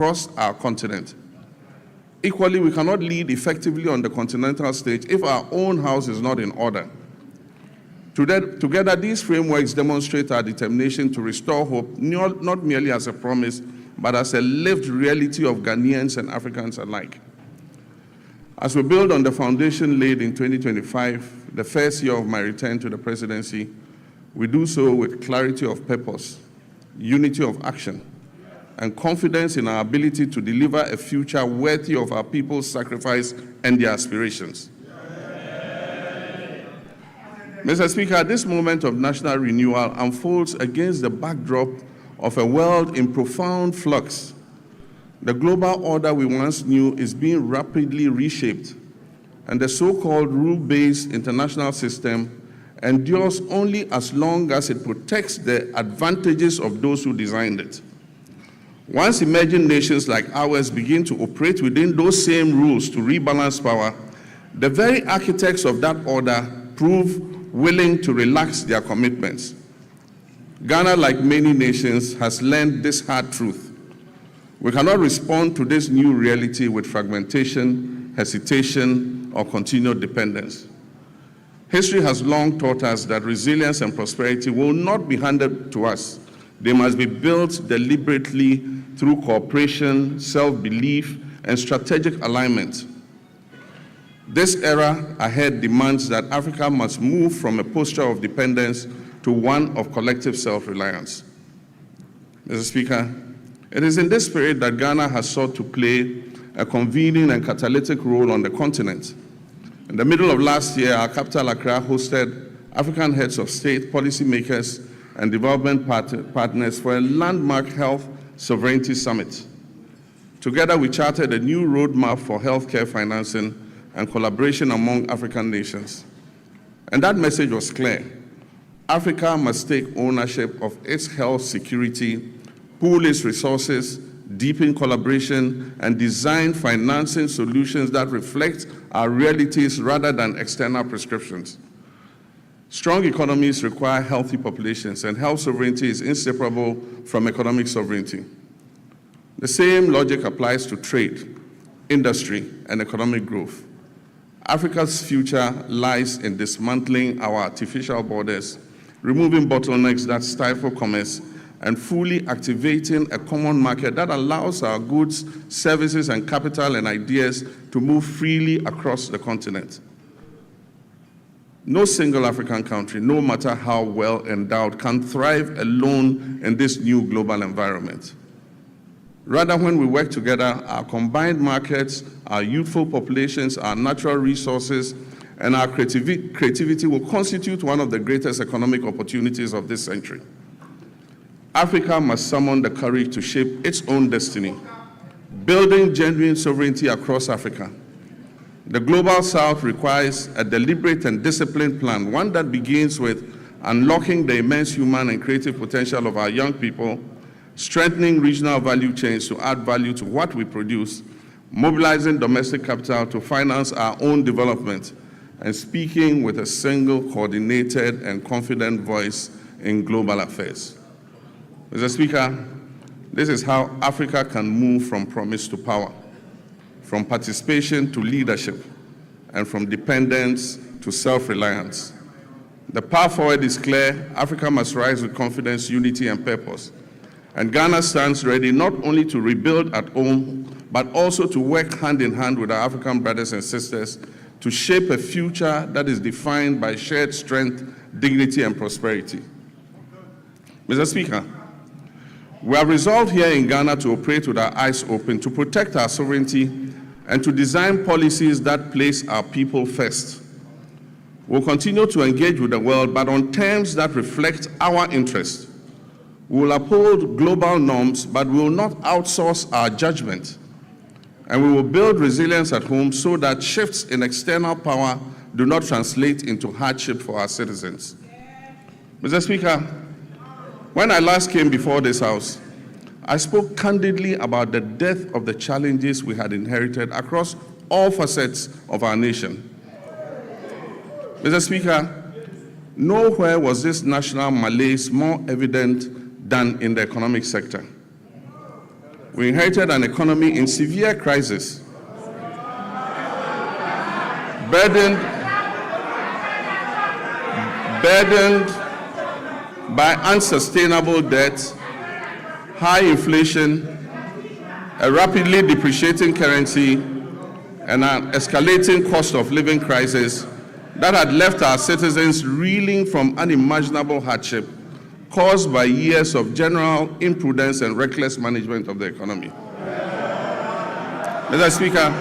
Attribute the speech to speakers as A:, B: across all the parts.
A: across our continent. Equally, we cannot lead effectively on the continental stage if our own house is not in order. Together, these frameworks demonstrate our determination to restore hope, not merely as a promise, but as a lived reality of Ghanaians and Africans alike. As we build on the foundation laid in 2025, the first year of my return to the presidency, we do so with clarity of purpose, unity of action, and confidence in our ability to deliver a future worthy of our people's sacrifice and their aspirations. Mr. Speaker, this moment of national renewal unfolds against the backdrop of a world in profound flux. The global order we once knew is being rapidly reshaped, and the so-called rule-based international system endures only as long as it protects the advantages of those who designed it. Once emerging nations like ours begin to operate within those same rules to rebalance power, the very architects of that order prove willing to relax their commitments. Ghana, like many nations, has learned this hard truth. We cannot respond to this new reality with fragmentation, hesitation, or continued dependence. History has long taught us that resilience and prosperity will not be handed to us. They must be built deliberately through cooperation, self-belief, and strategic alignment. This era ahead demands that Africa must move from a posture of dependence to one of collective self-reliance. Mr. Speaker, it is in this spirit that Ghana has sought to play a convening and catalytic role on the continent. In the middle of last year, our capital, Accra, hosted African heads of state, policymakers, and development partners for a landmark health sovereignty summit. Together, we charted a new roadmap for healthcare financing and collaboration among African nations. And that message was clear. Africa must take ownership of its health security, pool its resources, deepen collaboration, and design financing solutions that reflect our realities rather than external prescriptions. Strong economies require healthy populations, and health sovereignty is inseparable from economic sovereignty. The same logic applies to trade, industry, and economic growth. Africa's future lies in dismantling our artificial borders, removing bottlenecks that stifle commerce, and fully activating a common market that allows our goods, services, and capital and ideas to move freely across the continent. No single African country, no matter how well endowed, can thrive alone in this new global environment. Rather, when we work together, our combined markets, our youthful populations, our natural resources, and our creativity will constitute one of the greatest economic opportunities of this century. Africa must summon the courage to shape its own destiny, building genuine sovereignty across Africa. The Global South requires a deliberate and disciplined plan, one that begins with unlocking the immense human and creative potential of our young people, strengthening regional value chains to add value to what we produce, mobilizing domestic capital to finance our own development, and speaking with a single, coordinated, and confident voice in global affairs. Mr. Speaker, this is how Africa can move from promise to power, from participation to leadership, and from dependence to self-reliance. The path forward is clear. Africa must rise with confidence, unity, and purpose. And Ghana stands ready not only to rebuild at home, but also to work hand in hand with our African brothers and sisters to shape a future that is defined by shared strength, dignity, and prosperity. Mr. Speaker, we have resolved here in Ghana to operate with our eyes open, to protect our sovereignty, and to design policies that place our people first. We'll continue to engage with the world, but on terms that reflect our interests. We will uphold global norms, but we will not outsource our judgment. And we will build resilience at home so that shifts in external power do not translate into hardship for our citizens. Mr. Speaker, when I last came before this House, I spoke candidly about the depth of the challenges we had inherited across all facets of our nation. Mr. Speaker, nowhere was this national malaise more evident than in the economic sector. We inherited an economy in severe crisis, burdened by unsustainable debt, high inflation, a rapidly depreciating currency, and an escalating cost of living crisis that had left our citizens reeling from unimaginable hardship caused by years of general imprudence and reckless management of the economy. Mr. Speaker,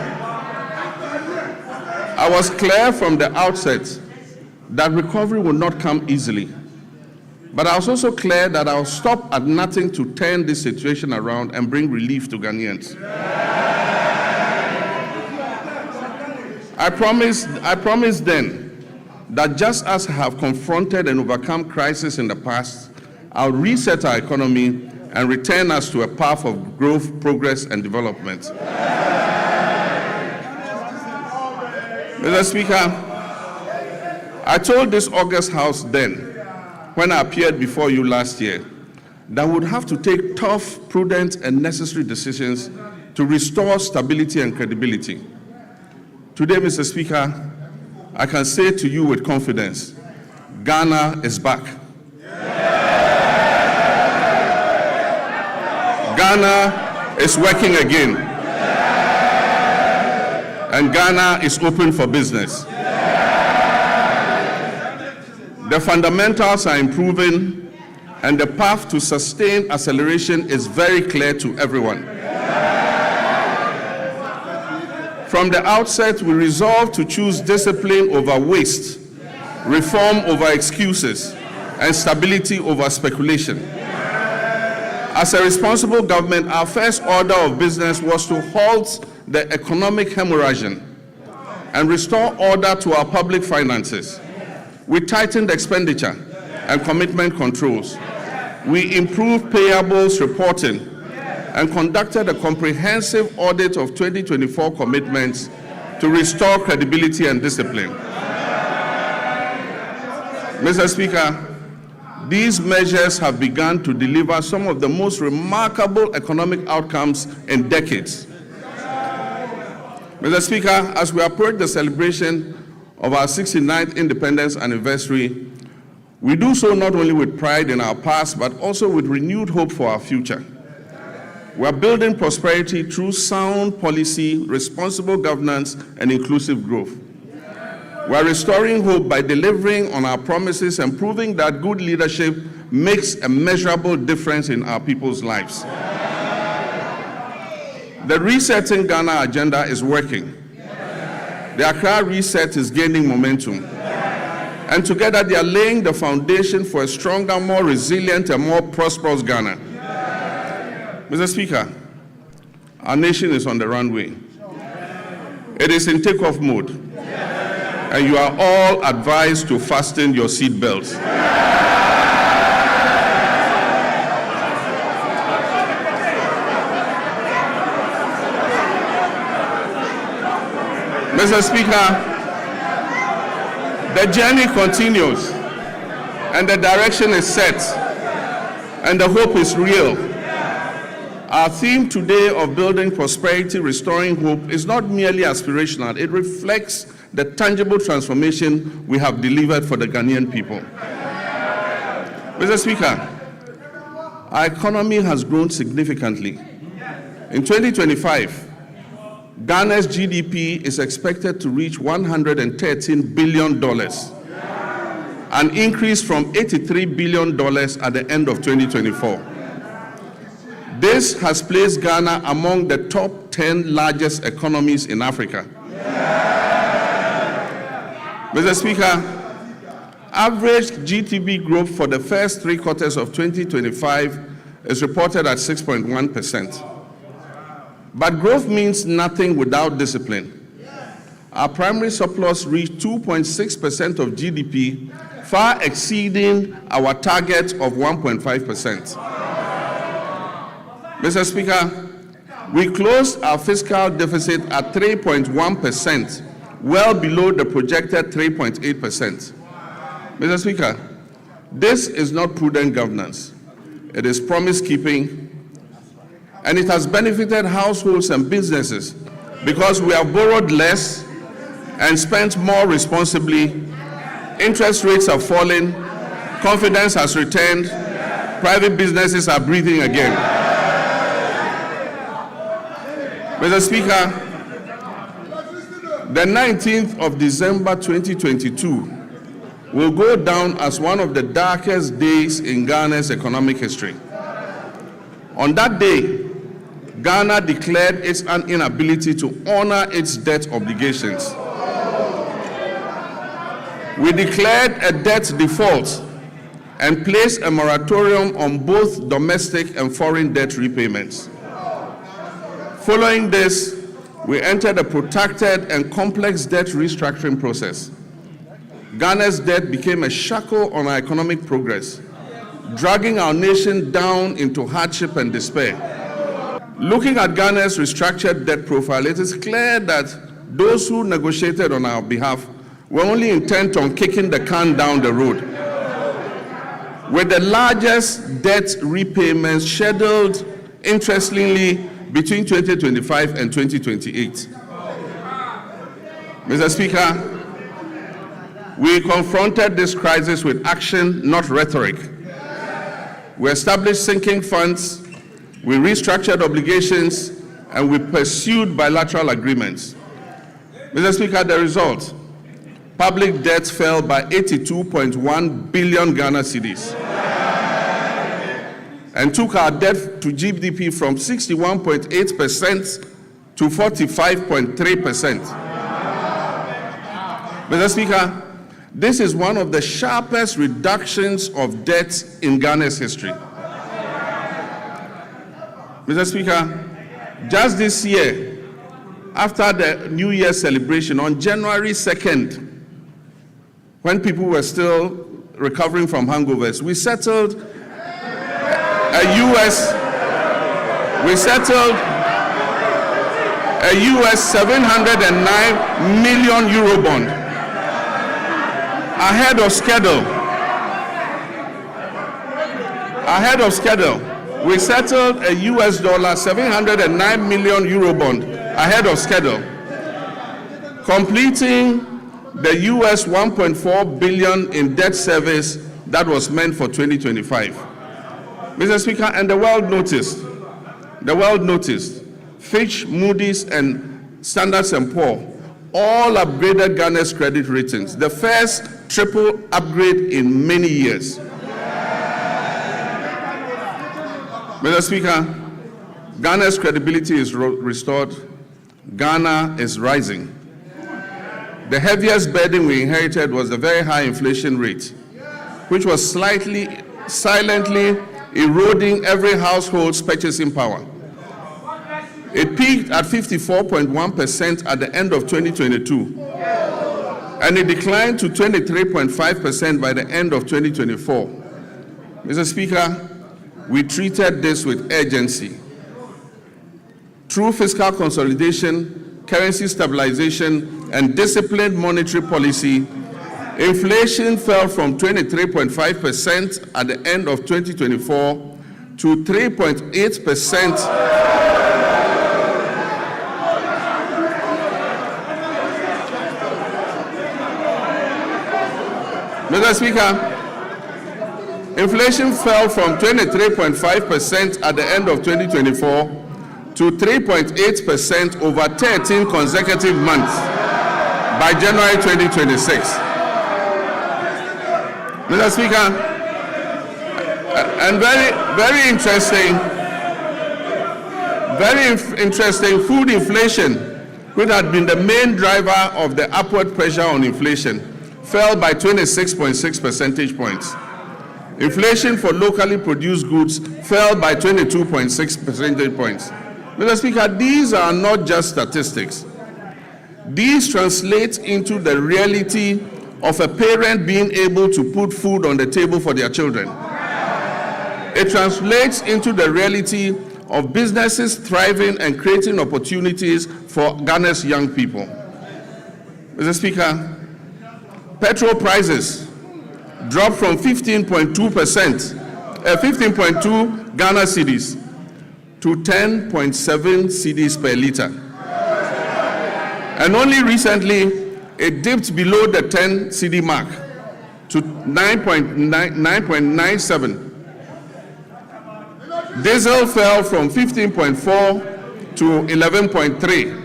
A: I was clear from the outset that recovery would not come easily. But I was also clear that I'll stop at nothing to turn this situation around and bring relief to Ghanaians. I promised then that just as I have confronted and overcome crisis in the past, I'll reset our economy and return us to a path of growth, progress, and development. Mr. Speaker, I told this August House then, when I appeared before you last year, that we would have to take tough, prudent, and necessary decisions to restore stability and credibility. Today, Mr. Speaker, I can say to you with confidence, Ghana is back. Ghana is working again. And Ghana is open for business. The fundamentals are improving, and the path to sustained acceleration is very clear to everyone. From the outset, we resolved to choose discipline over waste, reform over excuses, and stability over speculation. As a responsible government, our first order of business was to halt the economic hemorrhaging and restore order to our public finances. We tightened expenditure and commitment controls. We improved payables reporting and conducted a comprehensive audit of 2024 commitments to restore credibility and discipline. Mr. Speaker, these measures have begun to deliver some of the most remarkable economic outcomes in decades. Mr. Speaker, as we approach the celebration of our 69th independence anniversary, we do so not only with pride in our past, but also with renewed hope for our future. We are building prosperity through sound policy, responsible governance, and inclusive growth. We are restoring hope by delivering on our promises and proving that good leadership makes a measurable difference in our people's lives. The Resetting Ghana agenda is working. The Accra Reset is gaining momentum. And together they are laying the foundation for a stronger, more resilient, and more prosperous Ghana. Mr. Speaker, our nation is on the runway. It is in takeoff mode. And you are all advised to fasten your seat belts. Mr. Speaker, the journey continues, and the direction is set, and the hope is real. Our theme today of building prosperity, restoring hope is not merely aspirational. It reflects the tangible transformation we have delivered for the Ghanaian people. Mr. Speaker, our economy has grown significantly. In 2025, Ghana's GDP is expected to reach $113 billion, an increase from $83 billion at the end of 2024. This has placed Ghana among the top 10 largest economies in Africa. Mr. Speaker, average GDP growth for the first 3 quarters of 2025 is reported at 6.1%. But growth means nothing without discipline. Our primary surplus reached 2.6% of GDP, far exceeding our target of 1.5%. Mr. Speaker, we closed our fiscal deficit at 3.1%, well below the projected 3.8%. Mr. Speaker, this is not prudent governance. It is promise keeping, and it has benefited households and businesses because we have borrowed less and spent more responsibly. Interest rates have fallen, confidence has returned, private businesses are breathing again. Mr. Speaker, the 19th of December 2022 will go down as one of the darkest days in Ghana's economic history. On that day, Ghana declared its inability to honor its debt obligations. We declared a debt default and placed a moratorium on both domestic and foreign debt repayments. Following this, we entered a protracted and complex debt restructuring process. Ghana's debt became a shackle on our economic progress, dragging our nation down into hardship and despair. Looking at Ghana's restructured debt profile, it is clear that those who negotiated on our behalf were only intent on kicking the can down the road. With the largest debt repayments scheduled, interestingly, between 2025 and 2028. Mr. Speaker, we confronted this crisis with action, not rhetoric. We established sinking funds, we restructured obligations, and we pursued bilateral agreements. Mr. Speaker, the result, public debt fell by 82.1 billion Ghana cedis and took our debt to GDP from 61.8% to 45.3%. Mr. Speaker, this is one of the sharpest reductions of debt in Ghana's history. Mr. Speaker, just this year, after the New Year celebration on January 2nd, when people were still recovering from hangovers, we settled a US 709 million euro bond ahead of schedule. We settled a US dollar 709 million euro bond ahead of schedule, completing the US 1.4 billion in debt service that was meant for 2025. Mr. Speaker, and the world noticed, Fitch, Moody's, and Standard & Poor's all upgraded Ghana's credit ratings, the first triple upgrade in many years. Mr. Speaker, Ghana's credibility is restored. Ghana is rising. The heaviest burden we inherited was the very high inflation rate, which was silently eroding every household's purchasing power. It peaked at 54.1% at the end of 2022, and it declined to 23.5% by the end of 2024. Mr. Speaker, we treated this with urgency. Through fiscal consolidation, currency stabilization, and disciplined monetary policy, inflation fell from 23.5% at the end of 2024 to 3.8%. Mr. Speaker, inflation fell from 23.5% at the end of 2024 to 3.8% over 13 consecutive months by January 2026. Mr. Speaker, and very interesting, food inflation, which had been the main driver of the upward pressure on inflation, fell by 26.6 percentage points. Inflation for locally produced goods fell by 22.6 percentage points. Mr. Speaker, these are not just statistics. These translate into the reality of a parent being able to put food on the table for their children. It translates into the reality of businesses thriving and creating opportunities for Ghana's young people. Mr. Speaker, petrol prices dropped from 15.2 Ghana cedis to 10.7 cedis per litre. And only recently, it dipped below the 10 cedi mark to 9.97. Diesel fell from 15.4 to 11.3.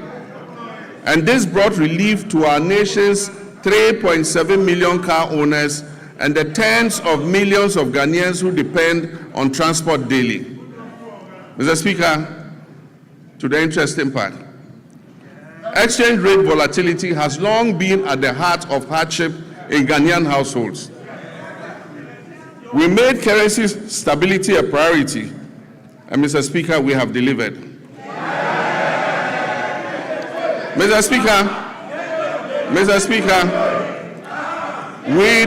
A: And this brought relief to our nation's 3.7 million car owners and the tens of millions of Ghanaians who depend on transport daily. Mr. Speaker, to the interesting part. Exchange rate volatility has long been at the heart of hardship in Ghanaian households. We made currency stability a priority, and Mr. Speaker, we have delivered. Mr. Speaker, we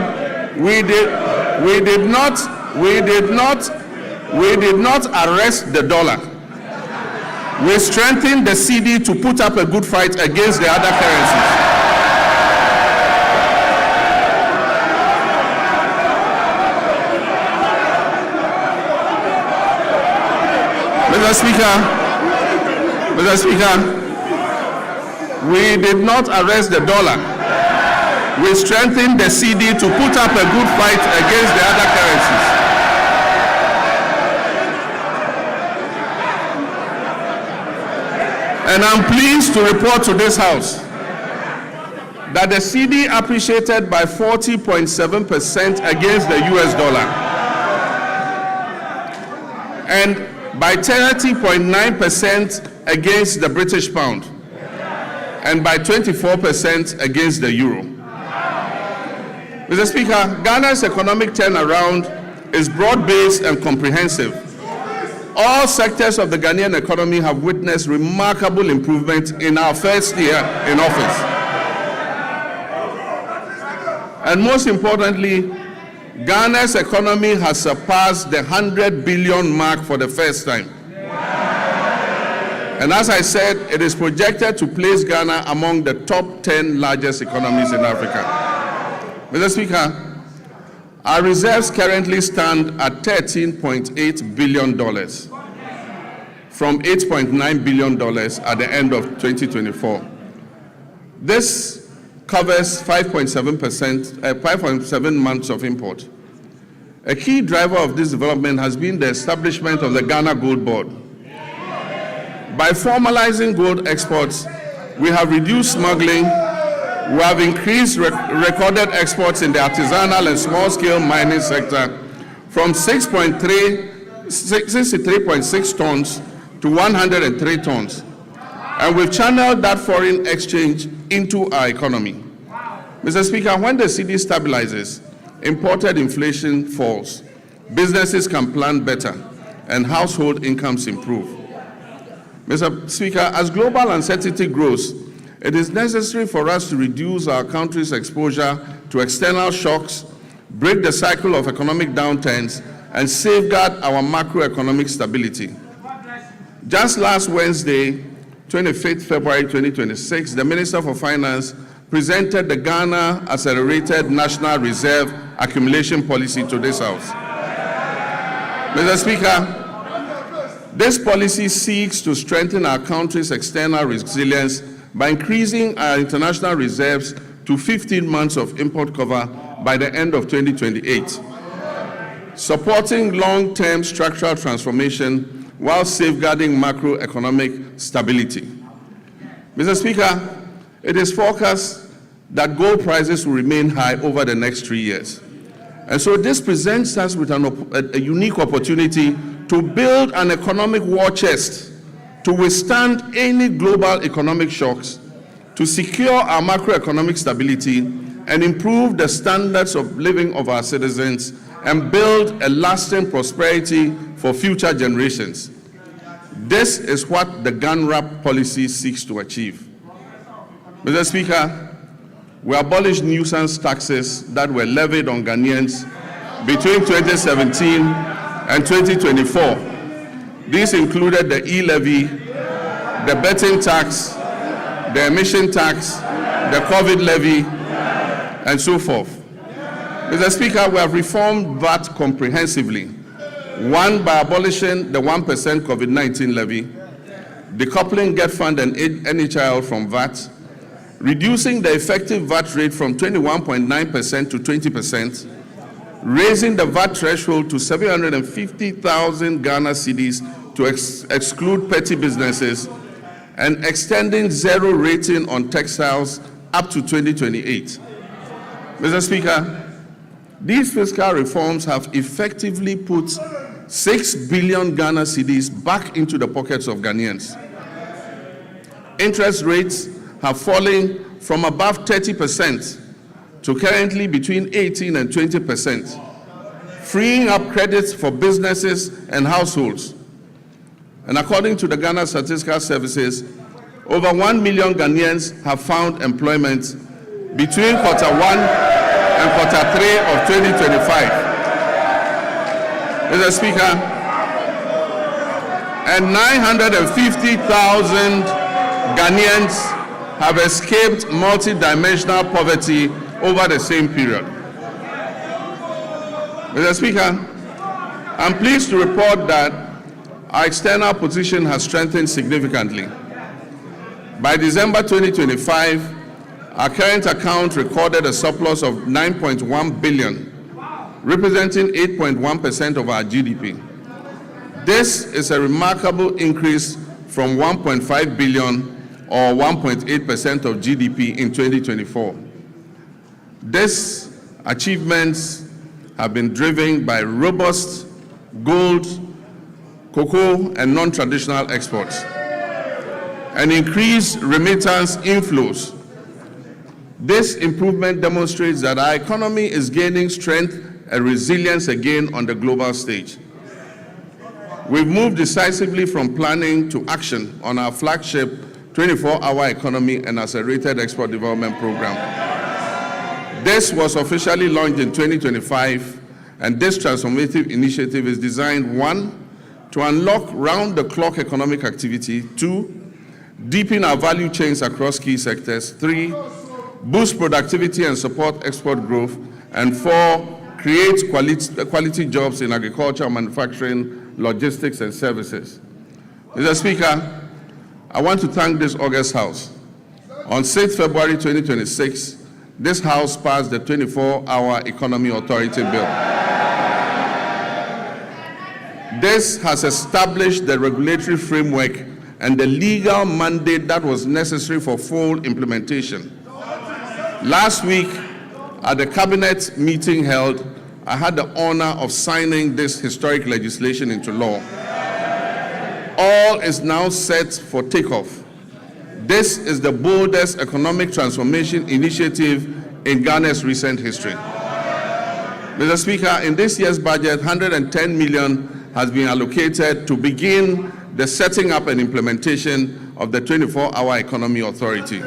A: did not arrest the dollar. We strengthened the cedi to put up a good fight against the other currencies. Mr. Speaker, we did not arrest the dollar. We strengthened the cedi to put up a good fight against the other currencies. And I'm pleased to report to this House that the cedi appreciated by 40.7% against the US dollar and by 30.9% against the British pound and by 24% against the euro. Mr. Speaker, Ghana's economic turnaround is broad-based and comprehensive. All sectors of the Ghanaian economy have witnessed remarkable improvement in our first year in office. And most importantly, Ghana's economy has surpassed the 100 billion mark for the first time. And as I said, it is projected to place Ghana among the top 10 largest economies in Africa. Mr. Speaker, our reserves currently stand at $13.8 billion from $8.9 billion at the end of 2024. This covers 5.7 months of import. A key driver of this development has been the establishment of the Ghana Gold Board. By formalizing gold exports, we have reduced smuggling, we have increased recorded exports in the artisanal and small-scale mining sector from 63.6 tons to 103 tons. And we've channeled that foreign exchange into our economy. Mr. Speaker, when the cedi stabilizes, imported inflation falls, businesses can plan better, and household incomes improve. Mr. Speaker, as global uncertainty grows, it is necessary for us to reduce our country's exposure to external shocks, break the cycle of economic downturns, and safeguard our macroeconomic stability. Just last Wednesday, 25th February 2026, the Minister for Finance presented the Ghana Accelerated National Reserve Accumulation Policy to this House. Mr. Speaker, this policy seeks to strengthen our country's external resilience by increasing our international reserves to 15 months of import cover by the end of 2028, supporting long-term structural transformation while safeguarding macroeconomic stability. Mr. Speaker, it is forecast that gold prices will remain high over the next 3 years. And so this presents us with a unique opportunity to build an economic war chest to withstand any global economic shocks, to secure our macroeconomic stability and improve the standards of living of our citizens and build a lasting prosperity for future generations. This is what the GANRAP policy seeks to achieve. Mr. Speaker, we abolished nuisance taxes that were levied on Ghanaians between 2017 and 2024. These included the e-levy, the betting tax, the emission tax, the COVID levy, and so forth. Mr. Speaker, we have reformed VAT comprehensively, One, by abolishing the 1% COVID-19 levy, decoupling Get Fund and NHIL from VAT, reducing the effective VAT rate from 21.9% to 20%, raising the VAT threshold to 750,000 Ghana cedis to exclude petty businesses, and extending zero rating on textiles up to 2028. Mr. Speaker, these fiscal reforms have effectively put 6 billion Ghana cedis back into the pockets of Ghanaians. Interest rates have fallen from above 30% to currently between 18 and 20%, freeing up credits for businesses and households. And according to the Ghana Statistical Services, over 1 million Ghanaians have found employment between Q1 and Q3 of 2025. Mr. Speaker, and 950,000 Ghanaians have escaped multidimensional poverty over the same period. Mr. Speaker, I'm pleased to report that our external position has strengthened significantly. By December 2025, our current account recorded a surplus of 9.1 billion, representing 8.1% of our GDP. This is a remarkable increase from 1.5 billion or 1.8% of GDP in 2024. These achievements have been driven by robust gold, cocoa, and non-traditional exports, and increased remittance inflows. This improvement demonstrates that our economy is gaining strength and resilience again on the global stage. We've moved decisively from planning to action on our flagship 24-hour economy and accelerated export development program. This was officially launched in 2025, and this transformative initiative is designed, 1, to unlock round-the-clock economic activity, 2, deepen our value chains across key sectors, 3, boost productivity and support export growth, and 4, create quality jobs in agriculture, manufacturing, logistics, and services. Mr. Speaker, I want to thank this August House. On 6 February 2026, this House passed the 24-Hour Economy Authority Bill. This has established the regulatory framework and the legal mandate that was necessary for full implementation. Last week, at the Cabinet meeting held, I had the honor of signing this historic legislation into law. All is now set for takeoff. This is the boldest economic transformation initiative in Ghana's recent history. Mr. Speaker, in this year's budget, 110 million has been allocated to begin the setting up and implementation of the 24-Hour Economy Authority.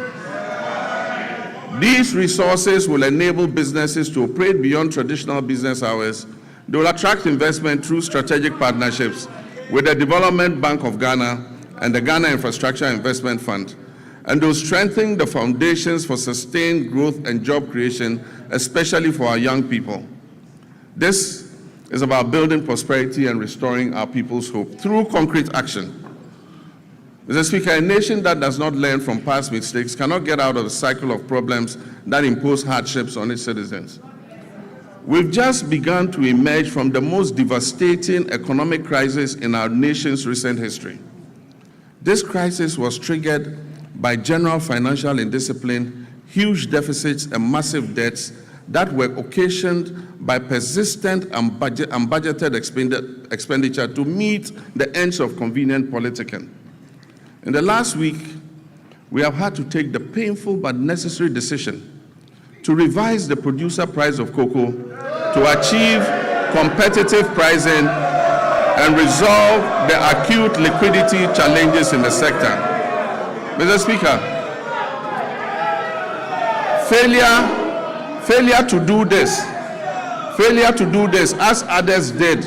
A: These resources will enable businesses to operate beyond traditional business hours. They will attract investment through strategic partnerships with the Development Bank of Ghana and the Ghana Infrastructure Investment Fund, and will strengthen the foundations for sustained growth and job creation, especially for our young people. This is about building prosperity and restoring our people's hope through concrete action. Mr. Speaker, a nation that does not learn from past mistakes cannot get out of the cycle of problems that impose hardships on its citizens. We've just begun to emerge from the most devastating economic crisis in our nation's recent history. This crisis was triggered by general financial indiscipline, huge deficits, and massive debts that were occasioned by persistent and unbudgeted expenditure to meet the ends of convenient politicking. In the last week, we have had to take the painful but necessary decision to revise the producer price of cocoa to achieve competitive pricing and resolve the acute liquidity challenges in the sector. Mr. Speaker, failure to do this as others did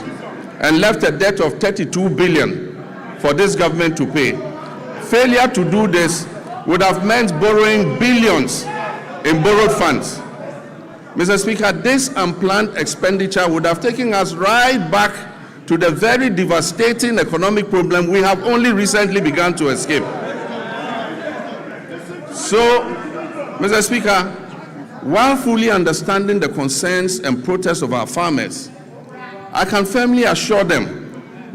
A: and left a debt of 32 billion for this government to pay. Failure to do this would have meant borrowing billions in borrowed funds. Mr. Speaker, this unplanned expenditure would have taken us right back to the very devastating economic problem we have only recently begun to escape. So, Mr. Speaker, while fully understanding the concerns and protests of our farmers, I can firmly assure them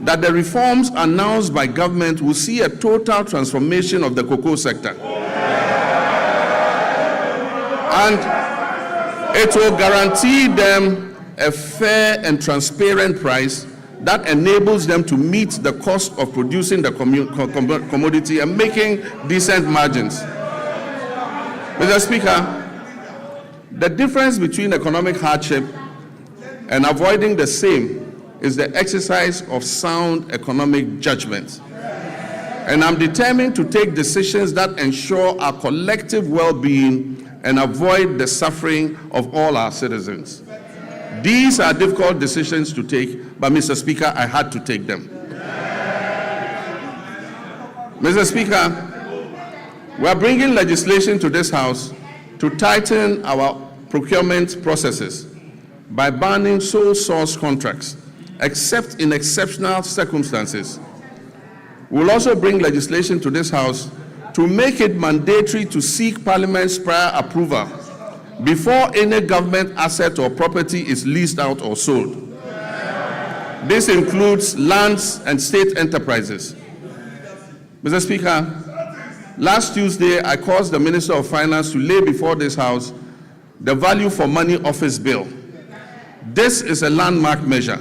A: that the reforms announced by government will see a total transformation of the cocoa sector. And it will guarantee them a fair and transparent price that enables them to meet the cost of producing the commodity and making decent margins. Mr. Speaker, the difference between economic hardship and avoiding the same is the exercise of sound economic judgment. And I'm determined to take decisions that ensure our collective well-being and avoid the suffering of all our citizens. These are difficult decisions to take, but Mr. Speaker, I had to take them. Mr. Speaker, we are bringing legislation to this House to tighten our procurement processes by banning sole source contracts, except in exceptional circumstances. We'll also bring legislation to this House to make it mandatory to seek Parliament's prior approval before any government asset or property is leased out or sold. This includes lands and state enterprises. Mr. Speaker, last Tuesday, I caused the Minister of Finance to lay before this House the Value for Money Office Bill. This is a landmark measure,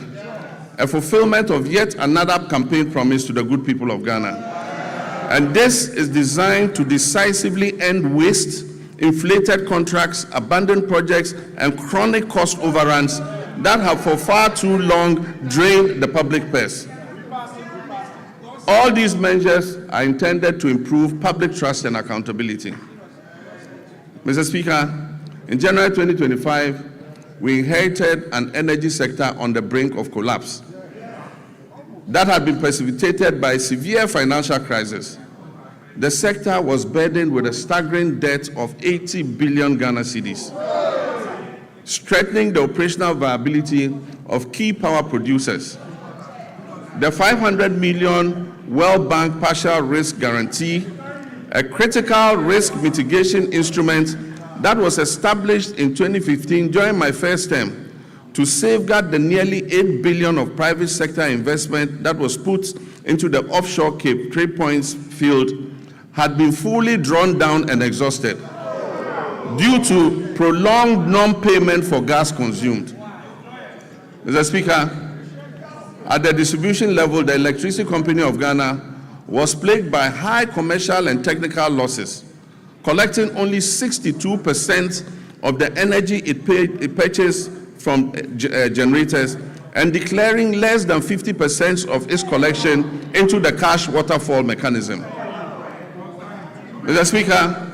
A: a fulfillment of yet another campaign promise to the good people of Ghana. And this is designed to decisively end waste, inflated contracts, abandoned projects, and chronic cost overruns that have for far too long drained the public purse. All these measures are intended to improve public trust and accountability. Mr. Speaker, in January 2025, we inherited an energy sector on the brink of collapse that had been precipitated by a severe financial crisis. The sector was burdened with a staggering debt of 80 billion Ghana cedis, strengthening the operational viability of key power producers. The 500 million World Bank partial risk guarantee, a critical risk mitigation instrument that was established in 2015 during my first term to safeguard the nearly 8 billion of private sector investment that was put into the offshore Cape Trade Points field, had been fully drawn down and exhausted due to prolonged non-payment for gas consumed. Mr. Speaker, at the distribution level, the Electricity Company of Ghana was plagued by high commercial and technical losses, collecting only 62% of the energy it purchased from generators and declaring less than 50% of its collection into the cash waterfall mechanism. Mr. Speaker,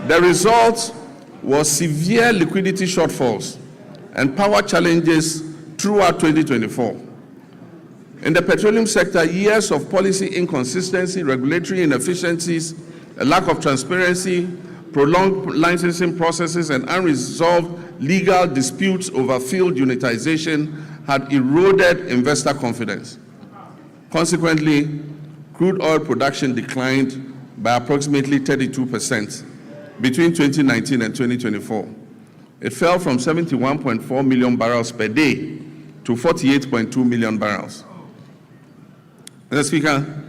A: the result was severe liquidity shortfalls and power challenges throughout 2024. In the petroleum sector, years of policy inconsistency, regulatory inefficiencies, a lack of transparency, prolonged licensing processes, and unresolved legal disputes over field unitization had eroded investor confidence. Consequently, crude oil production declined by approximately 32% between 2019 and 2024. It fell from 71.4 million barrels per day to 48.2 million barrels. Mr. Speaker,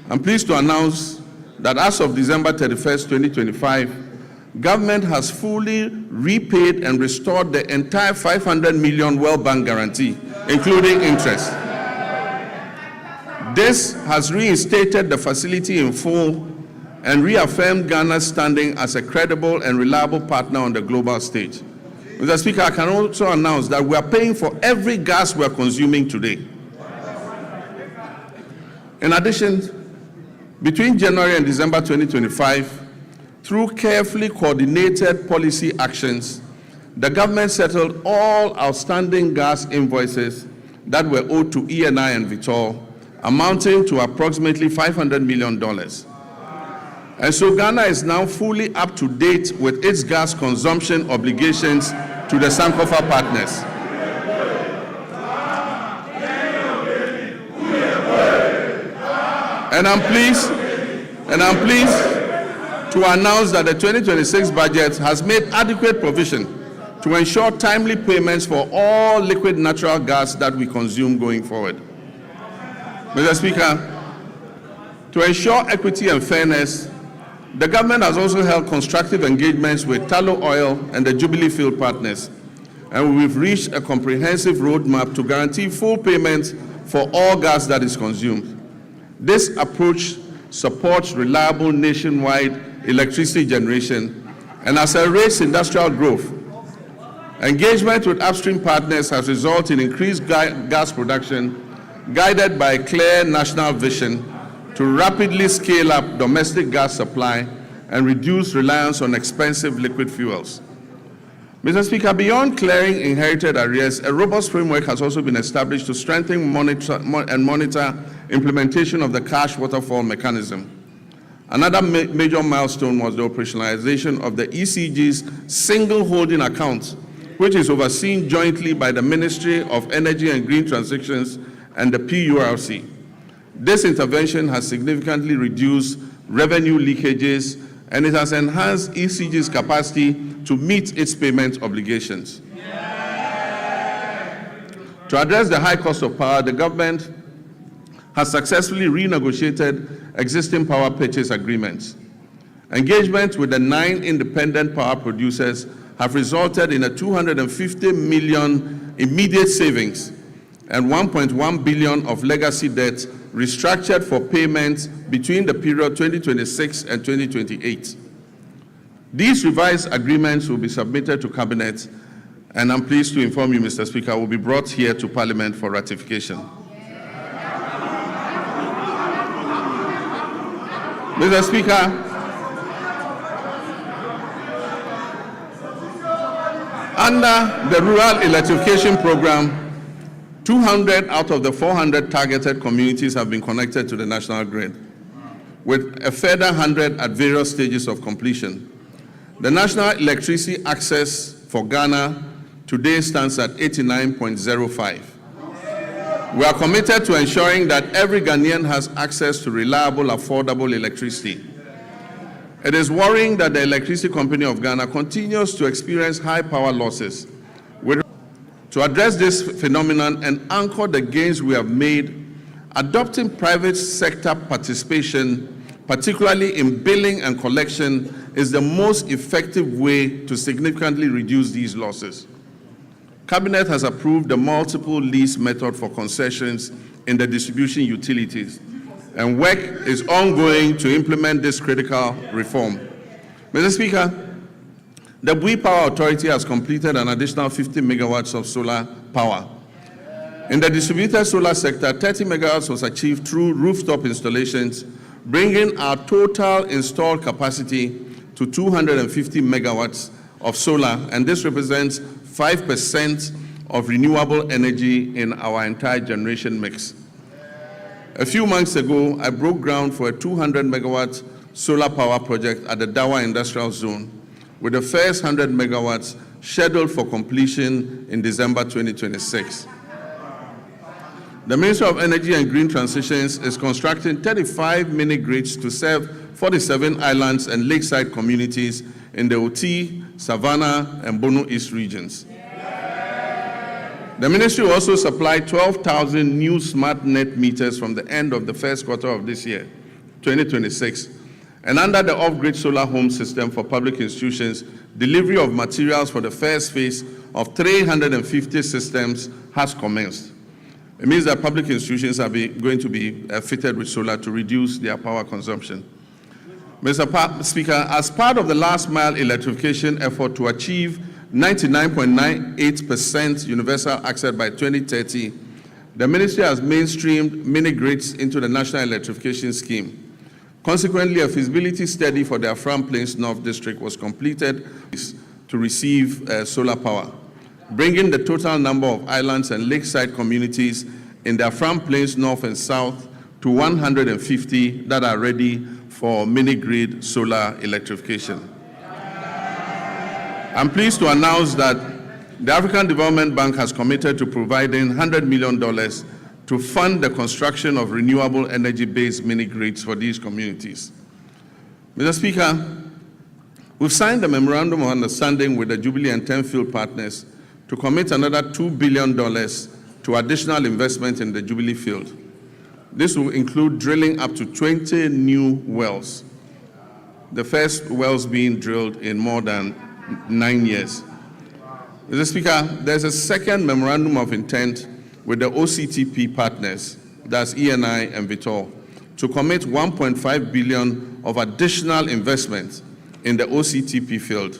A: I'm pleased to announce that as of December 31st, 2025, government has fully repaid and restored the entire 500 million World Bank guarantee, including interest. This has reinstated the facility in full and reaffirmed Ghana's standing as a credible and reliable partner on the global stage. Mr. Speaker, I can also announce that we are paying for every gas we are consuming today. In addition, between January and December 2025, through carefully coordinated policy actions, the government settled all outstanding gas invoices that were owed to ENI and Vitol, amounting to approximately $500 million. And so Ghana is now fully up to date with its gas consumption obligations to the Sankofa partners. And I'm pleased to announce that the 2026 budget has made adequate provision to ensure timely payments for all liquid natural gas that we consume going forward. Mr. Speaker, to ensure equity and fairness, the government has also held constructive engagements with Tallow Oil and the Jubilee Field partners, and we've reached a comprehensive roadmap to guarantee full payment for all gas that is consumed. This approach supports reliable nationwide electricity generation and accelerates industrial growth. Engagement with upstream partners has resulted in increased gas production, guided by a clear national vision to rapidly scale up domestic gas supply and reduce reliance on expensive liquid fuels. Mr. Speaker, beyond clearing inherited arrears, a robust framework has also been established to strengthen and monitor implementation of the cash waterfall mechanism. Another major milestone was the operationalization of the ECG's single holding account, which is overseen jointly by the Ministry of Energy and Green Transitions and the PURC. This intervention has significantly reduced revenue leakages, and it has enhanced ECG's capacity to meet its payment obligations. To address the high cost of power, the government has successfully renegotiated existing power purchase agreements. Engagement with the 9 independent power producers have resulted in a 250 million immediate savings and 1.1 billion of legacy debt restructured for payments between the period 2026 and 2028. These revised agreements will be submitted to Cabinet, and I'm pleased to inform you, Mr. Speaker, will be brought here to Parliament for ratification. Mr. Speaker, under the Rural Electrification Program, 200 out of the 400 targeted communities have been connected to the national grid, with a further 100 at various stages of completion. The national electricity access for Ghana today stands at 89.05. We are committed to ensuring that every Ghanaian has access to reliable, affordable electricity. It is worrying that the Electricity Company of Ghana continues to experience high power losses. To address this phenomenon and anchor the gains we have made, adopting private sector participation, particularly in billing and collection, is the most effective way to significantly reduce these losses. Cabinet has approved the multiple lease method for concessions in the distribution utilities, and work is ongoing to implement this critical reform. Mr. Speaker, the Bui Power Authority has completed an additional 50 megawatts of solar power. In the distributed solar sector, 30 megawatts was achieved through rooftop installations, bringing our total installed capacity to 250 megawatts of solar, and this represents 5% of renewable energy in our entire generation mix. A few months ago, I broke ground for a 200 megawatt solar power project at the Dawa Industrial Zone, with the first 100 megawatts scheduled for completion in December 2026. The Ministry of Energy and Green Transitions is constructing 35 mini-grids to serve 47 islands and lakeside communities in the Oti, Savannah, and Bono East regions. The ministry will also supply 12,000 new smart net meters from the end of the first quarter of this year, 2026. And under the off-grid solar home system for public institutions, delivery of materials for the first phase of 350 systems has commenced. It means that public institutions are going to be fitted with solar to reduce their power consumption. Mr. Speaker, as part of the last mile electrification effort to achieve 99.98% universal access by 2030, the ministry has mainstreamed mini-grids into the National Electrification Scheme. Consequently, a feasibility study for the Afram Plains North District was completed to receive solar power, bringing the total number of islands and lakeside communities in the Afram Plains North and South to 150 that are ready for mini-grid solar electrification. I'm pleased to announce that the African Development Bank has committed to providing $100 million to fund the construction of renewable energy-based mini-grids for these communities. Mr. Speaker, we've signed a memorandum of understanding with the Jubilee and Tenfield partners to commit another $2 billion to additional investment in the Jubilee field. This will include drilling up to 20 new wells, the first wells being drilled in more than 9 years. Mr. Speaker, there's a second memorandum of intent with the OCTP partners, that's ENI and Vitol, to commit $1.5 billion of additional investment in the OCTP field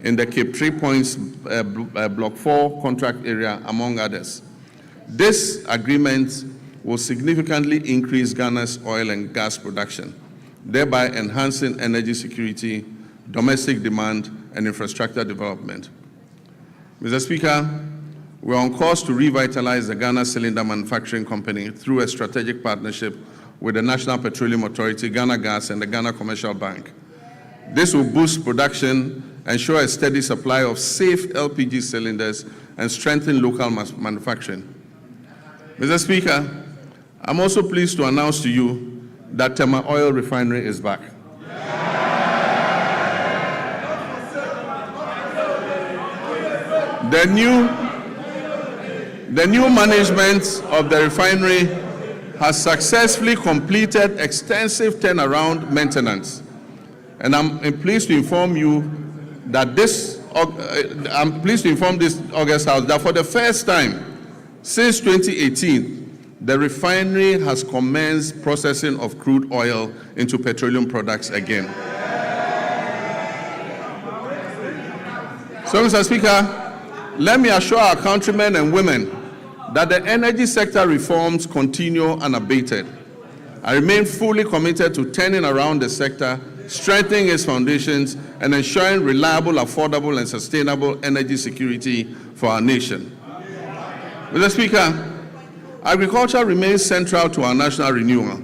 A: in the Cape 3 Points Block 4 contract area, among others. This agreement will significantly increase Ghana's oil and gas production, thereby enhancing energy security, domestic demand, and infrastructure development. Mr. Speaker, we're on course to revitalize the Ghana Cylinder Manufacturing Company through a strategic partnership with the National Petroleum Authority, Ghana Gas, and the Ghana Commercial Bank. This will boost production, ensure a steady supply of safe LPG cylinders, and strengthen local manufacturing. Mr. Speaker, I'm also pleased to announce to you that Tema Oil Refinery is back. The new management of the refinery has successfully completed extensive turnaround maintenance. And I'm pleased to inform you that this August House that for the first time since 2018, the refinery has commenced processing of crude oil into petroleum products again. So, Mr. Speaker, let me assure our countrymen and women that the energy sector reforms continue unabated. I remain fully committed to turning around the sector, strengthening its foundations, and ensuring reliable, affordable, and sustainable energy security for our nation. Mr. Speaker, agriculture remains central to our national renewal.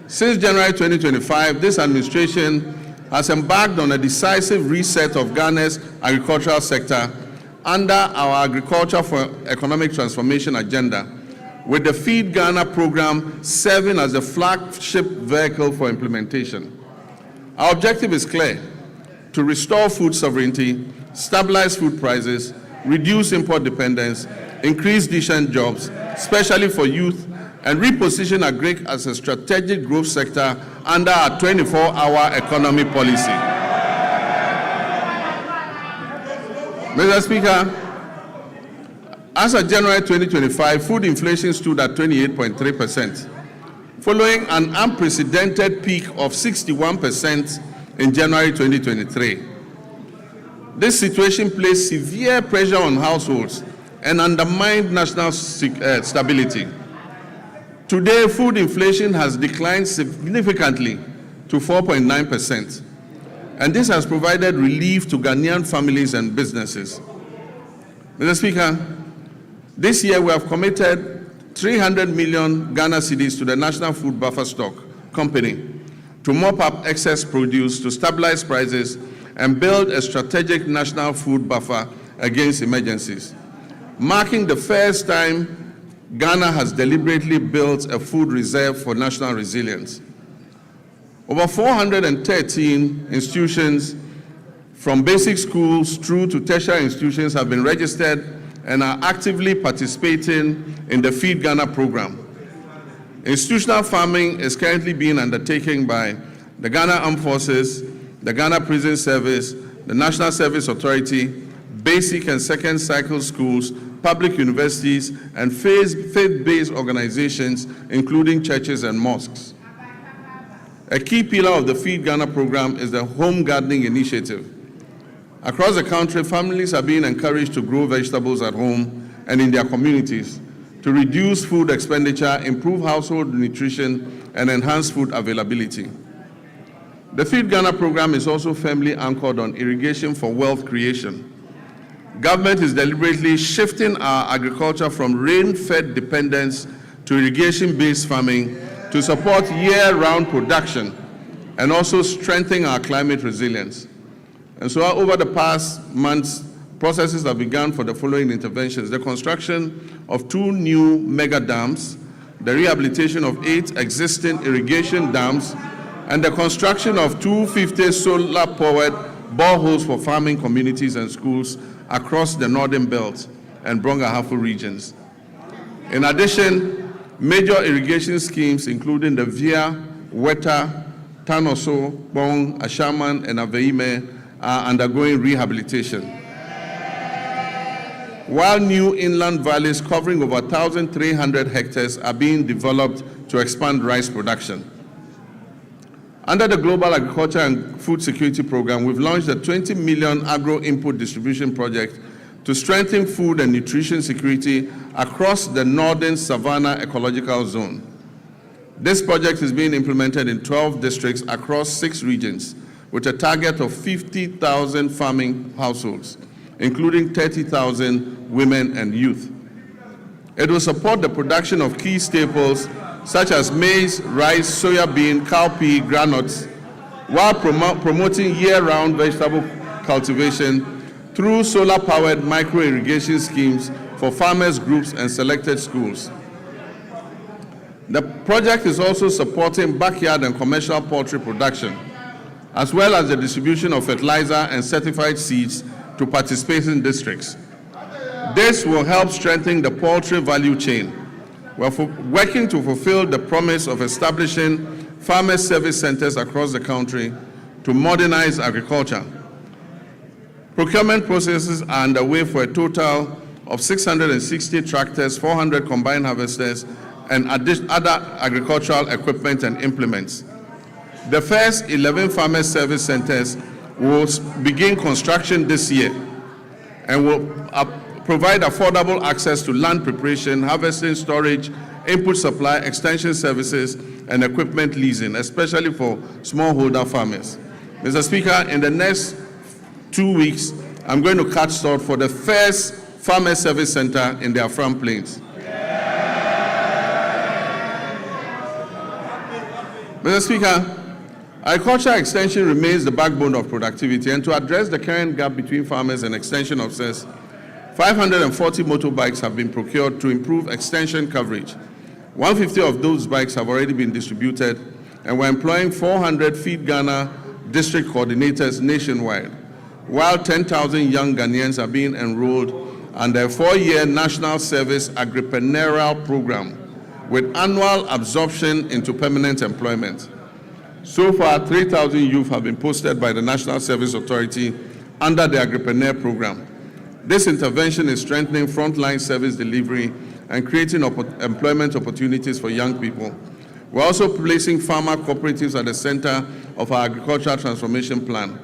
A: Since January 2025, this administration has embarked on a decisive reset of Ghana's agricultural sector under our Agriculture for Economic Transformation agenda, with the Feed Ghana program serving as the flagship vehicle for implementation. Our objective is clear: to restore food sovereignty, stabilize food prices, reduce import dependence, increase decent jobs, especially for youth, and reposition agric as a strategic growth sector under our 24-hour economy policy. Mr. Speaker, as of January 2025, food inflation stood at 28.3%, following an unprecedented peak of 61% in January 2023. This situation placed severe pressure on households and undermined national stability. Today, food inflation has declined significantly to 4.9%, and this has provided relief to Ghanaian families and businesses. Mr. Speaker, this year we have committed 300 million Ghana cedis to the National Food Buffer Stock Company to mop up excess produce, to stabilize prices, and build a strategic national food buffer against emergencies, marking the first time Ghana has deliberately built a food reserve for national resilience. Over 413 institutions, from basic schools through to tertiary institutions, have been registered and are actively participating in the Feed Ghana program. Institutional farming is currently being undertaken by the Ghana Armed Forces, the Ghana Prison Service, the National Service Authority, basic and second cycle schools, public universities, and faith-based organizations, including churches and mosques. A key pillar of the Feed Ghana program is the home gardening initiative. Across the country, families are being encouraged to grow vegetables at home and in their communities to reduce food expenditure, improve household nutrition, and enhance food availability. The Feed Ghana program is also firmly anchored on irrigation for wealth creation. Government is deliberately shifting our agriculture from rain-fed dependence to irrigation-based farming to support year-round production and also strengthen our climate resilience. And so over the past months, processes have begun for the following interventions: the construction of 2 new mega dams the rehabilitation of 8 existing irrigation dams, and the construction of 250 solar-powered boreholes for farming communities and schools across the Northern Belt and Brong-Ahafo regions. In addition, major irrigation schemes, including the Via, Weta, Tanoso, Bong, Ashaman, and Aveime, are undergoing rehabilitation. While new inland valleys covering over 1,300 hectares are being developed to expand rice production. Under the Global Agriculture and Food Security Program, we've launched a 20 million agro-input distribution project to strengthen food and nutrition security across the Northern Savannah Ecological Zone. This project is being implemented in 12 districts across 6 regions with a target of 50,000 farming households, including 30,000 women and youth. It will support the production of key staples such as maize, rice, soya bean, cowpea, granules, while promoting year-round vegetable cultivation through solar-powered micro-irrigation schemes for farmers groups and selected schools. The project is also supporting backyard and commercial poultry production, as well as the distribution of fertilizer and certified seeds to participating districts. This will help strengthen the poultry value chain. We're working to fulfill the promise of establishing farmer service centers across the country to modernize agriculture. Procurement processes are underway for a total of 660 tractors, 400 combine harvesters, and other agricultural equipment and implements. The first 11 farmer service centers will begin construction this year and will provide affordable access to land preparation, harvesting, storage, input supply, extension services, and equipment leasing, especially for smallholder farmers. Mr. Speaker, in the next 2 weeks, I'm going to cut short for the first farmer service center in the Afram Plains. Mr. Speaker, agriculture extension remains the backbone of productivity, and to address the current gap between farmers and extension officers, 540 motorbikes have been procured to improve extension coverage. 150 of those bikes have already been distributed, and we're employing 400 Feed Ghana district coordinators nationwide, while 10,000 young Ghanaians are being enrolled under a 4-year national service agripreneurial program with annual absorption into permanent employment. So far, 3,000 youth have been posted by the National Service Authority under the Agripreneur program. This intervention is strengthening frontline service delivery and creating employment opportunities for young people. We're also placing farmer cooperatives at the center of our agricultural transformation plan.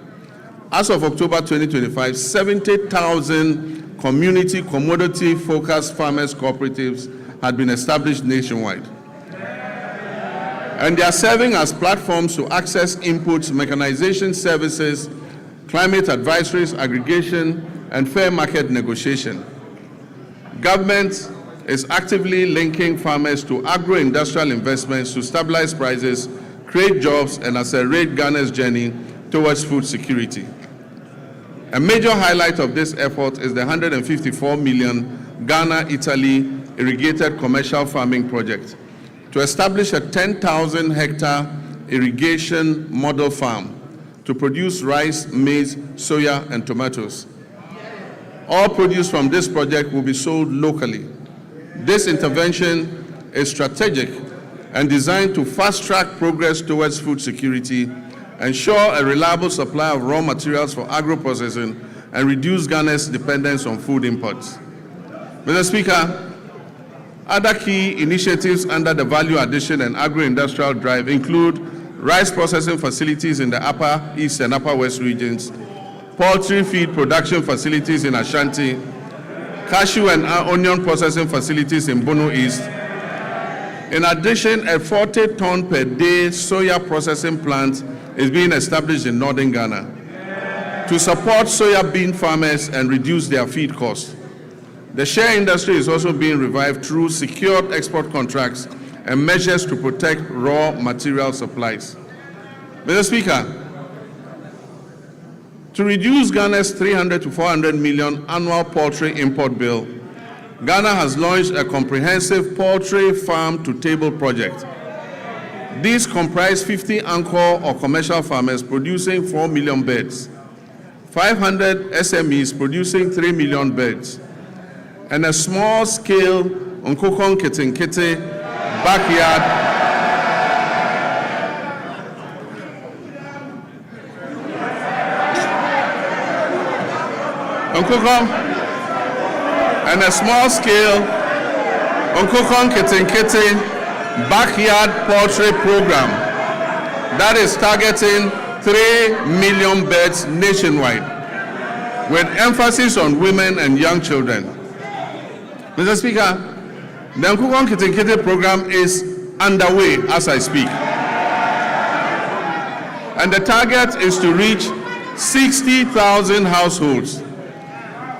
A: As of October 2025, 70,000 community commodity-focused farmers cooperatives had been established nationwide. And they are serving as platforms to access inputs, mechanization services, climate advisories, aggregation, and fair market negotiation. Government is actively linking farmers to agro-industrial investments to stabilize prices, create jobs, and accelerate Ghana's journey towards food security. A major highlight of this effort is the 154 million Ghana-Italy irrigated commercial farming project to establish a 10,000 hectare irrigation model farm to produce rice, maize, soya, and tomatoes. All produce from this project will be sold locally. This intervention is strategic and designed to fast-track progress towards food security, ensure a reliable supply of raw materials for agro-processing, and reduce Ghana's dependence on food imports. Mr. Speaker, other key initiatives under the Value Addition and Agro-Industrial Drive include rice processing facilities in the Upper East and Upper West regions, poultry feed production facilities in Ashanti, cashew and onion processing facilities in Bono East. In addition, a 40-ton per day soya processing plant is being established in northern Ghana to support soya bean farmers and reduce their feed costs. The share industry is also being revived through secured export contracts and measures to protect raw material supplies. Mr. Speaker, to reduce Ghana's 300 to 400 million annual poultry import bill, Ghana has launched a comprehensive poultry farm-to-table project. These comprise 50 anchor or commercial farmers producing 4 million birds, 500 SMEs producing 3 million birds, and a small-scale Nkokon Kitinkiti backyard and a small-scale Nkokon Kitinkiti backyard poultry program that is targeting 3 million birds nationwide, with emphasis on women and young children. Mr. Speaker, the Nkokon Kitinkiti program is underway as I speak. And the target is to reach 60,000 households.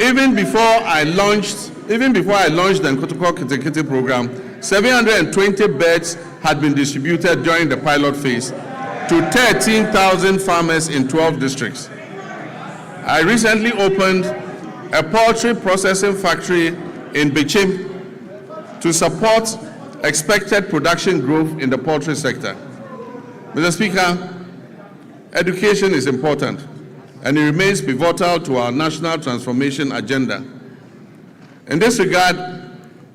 A: Even before I launched the Nkokon Kitinkiti program, 720 beds had been distributed during the pilot phase to 13,000 farmers in 12 districts. I recently opened a poultry processing factory in Bichim to support expected production growth in the poultry sector. Mr. Speaker, education is important and it remains pivotal to our national transformation agenda. In this regard,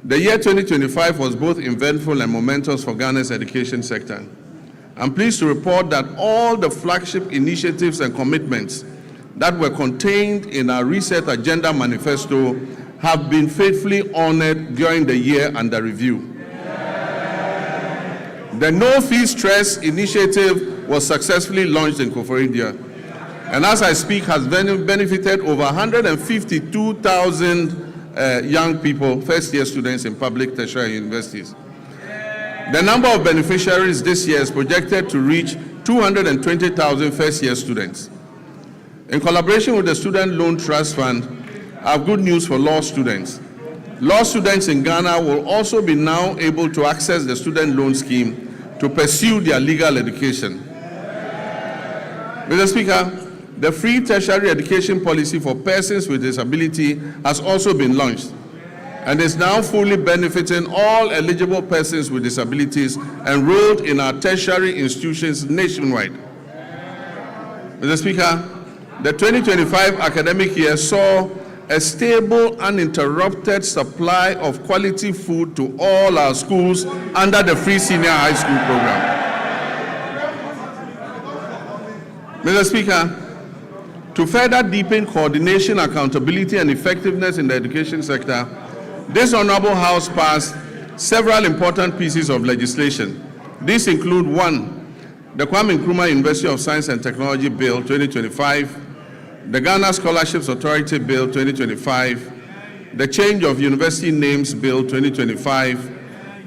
A: the year 2025 was both eventful and momentous for Ghana's education sector. I'm pleased to report that all the flagship initiatives and commitments that were contained in our Reset Agenda Manifesto have been faithfully honored during the year under review. The No Fee Stress initiative was successfully launched in Koforidua, and as I speak has benefited over 152,000 young people, first-year students in public tertiary universities. The number of beneficiaries this year is projected to reach 220,000 first-year students. In collaboration with the Student Loan Trust Fund, I have good news for law students. Law students in Ghana will also be now able to access the student loan scheme to pursue their legal education. Mr. Speaker, the free tertiary education policy for persons with disability has also been launched and is now fully benefiting all eligible persons with disabilities enrolled in our tertiary institutions nationwide. Mr. Speaker, the 2025 academic year saw a stable, uninterrupted supply of quality food to all our schools under the free senior high school program. Mr. Speaker, to further deepen coordination, accountability, and effectiveness in the education sector, this Honorable House passed several important pieces of legislation. These include: 1, the Kwame Nkrumah University of Science and Technology Bill 2025, the Ghana Scholarships Authority Bill 2025, the Change of University Names Bill 2025,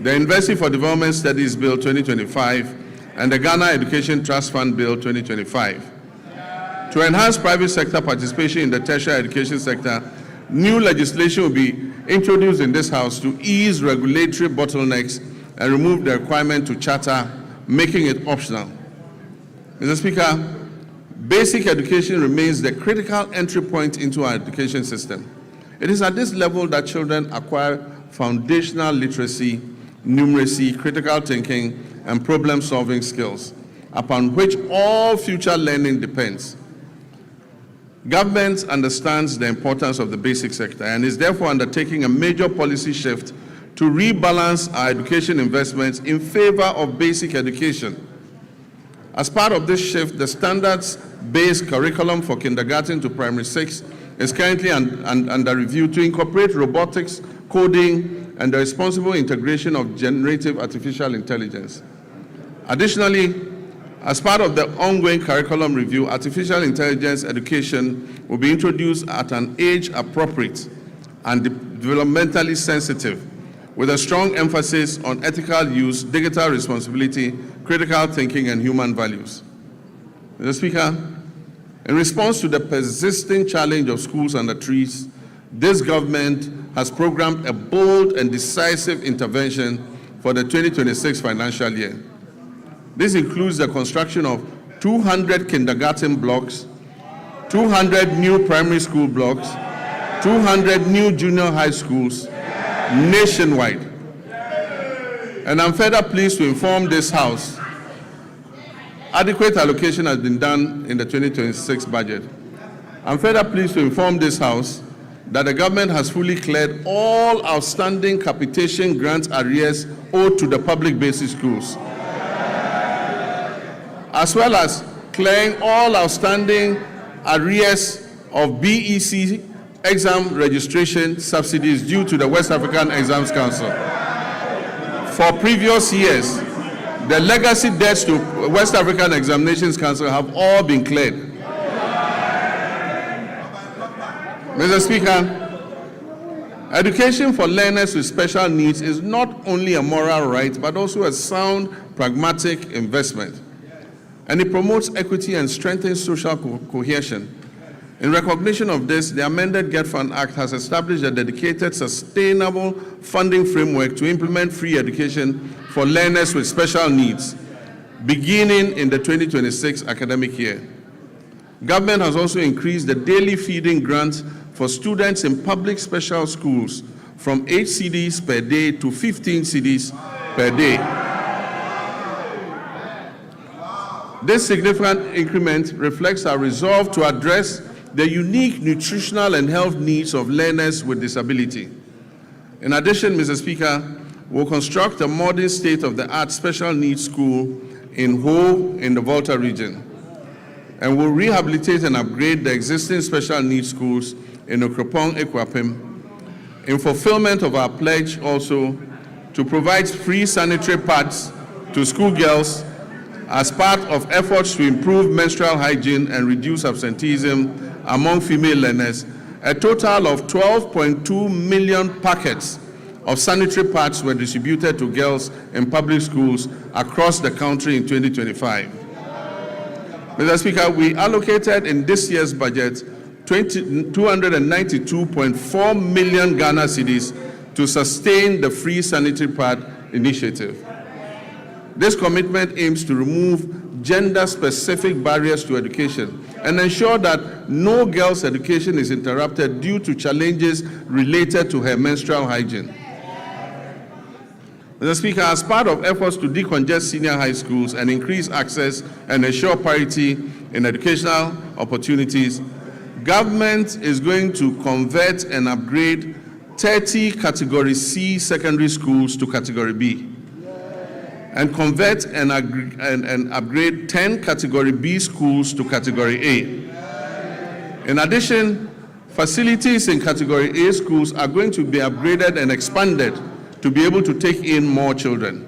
A: the University for Development Studies Bill 2025, and the Ghana Education Trust Fund Bill 2025. To enhance private sector participation in the tertiary education sector, new legislation will be introduced in this House to ease regulatory bottlenecks and remove the requirement to charter, making it optional. Mr. Speaker, basic education remains the critical entry point into our education system. It is at this level that children acquire foundational literacy, numeracy, critical thinking, and problem-solving skills, upon which all future learning depends. Government understands the importance of the basic sector and is therefore undertaking a major policy shift to rebalance our education investments in favor of basic education. As part of this shift, the standards-based curriculum for kindergarten to primary 6 is currently under review to incorporate robotics, coding, and the responsible integration of generative artificial intelligence. Additionally, as part of the ongoing curriculum review, artificial intelligence education will be introduced at an age appropriate and developmentally sensitive, with a strong emphasis on ethical use, digital responsibility, critical thinking, and human values. Mr. Speaker, in response to the persisting challenge of schools under trees, this government has programmed a bold and decisive intervention for the 2026 financial year. This includes the construction of 200 kindergarten blocks, 200 new primary school blocks, 200 new junior high schools, nationwide. And I'm further pleased to inform this House adequate allocation has been done in the 2026 budget. I'm further pleased to inform this House that the government has fully cleared all outstanding capitation grant arrears owed to the public basic schools, as well as clearing all outstanding arrears of BEC exam registration subsidies due to the West African Exams Council. For previous years, the legacy debts to West African Examinations Council have all been cleared. Mr. Speaker, education for learners with special needs is not only a moral right, but also a sound, pragmatic investment. And it promotes equity and strengthens social cohesion. In recognition of this, the amended Get Fund Act has established a dedicated, sustainable funding framework to implement free education for learners with special needs, beginning in the 2026 academic year. Government has also increased the daily feeding grant for students in public special schools from 8 cedis per day to 15 cedis per day. This significant increment reflects our resolve to address the unique nutritional and health needs of learners with disability. In addition, Mr. Speaker, we'll construct a modern state-of-the-art special needs school in Ho in the Volta region, and will rehabilitate and upgrade the existing special needs schools in Okropong, Ekwapim, in fulfillment of our pledge also to provide free sanitary pads to schoolgirls as part of efforts to improve menstrual hygiene and reduce absenteeism among female learners. A total of 12.2 million packets of sanitary pads were distributed to girls in public schools across the country in 2025. Mr. Speaker, we allocated in this year's budget 292.4 million Ghana cedis to sustain the free sanitary pad initiative. This commitment aims to remove gender-specific barriers to education and ensure that no girl's education is interrupted due to challenges related to her menstrual hygiene. Mr. Speaker, as part of efforts to decongest senior high schools and increase access and ensure parity in educational opportunities, government is going to convert and upgrade 30 Category C secondary schools to Category B, and convert and upgrade 10 Category B schools to Category A. In addition, facilities in Category A schools are going to be upgraded and expanded to be able to take in more children.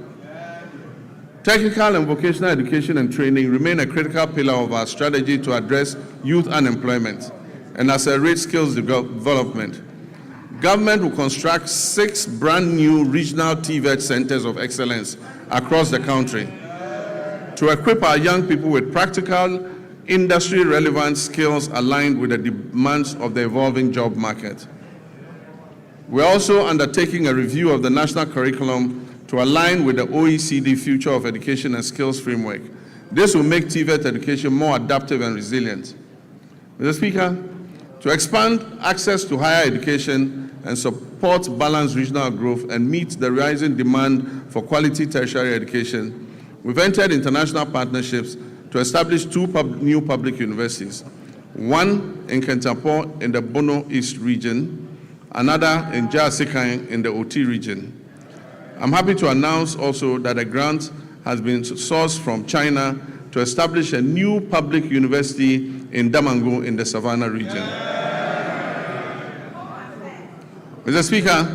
A: Technical and vocational education and training remain a critical pillar of our strategy to address youth unemployment and accelerate skills development. Government will construct 6 brand new regional TVET centers of excellence across the country to equip our young people with practical, industry-relevant skills aligned with the demands of the evolving job market. We're also undertaking a review of the national curriculum to align with the OECD Future of Education and Skills Framework. This will make TVET education more adaptive and resilient. Mr. Speaker, to expand access to higher education and support balanced regional growth and meet the rising demand for quality tertiary education, we've entered international partnerships to establish 2 new public universities, one in Kentapo in the Bono East region, another in Jasikai in the Oti region. I'm happy to announce also that a grant has been sourced from China to establish a new public university in Damango in the Savannah region. Mr. Speaker,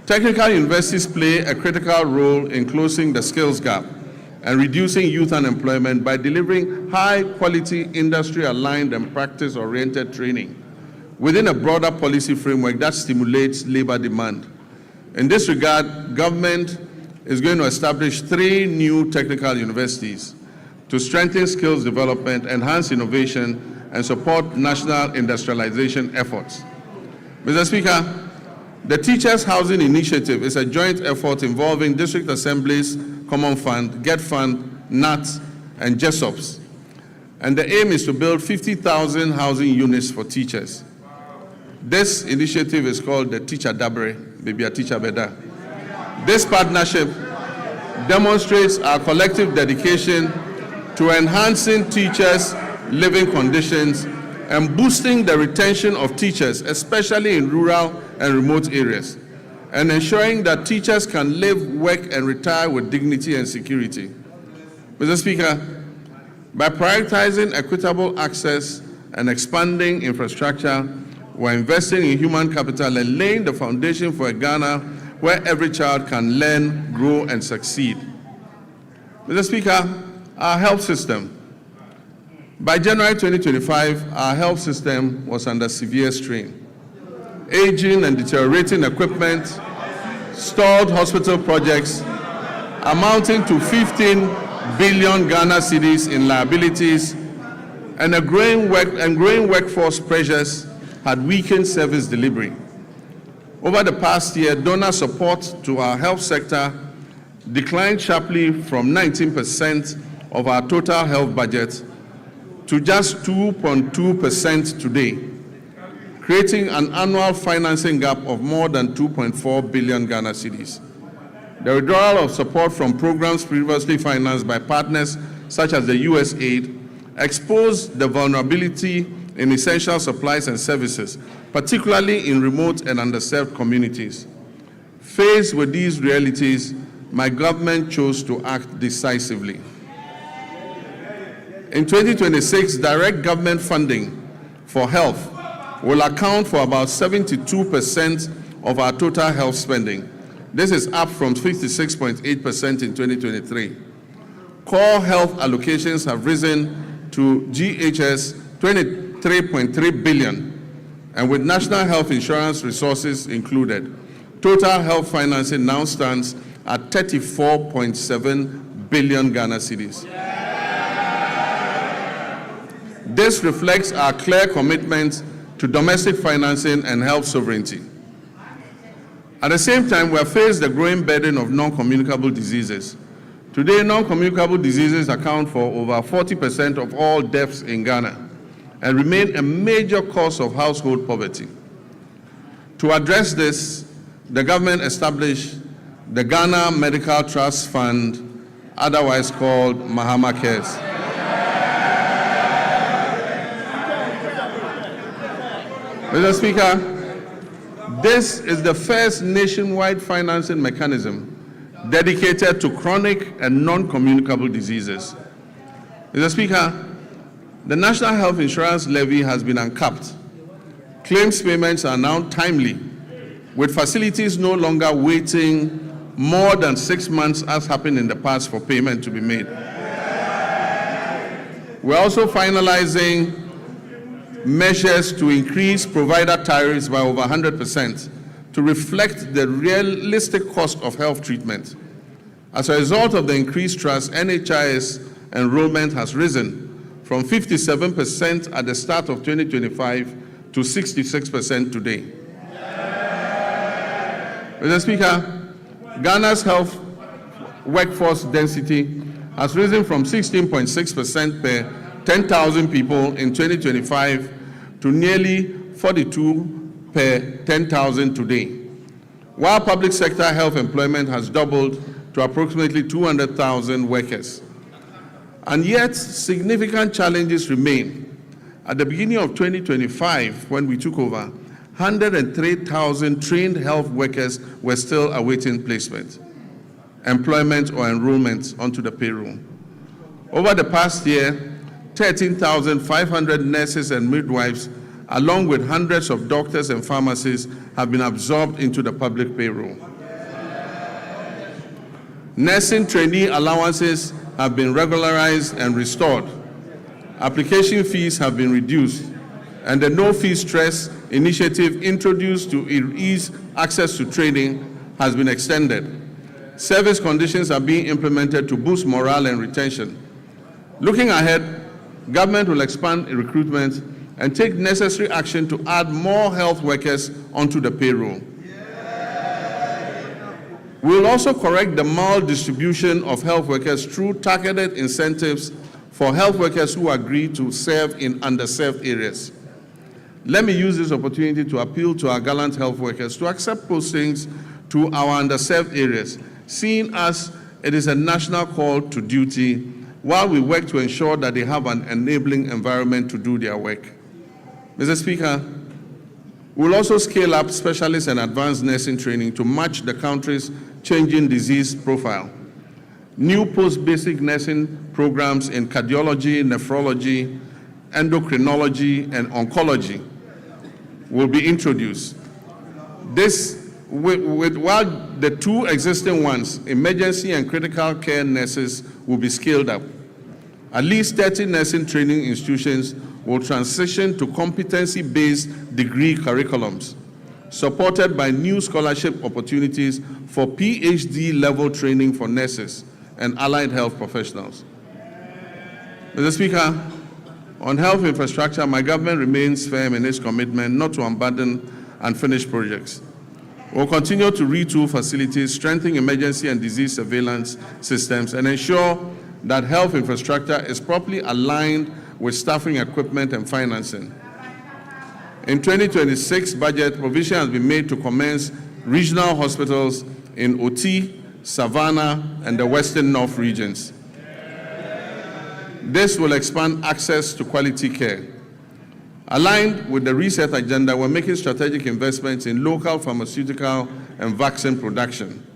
A: technical universities play a critical role in closing the skills gap and reducing youth unemployment by delivering high-quality, industry-aligned and practice-oriented training within a broader policy framework that stimulates labor demand. In this regard, government is going to establish 3 new technical universities to strengthen skills development, enhance innovation, and support national industrialization efforts. Mr. Speaker, the Teachers Housing Initiative is a joint effort involving district assemblies, Common Fund, Get Fund, NATS, and JESOPs. And the aim is to build 50,000 housing units for teachers. This initiative is called the Teacher Dabre Baby a teacher better. This partnership demonstrates our collective dedication to enhancing teachers' living conditions and boosting the retention of teachers, especially in rural and remote areas, and ensuring that teachers can live, work, and retire with dignity and security. Mr. Speaker, by prioritizing equitable access and expanding infrastructure, we're investing in human capital and laying the foundation for a Ghana where every child can learn, grow, and succeed. Mr. Speaker, our health system. By January 2025, our health system was under severe strain. Aging and deteriorating equipment, stalled hospital projects amounting to 15 billion Ghana cedis in liabilities, and growing workforce pressures had weakened service delivery. Over the past year, donor support to our health sector declined sharply from 19% of our total health budget to just 2.2% today, creating an annual financing gap of more than 2.4 billion Ghana cedis. The withdrawal of support from programs previously financed by partners such as the USAID exposed the vulnerability in essential supplies and services, particularly in remote and underserved communities. Faced with these realities, my government chose to act decisively. In 2026, direct government funding for health will account for about 72% of our total health spending. This is up from 56.8% in 2023. Core health allocations have risen to GHS 23.3 billion, and with national health insurance resources included, total health financing now stands at 34.7 billion Ghana cedis. This reflects our clear commitment to domestic financing and health sovereignty. At the same time, we have faced the growing burden of non-communicable diseases. Today, non-communicable diseases account for over 40% of all deaths in Ghana and remain a major cause of household poverty. To address this, the government established the Ghana Medical Trust Fund, otherwise called Mahama Cares. Mr. Speaker, this is the first nationwide financing mechanism dedicated to chronic and non-communicable diseases. Mr. Speaker, the National Health Insurance Levy has been uncapped. Claims payments are now timely, with facilities no longer waiting more than 6 months as happened in the past for payment to be made. We're also finalizing measures to increase provider tariffs by over 100% to reflect the realistic cost of health treatment. As a result of the increased trust, NHIS enrollment has risen from 57% at the start of 2025 to 66% today. Mr. Speaker, Ghana's health workforce density has risen from 16.6% per 10,000 people in 2025 to nearly 42 per 10,000 today, while public sector health employment has doubled to approximately 200,000 workers. And yet, significant challenges remain. At the beginning of 2025, when we took over, 103,000 trained health workers were still awaiting placement, employment, or enrollment onto the payroll. Over the past year, 13,500 nurses and midwives, along with hundreds of doctors and pharmacists, have been absorbed into the public payroll. Nursing trainee allowances have been regularized and restored. Application fees have been reduced, and the no-fee stress initiative introduced to ease access to training has been extended. Service conditions are being implemented to boost morale and retention. Looking ahead, government will expand recruitment and take necessary action to add more health workers onto the payroll. We will also correct the maldistribution of health workers through targeted incentives for health workers who agree to serve in underserved areas. Let me use this opportunity to appeal to our gallant health workers to accept postings to our underserved areas, seeing as it is a national call to duty, while we work to ensure that they have an enabling environment to do their work. Mr. Speaker, we'll also scale up specialist and advanced nursing training to match the country's changing disease profile. New post-basic nursing programs in cardiology, nephrology, endocrinology, and oncology will be introduced. While the two existing ones, emergency and critical care nurses, will be scaled up. At least 30 nursing training institutions will transition to competency-based degree curriculums, supported by new scholarship opportunities for PhD-level training for nurses and allied health professionals. Mr. Speaker, on health infrastructure, my government remains firm in its commitment not to abandon unfinished projects. We'll continue to retool facilities, strengthen emergency and disease surveillance systems, and ensure that health infrastructure is properly aligned with staffing, equipment, and financing. In 2026 budget, provision has been made to commence regional hospitals in Oti, Savannah, and the Western North regions. This will expand access to quality care. Aligned with the reset agenda, we're making strategic investments in local pharmaceutical and vaccine production.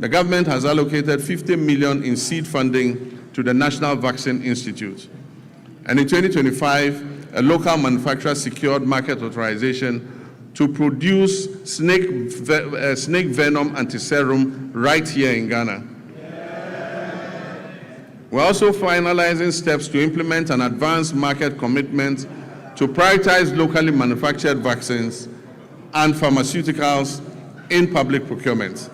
A: The government has allocated $50 million in seed funding to the National Vaccine Institute. And in 2025, a local manufacturer secured market authorization to produce snake venom antiserum right here in Ghana. We're also finalizing steps to implement an advanced market commitment to prioritize locally manufactured vaccines and pharmaceuticals in public procurement.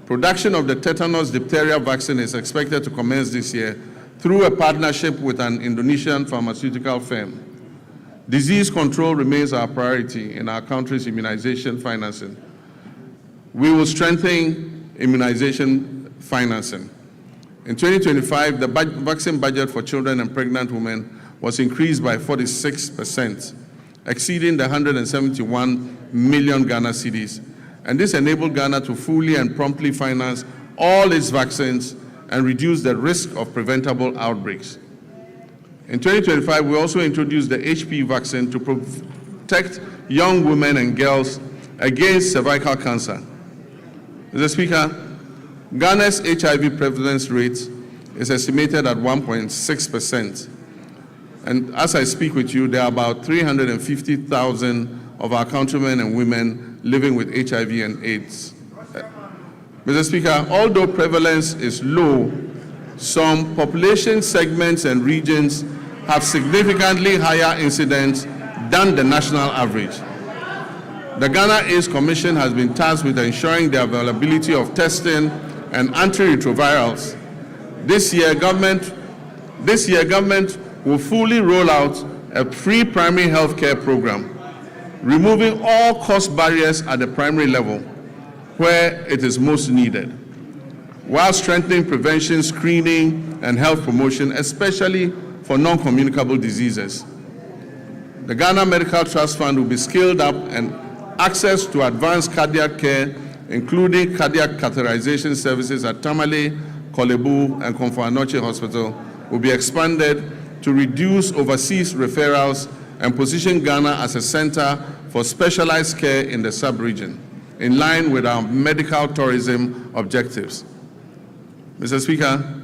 A: Production of the tetanus diphtheria vaccine is expected to commence this year through a partnership with an Indonesian pharmaceutical firm. Disease control remains our priority in our country's immunization financing. We will strengthen immunization financing. In 2025, the vaccine budget for children and pregnant women was increased by 46%, exceeding the 171 million Ghana cedis. And this enabled Ghana to fully and promptly finance all its vaccines and reduce the risk of preventable outbreaks. In 2025, we also introduced the HPV vaccine to protect young women and girls against cervical cancer. Mr. Speaker, Ghana's HIV prevalence rate is estimated at 1.6%. And as I speak with you, there are about 350,000 of our countrymen and women living with HIV and AIDS. Mr. Speaker, although prevalence is low, some population segments and regions have significantly higher incidence than the national average. The Ghana AIDS Commission has been tasked with ensuring the availability of testing and antiretrovirals. This year, government will fully roll out a free primary health care program, removing all cost barriers at the primary level where it is most needed, while strengthening prevention, screening, and health promotion, especially for non-communicable diseases. The Ghana Medical Trust Fund will be scaled up, and access to advanced cardiac care, including cardiac catheterization services at Tamale, Kolebu, and Komfo-Anokye Hospital, will be expanded to reduce overseas referrals and position Ghana as a center for specialized care in the sub-region, in line with our medical tourism objectives. Mr. Speaker,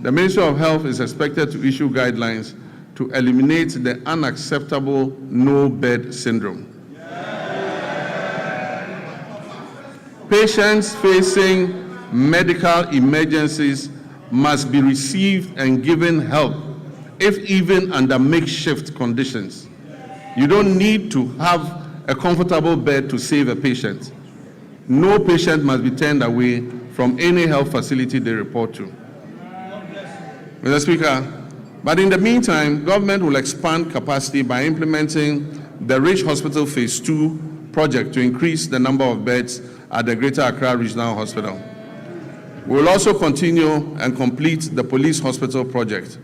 A: the Ministry of Health is expected to issue guidelines to eliminate the unacceptable no-bed syndrome. Patients facing medical emergencies must be received and given help, if even under makeshift conditions. You don't need to have a comfortable bed to save a patient. No patient must be turned away from any health facility they report to. Mr. Speaker, but in the meantime, government will expand capacity by implementing the Rich Hospital Phase 2 project to increase the number of beds at the Greater Accra Regional Hospital. We will also continue and complete the Police Hospital project,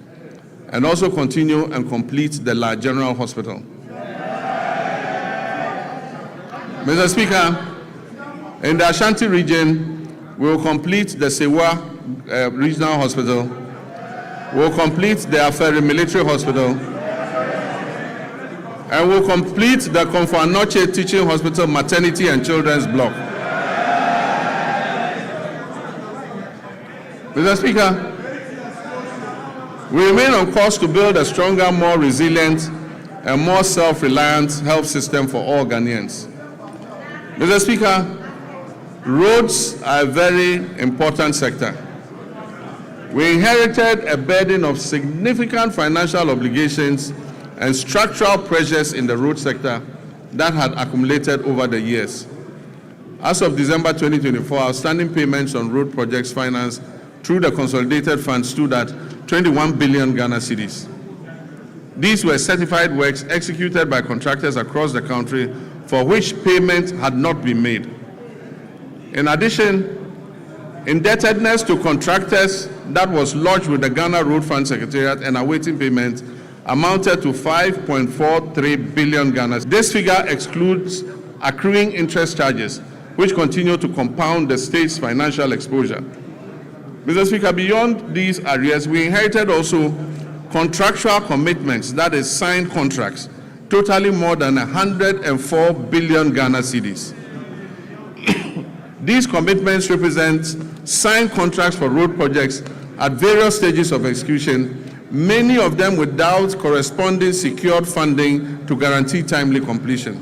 A: and also continue and complete the La General Hospital. Mr. Speaker, in the Ashanti region, we will complete the Sewa Regional Hospital. We will complete the Aferi Military Hospital. And we will complete the Komfo-Anokye Teaching Hospital Maternity and Children's Block. Mr. Speaker, we remain on course to build a stronger, more resilient, and more self-reliant health system for all Ghanaians. Mr. Speaker, roads are a very important sector. We inherited a burden of significant financial obligations and structural pressures in the road sector that had accumulated over the years. As of December 2024, outstanding payments on road projects financed through the consolidated fund stood at 21 billion Ghana cedis. These were certified works executed by contractors across the country for which payment had not been made. In addition, indebtedness to contractors that was lodged with the Ghana Road Fund Secretariat and awaiting payment amounted to 5.43 billion Ghana. This figure excludes accruing interest charges, which continue to compound the state's financial exposure. Mr. Speaker, beyond these arrears, we inherited also contractual commitments, that is signed contracts, totaling more than 104 billion Ghana cedis. These commitments represent signed contracts for road projects at various stages of execution, many of them without corresponding secured funding to guarantee timely completion.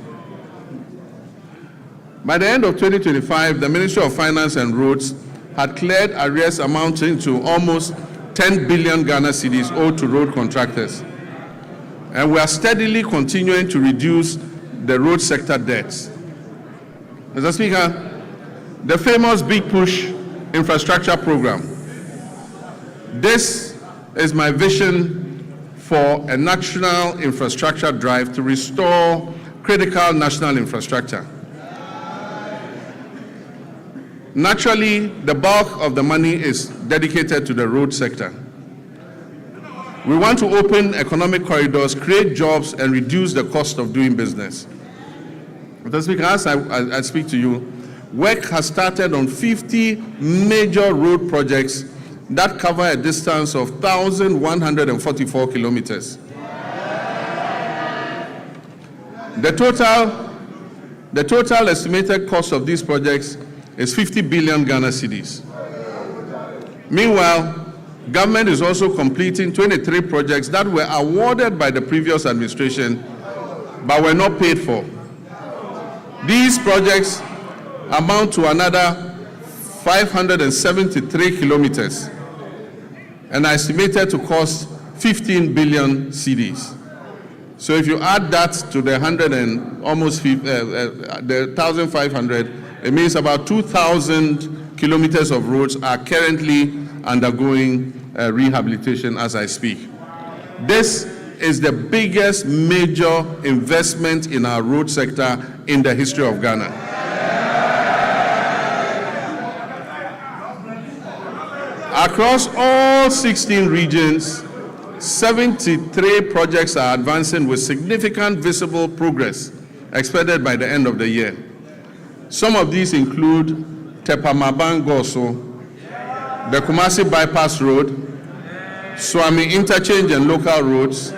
A: By the end of 2025, the Ministry of Finance and Roads had cleared arrears amounting to almost 10 billion Ghana cedis owed to road contractors. And we are steadily continuing to reduce the road sector debts. Mr. Speaker, the famous Big Push infrastructure program. This is my vision for a national infrastructure drive to restore critical national infrastructure. Naturally, the bulk of the money is dedicated to the road sector. We want to open economic corridors, create jobs, and reduce the cost of doing business. Mr. Speaker, as I speak to you, work has started on 50 major road projects that cover a distance of 1,144 kilometers. The total estimated cost of these projects is 50 billion Ghana cedis. Meanwhile, government is also completing 23 projects that were awarded by the previous administration but were not paid for. These projects amount to another 573 kilometers and are estimated to cost 15 billion cedis. So if you add that to the 1,500, it means about 2,000 kilometers of roads are currently undergoing rehabilitation as I speak. This is the biggest major investment in our road sector in the history of Ghana. Across all 16 regions, 73 projects are advancing with significant visible progress expected by the end of the year. Some of these include Tepamaban-Goso, the Kumasi Bypass Road, Swami Interchange and Local Roads,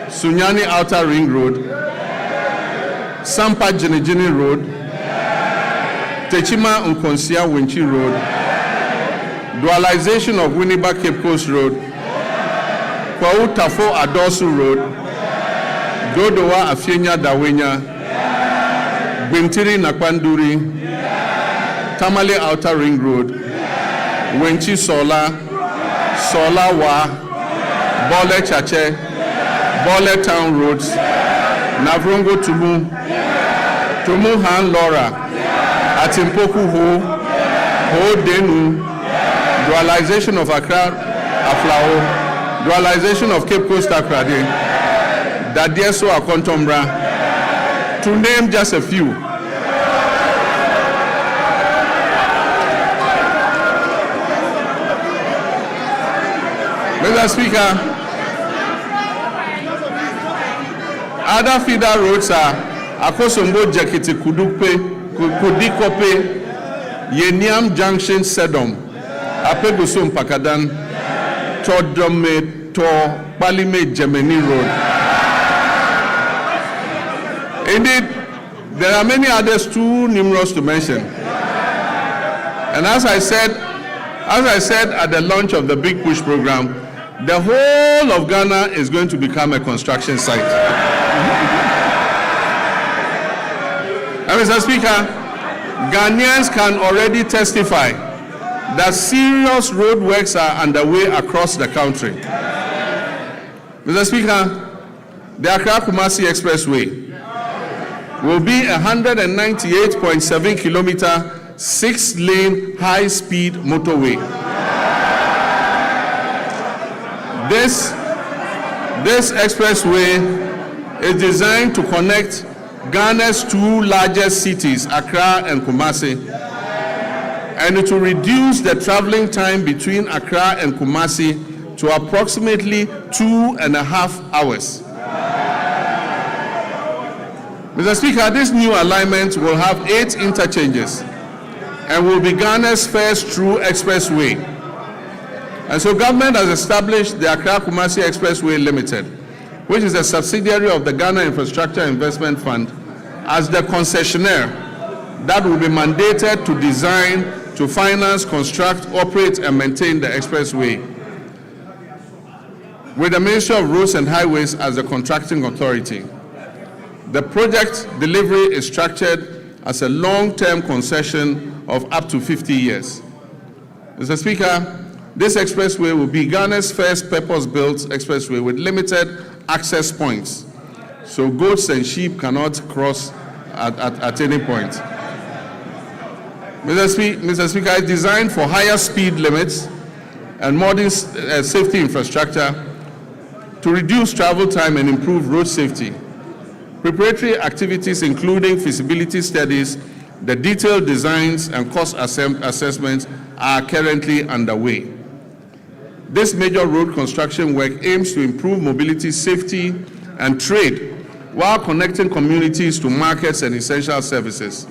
A: Sunyani Outer Ring Road, Sampa Jinijini Road, Techima Nkonsia Winchi Road, dualization of Winneba Cape Coast Road, Kwau Tafo Adosu Road, Dodowa Afienya Dawenya, Bintiri Nakwanduri, Tamale Outer Ring Road, Wenchi Sola, Sola Wa, Bole Chache, Bole Town Roads, Navrongo Tumu, Tumu Han Lora, Atimpoku Ho, Ho Denu, dualization of Accra Aflao, dualization of Cape Coast Akrade, Dadieso Akontombra, to name just a few. Mr. Speaker, other feeder roads are Akosombo Jakiti Kudikope, Yeniam Junction Sedom, Apegusum Pakadan, Todrome to Palime Gemini Road. Indeed, there are many others too numerous to mention. And as I said at the launch of the Big Push program, the whole of Ghana is going to become a construction site. And Mr. Speaker, Ghanaians can already testify that serious road works are underway across the country. Mr. Speaker, the Accra-Kumasi Expressway will be a 198.7 kilometer, 6-lane high-speed motorway. This expressway is designed to connect Ghana's two largest cities, Accra and Kumasi, and it will reduce the traveling time between Accra and Kumasi to approximately 2.5 hours. Mr. Speaker, this new alignment will have 8 interchanges and will be Ghana's first true expressway. And so government has established the Accra-Kumasi Expressway Limited, which is a subsidiary of the Ghana Infrastructure Investment Fund, as the concessionaire that will be mandated to design, to finance, construct, operate, and maintain the expressway, with the Ministry of Roads and Highways as the contracting authority. The project delivery is structured as a long-term concession of up to 50 years. Mr. Speaker, this expressway will be Ghana's first purpose-built expressway with limited access points, so goats and sheep cannot cross at any point. Mr. Speaker, it's designed for higher speed limits and modern safety infrastructure to reduce travel time and improve road safety. Preparatory activities including feasibility studies, the detailed designs and cost assessments are currently underway. This major road construction work aims to improve mobility, safety, and trade while connecting communities to markets and essential services.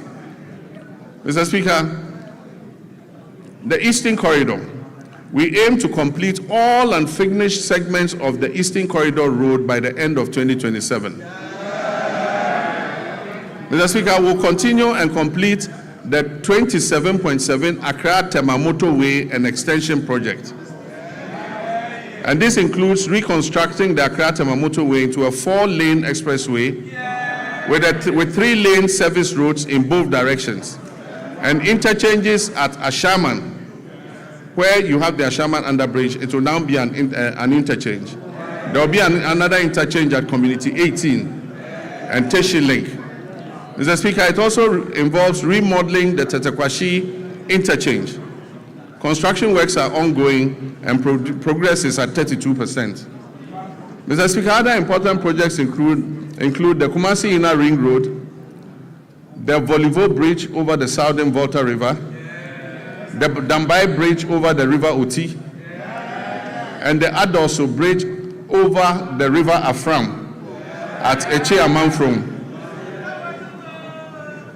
A: Mr. Speaker, the Eastern Corridor. We aim to complete all unfinished segments of the Eastern Corridor Road by the end of 2027. Mr. Speaker, we'll continue and complete the 27.7 Accra-Tema Motorway and Extension Project. And this includes reconstructing the Accra-Tema Motorway into a 4-lane expressway with 3-lane service roads in both directions, and interchanges at Ashaman, where you have the Ashaman underbridge. It will now be an interchange. There will be another interchange at Community 18 and Teshi Link. Mr. Speaker, it also involves remodeling the Tetekwashi interchange. Construction works are ongoing and progress is at 32%. Mr. Speaker, other important projects include the Kumasi Inner Ring Road, the Volivo Bridge over the Southern Volta River, the Dambai Bridge over the River Oti, and the Adoso Bridge over the River Afram at Eche Amanfrom.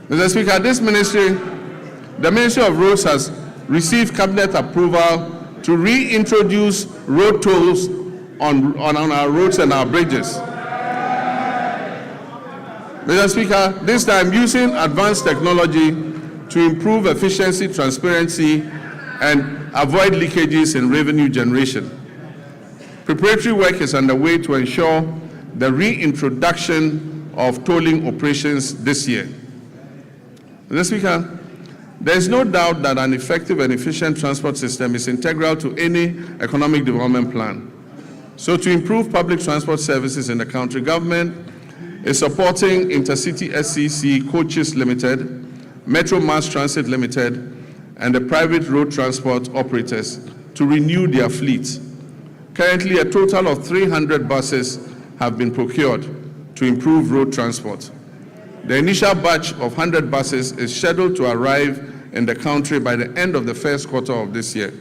A: Mr. Speaker, the Ministry of Roads has received cabinet approval to reintroduce road tolls on our roads and our bridges. Mr. Speaker, this time using advanced technology to improve efficiency, transparency, and avoid leakages in revenue generation. Preparatory work is underway to ensure the reintroduction of tolling operations this year. Mr. Speaker, there is no doubt that an effective and efficient transport system is integral to any economic development plan. So to improve public transport services in the country, government is supporting Intercity SCC Coaches Limited, Metro Mass Transit Limited, and the private road transport operators to renew their fleets. Currently, a total of 300 buses have been procured to improve road transport. The initial batch of 100 buses is scheduled to arrive in the country by the end of the first quarter of this year.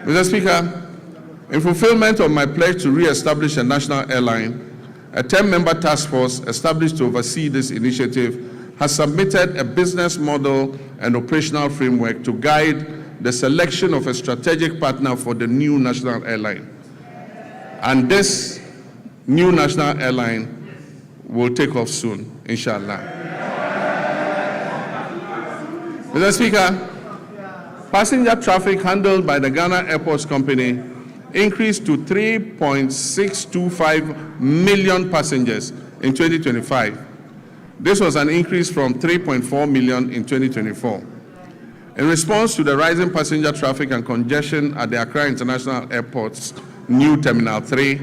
A: Mr. Speaker, in fulfillment of my pledge to re-establish a national airline, a 10-member task force established to oversee this initiative has submitted a business model and operational framework to guide the selection of a strategic partner for the new national airline. And this new national airline will take off soon, inshallah. Mr. Speaker, passenger traffic handled by the Ghana Airports Company increased to 3.625 million passengers in 2025. This was an increase from 3.4 million in 2024. In response to the rising passenger traffic and congestion at the Accra International Airport's new Terminal 3,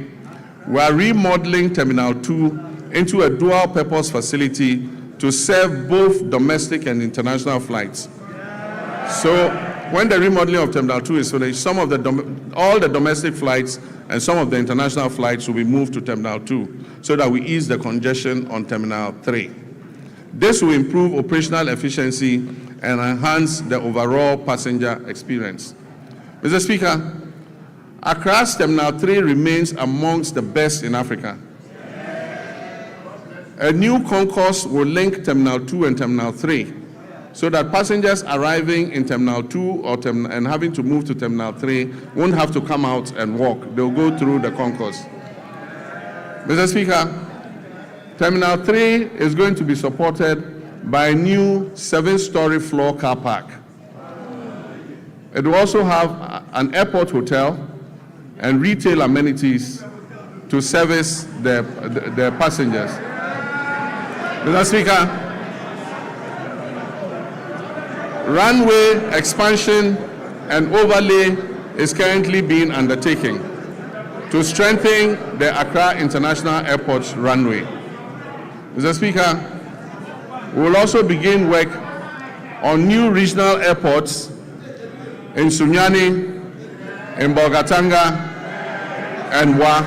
A: we are remodeling Terminal 2 into a dual-purpose facility to serve both domestic and international flights. So, when the remodeling of Terminal 2 is finished, all the domestic flights and some of the international flights will be moved to Terminal 2 so that we ease the congestion on Terminal 3. This will improve operational efficiency and enhance the overall passenger experience. Mr. Speaker, Accra's Terminal 3 remains amongst the best in Africa. A new concourse will link Terminal 2 and Terminal 3 so that passengers arriving in Terminal 2 and having to move to Terminal 3 won't have to come out and walk. They'll go through the concourse. Mr. Speaker, Terminal 3 is going to be supported by a new 7-story floor car park. It will also have an airport hotel and retail amenities to service the passengers. Mr. Speaker, runway expansion and overlay is currently being undertaken to strengthen the Accra International Airport's runway. Mr. Speaker, we will also begin work on new regional airports in Sunyani, in Bolgatanga, and Wa.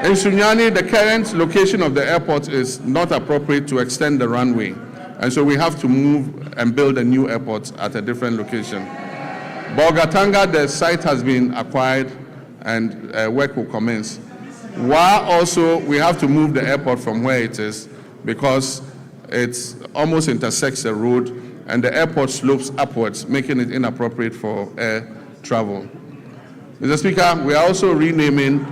A: In Sunyani, the current location of the airport is not appropriate to extend the runway, and so we have to move and build a new airport at a different location. Bolgatanga, the site has been acquired and work will commence. Wa also, we have to move the airport from where it is because it almost intersects the road and the airport slopes upwards, making it inappropriate for air travel. Mr. Speaker, we are also reverting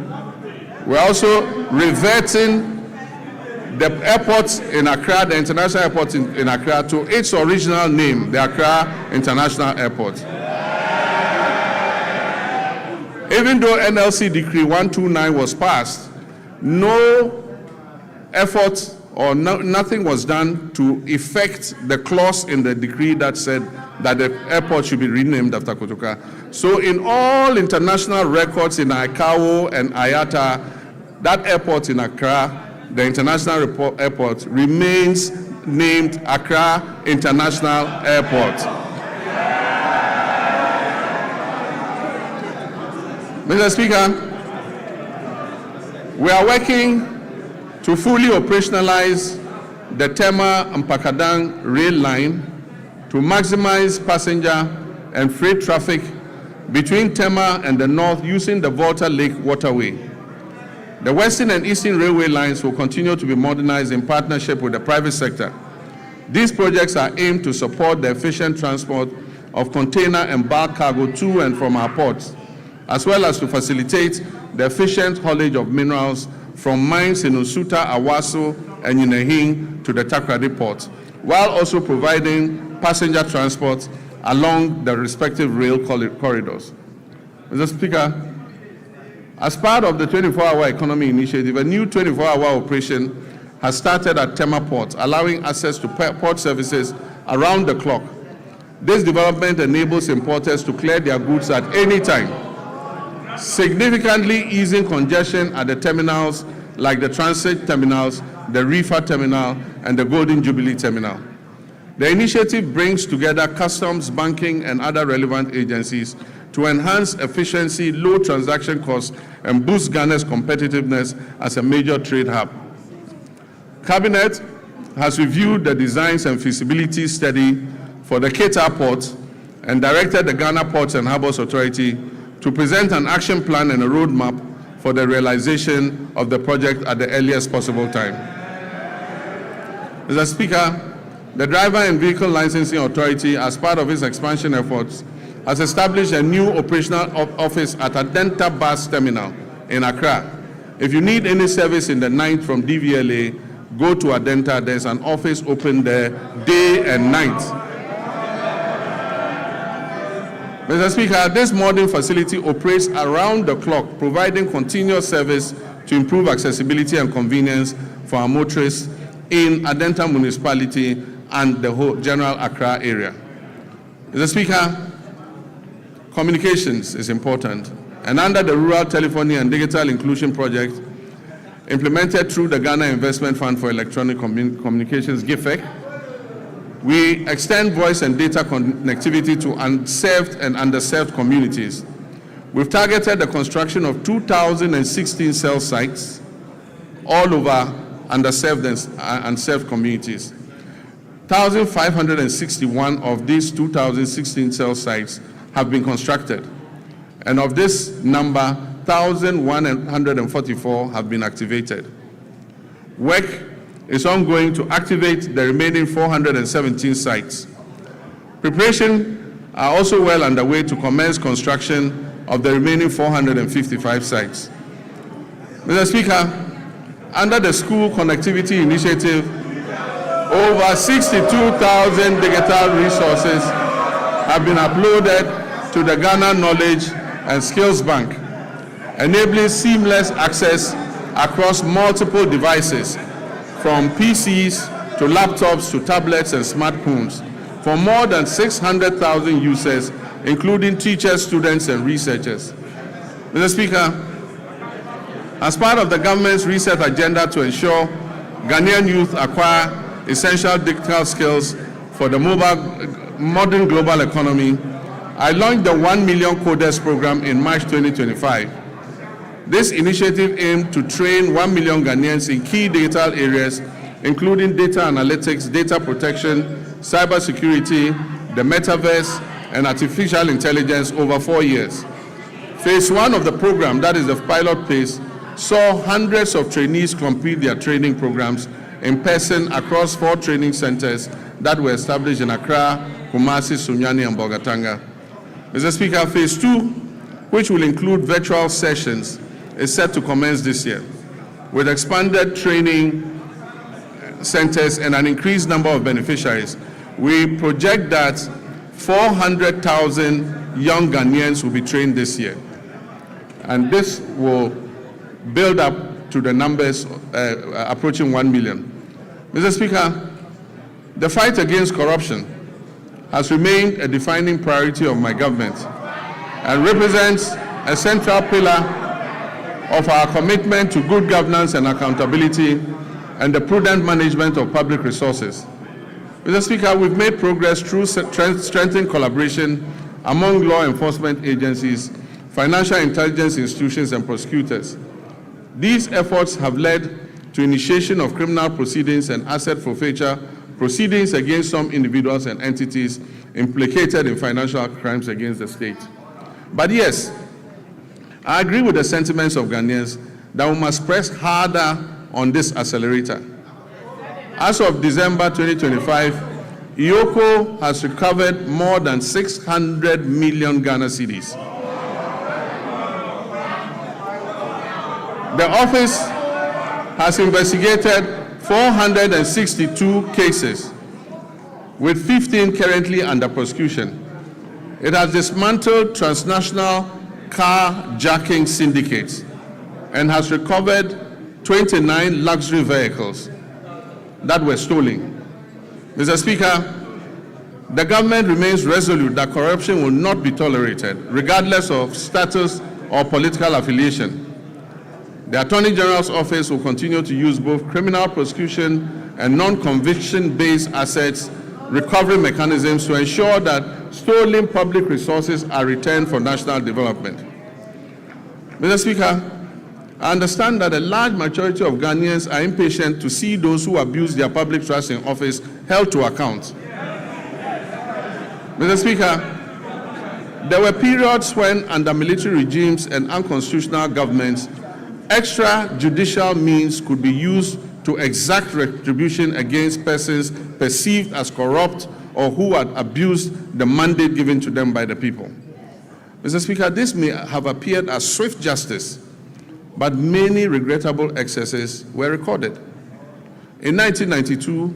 A: the airport in Accra, the international airport in Accra, to its original name, the Accra International Airport. Even though NLC Decree 129 was passed, no effort or nothing was done to effect the clause in the decree that said that the airport should be renamed after Kotoka. So in all international records in ICAO and IATA, that airport in Accra, the international airport, remains named Accra International Airport. Mr. Speaker, we are working to fully operationalize the Tema-Mpakadang rail line to maximize passenger and freight traffic between Tema and the north using the Volta Lake waterway. The Western and Eastern Railway lines will continue to be modernized in partnership with the private sector. These projects are aimed to support the efficient transport of container and bulk cargo to and from our ports, as well as to facilitate the efficient haulage of minerals from mines in Usuta, Awaso, and Yinehing to the Takoradi port, while also providing passenger transport along the respective rail corridors. Mr. Speaker, as part of the 24-hour economy initiative, a new 24-hour operation has started at Tema Port, allowing access to port services around the clock. This development enables importers to clear their goods at any time, significantly easing congestion at the terminals like the transit terminals, the reefer terminal, and the Golden Jubilee terminal. The initiative brings together customs, banking, and other relevant agencies to enhance efficiency, low transaction costs, and boost Ghana's competitiveness as a major trade hub. Cabinet has reviewed the designs and feasibility study for the Keita Port and directed the Ghana Ports and Harbours Authority to present an action plan and a roadmap for the realization of the project at the earliest possible time. Mr. Speaker, the Driver and Vehicle Licensing Authority, as part of its expansion efforts, has established a new operational office at Adenta Bus Terminal in Accra. If you need any service in the night from DVLA, go to Adenta. There's an office open there day and night. Mr. Speaker, this modern facility operates around the clock, providing continuous service to improve accessibility and convenience for our motorists in Adenta municipality and the whole general Accra area. Mr. Speaker, communications is important, and under the Rural Telephony and Digital Inclusion Project, implemented through the Ghana Investment Fund for Electronic Communications, GIFEC, we extend voice and data connectivity to unserved and underserved communities. We've targeted the construction of 2,016 cell sites all over underserved and unserved communities. 1,561 of these 2,016 cell sites have been constructed, and of this number, 1,144 have been activated. Work is ongoing to activate the remaining 417 sites. Preparations are also well underway to commence construction of the remaining 455 sites. Mr. Speaker, under the School Connectivity Initiative, over 62,000 digital resources have been uploaded to the Ghana Knowledge and Skills Bank, enabling seamless access across multiple devices, from PCs to laptops to tablets and smartphones, for more than 600,000 users, including teachers, students, and researchers. Mr. Speaker, as part of the government's research agenda to ensure Ghanaian youth acquire essential digital skills for the modern global economy, I launched the 1 Million Coders program in March 2025. This initiative aimed to train 1 million Ghanaians in key digital areas, including data analytics, data protection, cybersecurity, the metaverse, and artificial intelligence over 4 years. Phase 1 of the program, that is the pilot phase, saw hundreds of trainees complete their training programs in person across 4 training centers that were established in Accra, Kumasi, Sunyani, and Bolgatanga. Mr. Speaker, Phase 2, which will include virtual sessions, is set to commence this year, with expanded training centers and an increased number of beneficiaries. We project that 400,000 young Ghanaians will be trained this year, and this will build up to the numbers approaching 1 million. Mr. Speaker, the fight against corruption has remained a defining priority of my government and represents a central pillar of our commitment to good governance and accountability and the prudent management of public resources. Mr. Speaker, we've made progress through strengthened collaboration among law enforcement agencies, financial intelligence institutions, and prosecutors. These efforts have led to initiation of criminal proceedings and asset forfeiture proceedings against some individuals and entities implicated in financial crimes against the state. But yes, I agree with the sentiments of Ghanaians that we must press harder on this accelerator. As of December 2025, IOCO has recovered more than 600 million Ghana cedis. The office has investigated 462 cases, with 15 currently under prosecution. It has dismantled transnational carjacking syndicates and has recovered 29 luxury vehicles that were stolen. Mr. Speaker, the government remains resolute that corruption will not be tolerated, regardless of status or political affiliation. The Attorney General's office will continue to use both criminal prosecution and non-conviction-based assets recovery mechanisms to ensure that stolen public resources are returned for national development. Mr. Speaker, I understand that a large majority of Ghanaians are impatient to see those who abuse their public trust in office held to account. Mr. Speaker, there were periods when, under military regimes and unconstitutional governments, extrajudicial means could be used to exact retribution against persons perceived as corrupt or who had abused the mandate given to them by the people. Mr. Speaker, this may have appeared as swift justice, but many regrettable excesses were recorded. In 1992,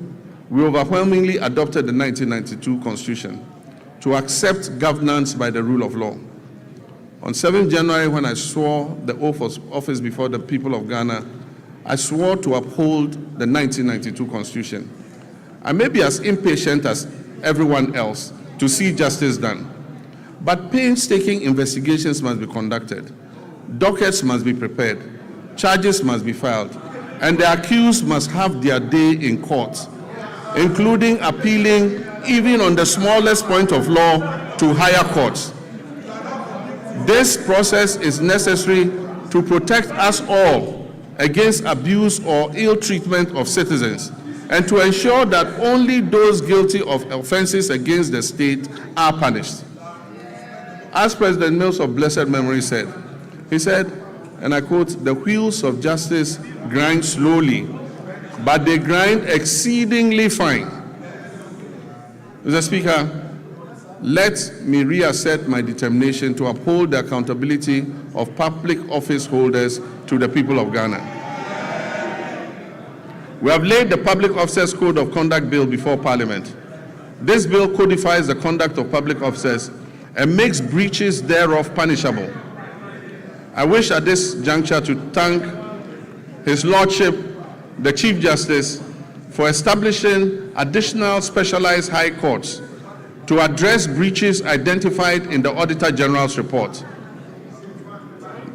A: we overwhelmingly adopted the 1992 Constitution to accept governance by the rule of law. On 7th January, when I swore the oath of office before the people of Ghana, I swore to uphold the 1992 Constitution. I may be as impatient as everyone else to see justice done, but painstaking investigations must be conducted, dockets must be prepared, charges must be filed, and the accused must have their day in court, including appealing even on the smallest point of law to higher courts. This process is necessary to protect us all against abuse or ill treatment of citizens, and to ensure that only those guilty of offenses against the state are punished. As President Mills of blessed memory said, he said, and I quote, "The wheels of justice grind slowly, but they grind exceedingly fine." Mr. Speaker, let me reassert my determination to uphold the accountability of public office holders to the people of Ghana. We have laid the Public Officers Code of Conduct Bill before Parliament. This bill codifies the conduct of public officers and makes breaches thereof punishable. I wish at this juncture to thank His Lordship, the Chief Justice, for establishing additional specialized high courts to address breaches identified in the Auditor General's report.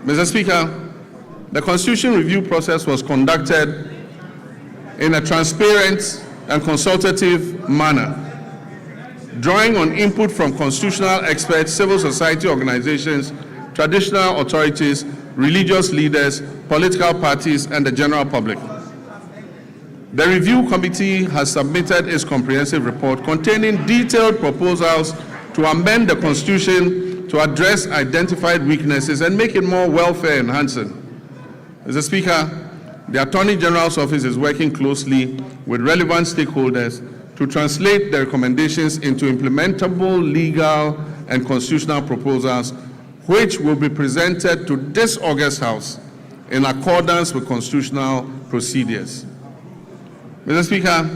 A: Mr. Speaker, the Constitution review process was conducted in a transparent and consultative manner, drawing on input from constitutional experts, civil society organizations, traditional authorities, religious leaders, political parties, and the general public. The review committee has submitted its comprehensive report containing detailed proposals to amend the Constitution to address identified weaknesses and make it more welfare enhancing. Mr. Speaker, the Attorney General's office is working closely with relevant stakeholders to translate the recommendations into implementable legal and constitutional proposals, which will be presented to this August House in accordance with constitutional procedures. Mr. Speaker,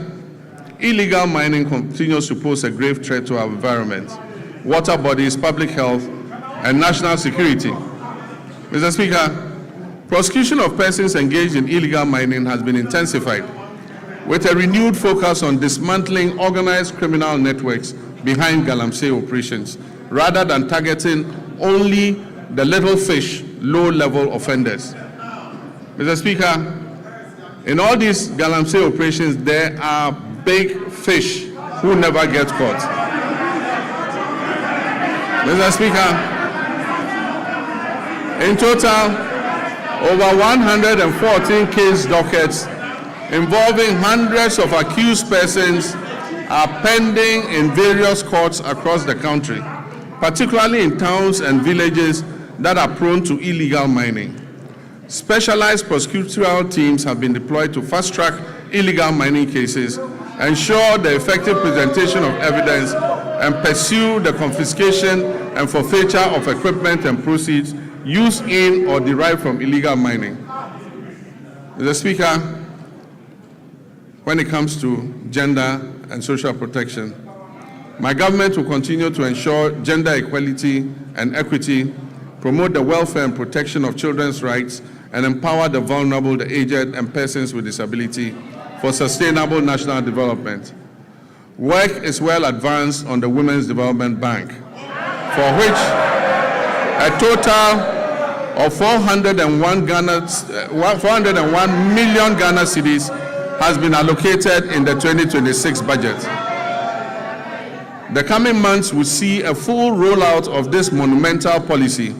A: illegal mining continues to pose a grave threat to our environment, water bodies, public health, and national security. Mr. Speaker, prosecution of persons engaged in illegal mining has been intensified, with a renewed focus on dismantling organized criminal networks behind galamsey operations, rather than targeting only the little fish, low-level offenders. Mr. Speaker, in all these galamsey operations, there are big fish who never get caught. Mr. Speaker, in total, over 114 case dockets involving hundreds of accused persons are pending in various courts across the country, particularly in towns and villages that are prone to illegal mining. Specialized prosecutorial teams have been deployed to fast-track illegal mining cases, ensure the effective presentation of evidence, and pursue the confiscation and forfeiture of equipment and proceeds used in or derived from illegal mining. Mr. Speaker, when it comes to gender and social protection, my government will continue to ensure gender equality and equity, promote the welfare and protection of children's rights, and empower the vulnerable, the aged, and persons with disability for sustainable national development. Work is well advanced on the Women's Development Bank, for which a total of 401 million Ghana cedis has been allocated in the 2026 budget. The coming months will see a full rollout of this monumental policy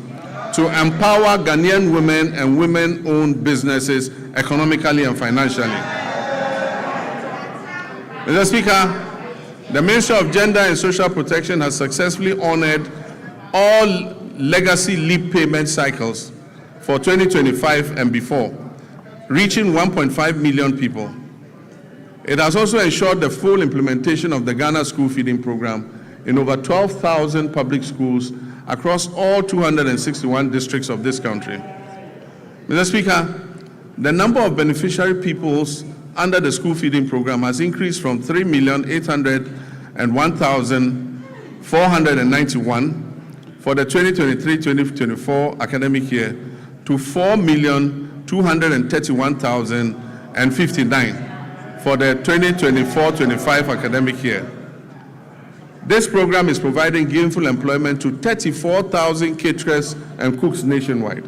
A: to empower Ghanaian women and women-owned businesses economically and financially. Mr. Speaker, the Ministry of Gender and Social Protection has successfully honored all legacy leave payment cycles for 2025 and before, reaching 1.5 million people. It has also ensured the full implementation of the Ghana School Feeding Program in over 12,000 public schools across all 261 districts of this country. Mr. Speaker, the number of beneficiary pupils under the school feeding program has increased from 3,801,491 for the 2023-2024 academic year to 4,231,059 for the 2024-25 academic year. This program is providing gainful employment to 34,000 caterers and cooks nationwide.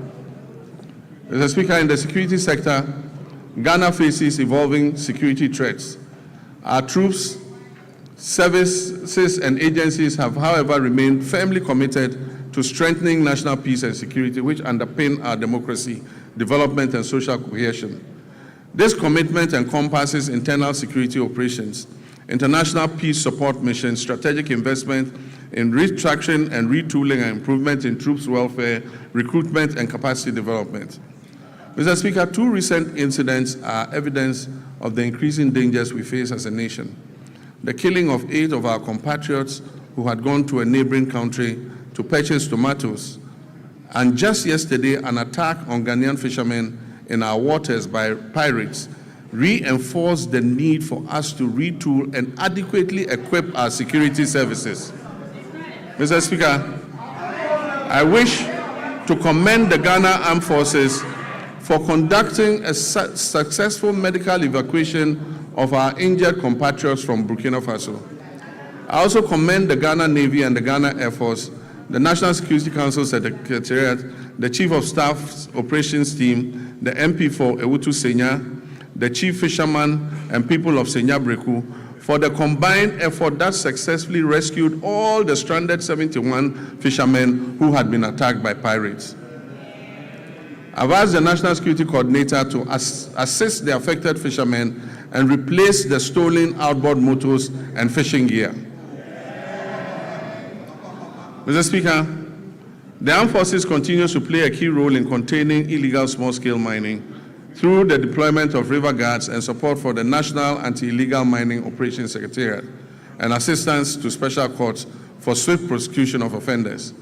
A: Mr. Speaker, in the security sector, Ghana faces evolving security threats. Our troops, services, and agencies have, however, remained firmly committed to strengthening national peace and security, which underpin our democracy, development, and social cohesion. This commitment encompasses internal security operations, international peace support missions, strategic investment in restructuring and retooling and improvement in troops' welfare, recruitment, and capacity development. Mr. Speaker, two recent incidents are evidence of the increasing dangers we face as a nation. The killing of 8 of our compatriots who had gone to a neighboring country to purchase tomatoes, and just yesterday, an attack on Ghanaian fishermen in our waters by pirates reinforced the need for us to retool and adequately equip our security services. Mr. Speaker, I wish to commend the Ghana Armed Forces for conducting a successful medical evacuation of our injured compatriots from Burkina Faso. I also commend the Ghana Navy and the Ghana Air Force, the National Security Council Secretariat, the Chief of Staff's Operations Team, the MP for Ewutu Senya, the Chief Fisherman, and people of Senya Breku for the combined effort that successfully rescued all the stranded 71 fishermen who had been attacked by pirates. I've asked the National Security Coordinator to assist the affected fishermen and replace the stolen outboard motors and fishing gear. Mr. Speaker, the Armed Forces continues to play a key role in containing illegal small-scale mining through the deployment of river guards and support for the National Anti-Illegal Mining Operations Secretariat and assistance to special courts for swift prosecution of offenders.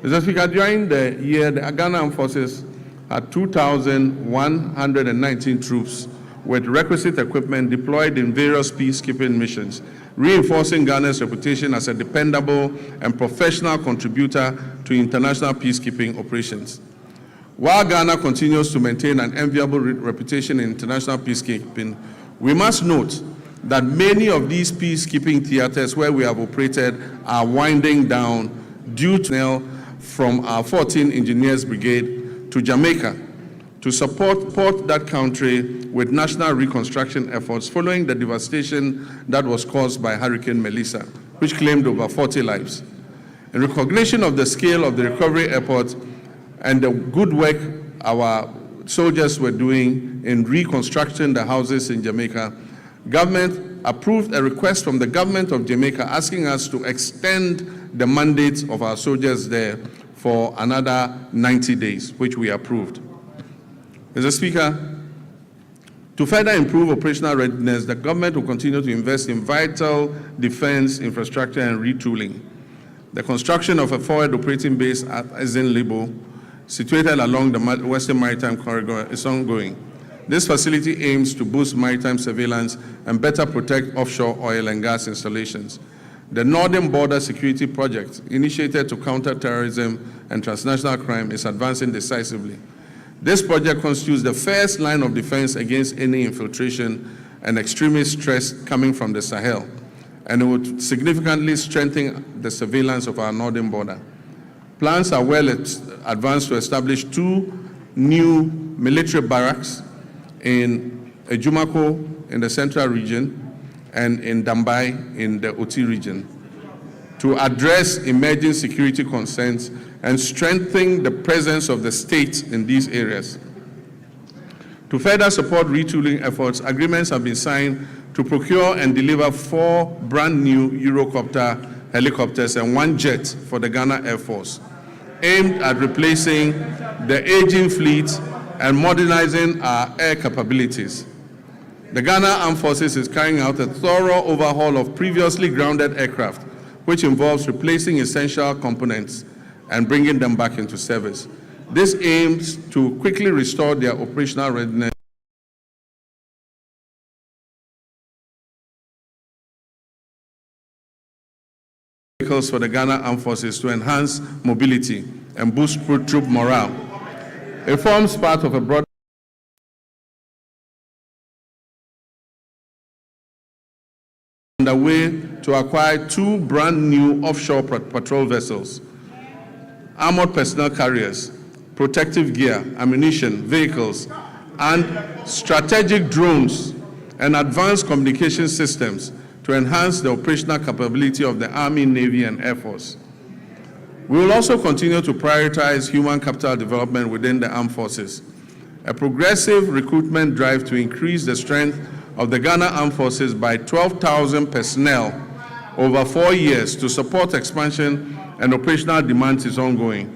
A: Mr. Speaker, during the year, the Ghana Armed Forces had 2,119 troops with requisite equipment deployed in various peacekeeping missions, reinforcing Ghana's reputation as a dependable and professional contributor to international peacekeeping operations. While Ghana continues to maintain an enviable reputation in international peacekeeping, we must note that many of these peacekeeping theaters where we have operated are winding down due to from our 14 Engineers Brigade to Jamaica to support that country with national reconstruction efforts following the devastation that was caused by Hurricane Melissa, which claimed over 40 lives. In recognition of the scale of the recovery effort and the good work our soldiers were doing in reconstructing the houses in Jamaica, government approved a request from the government of Jamaica asking us to extend the mandates of our soldiers there for another 90 days, which we approved. Mr. Speaker, to further improve operational readiness, the government will continue to invest in vital defense infrastructure and retooling. The construction of a forward operating base at Ezen-Libo, situated along the Western Maritime Corridor, is ongoing. This facility aims to boost maritime surveillance and better protect offshore oil and gas installations. The Northern Border Security Project, initiated to counter terrorism and transnational crime, is advancing decisively. This project constitutes the first line of defense against any infiltration and extremist threats coming from the Sahel, and it would significantly strengthen the surveillance of our northern border. Plans are well advanced to establish 2 new military barracks in Ejumako in the central region and in Dambai in the Oti region to address emerging security concerns and strengthen the presence of the state in these areas. To further support retooling efforts, agreements have been signed to procure and deliver 4 brand new Eurocopter helicopters and 1 jet for the Ghana Air Force. aimed at replacing the aging fleet and modernizing our air capabilities. The Ghana Armed Forces is carrying out a thorough overhaul of previously grounded aircraft, which involves replacing essential components and bringing them back into service. This aims to quickly restore their operational readiness vehicles for the Ghana Armed Forces to enhance mobility and boost troop morale. It forms part of a broad underway to acquire 2 brand new offshore patrol vessels, armored personnel carriers, protective gear, ammunition, vehicles, and strategic drones and advanced communication systems to enhance the operational capability of the Army, Navy, and Air Force. We will also continue to prioritize human capital development within the armed forces. A progressive recruitment drive to increase the strength of the Ghana Armed Forces by 12,000 personnel over 4 years to support expansion and operational demands is ongoing.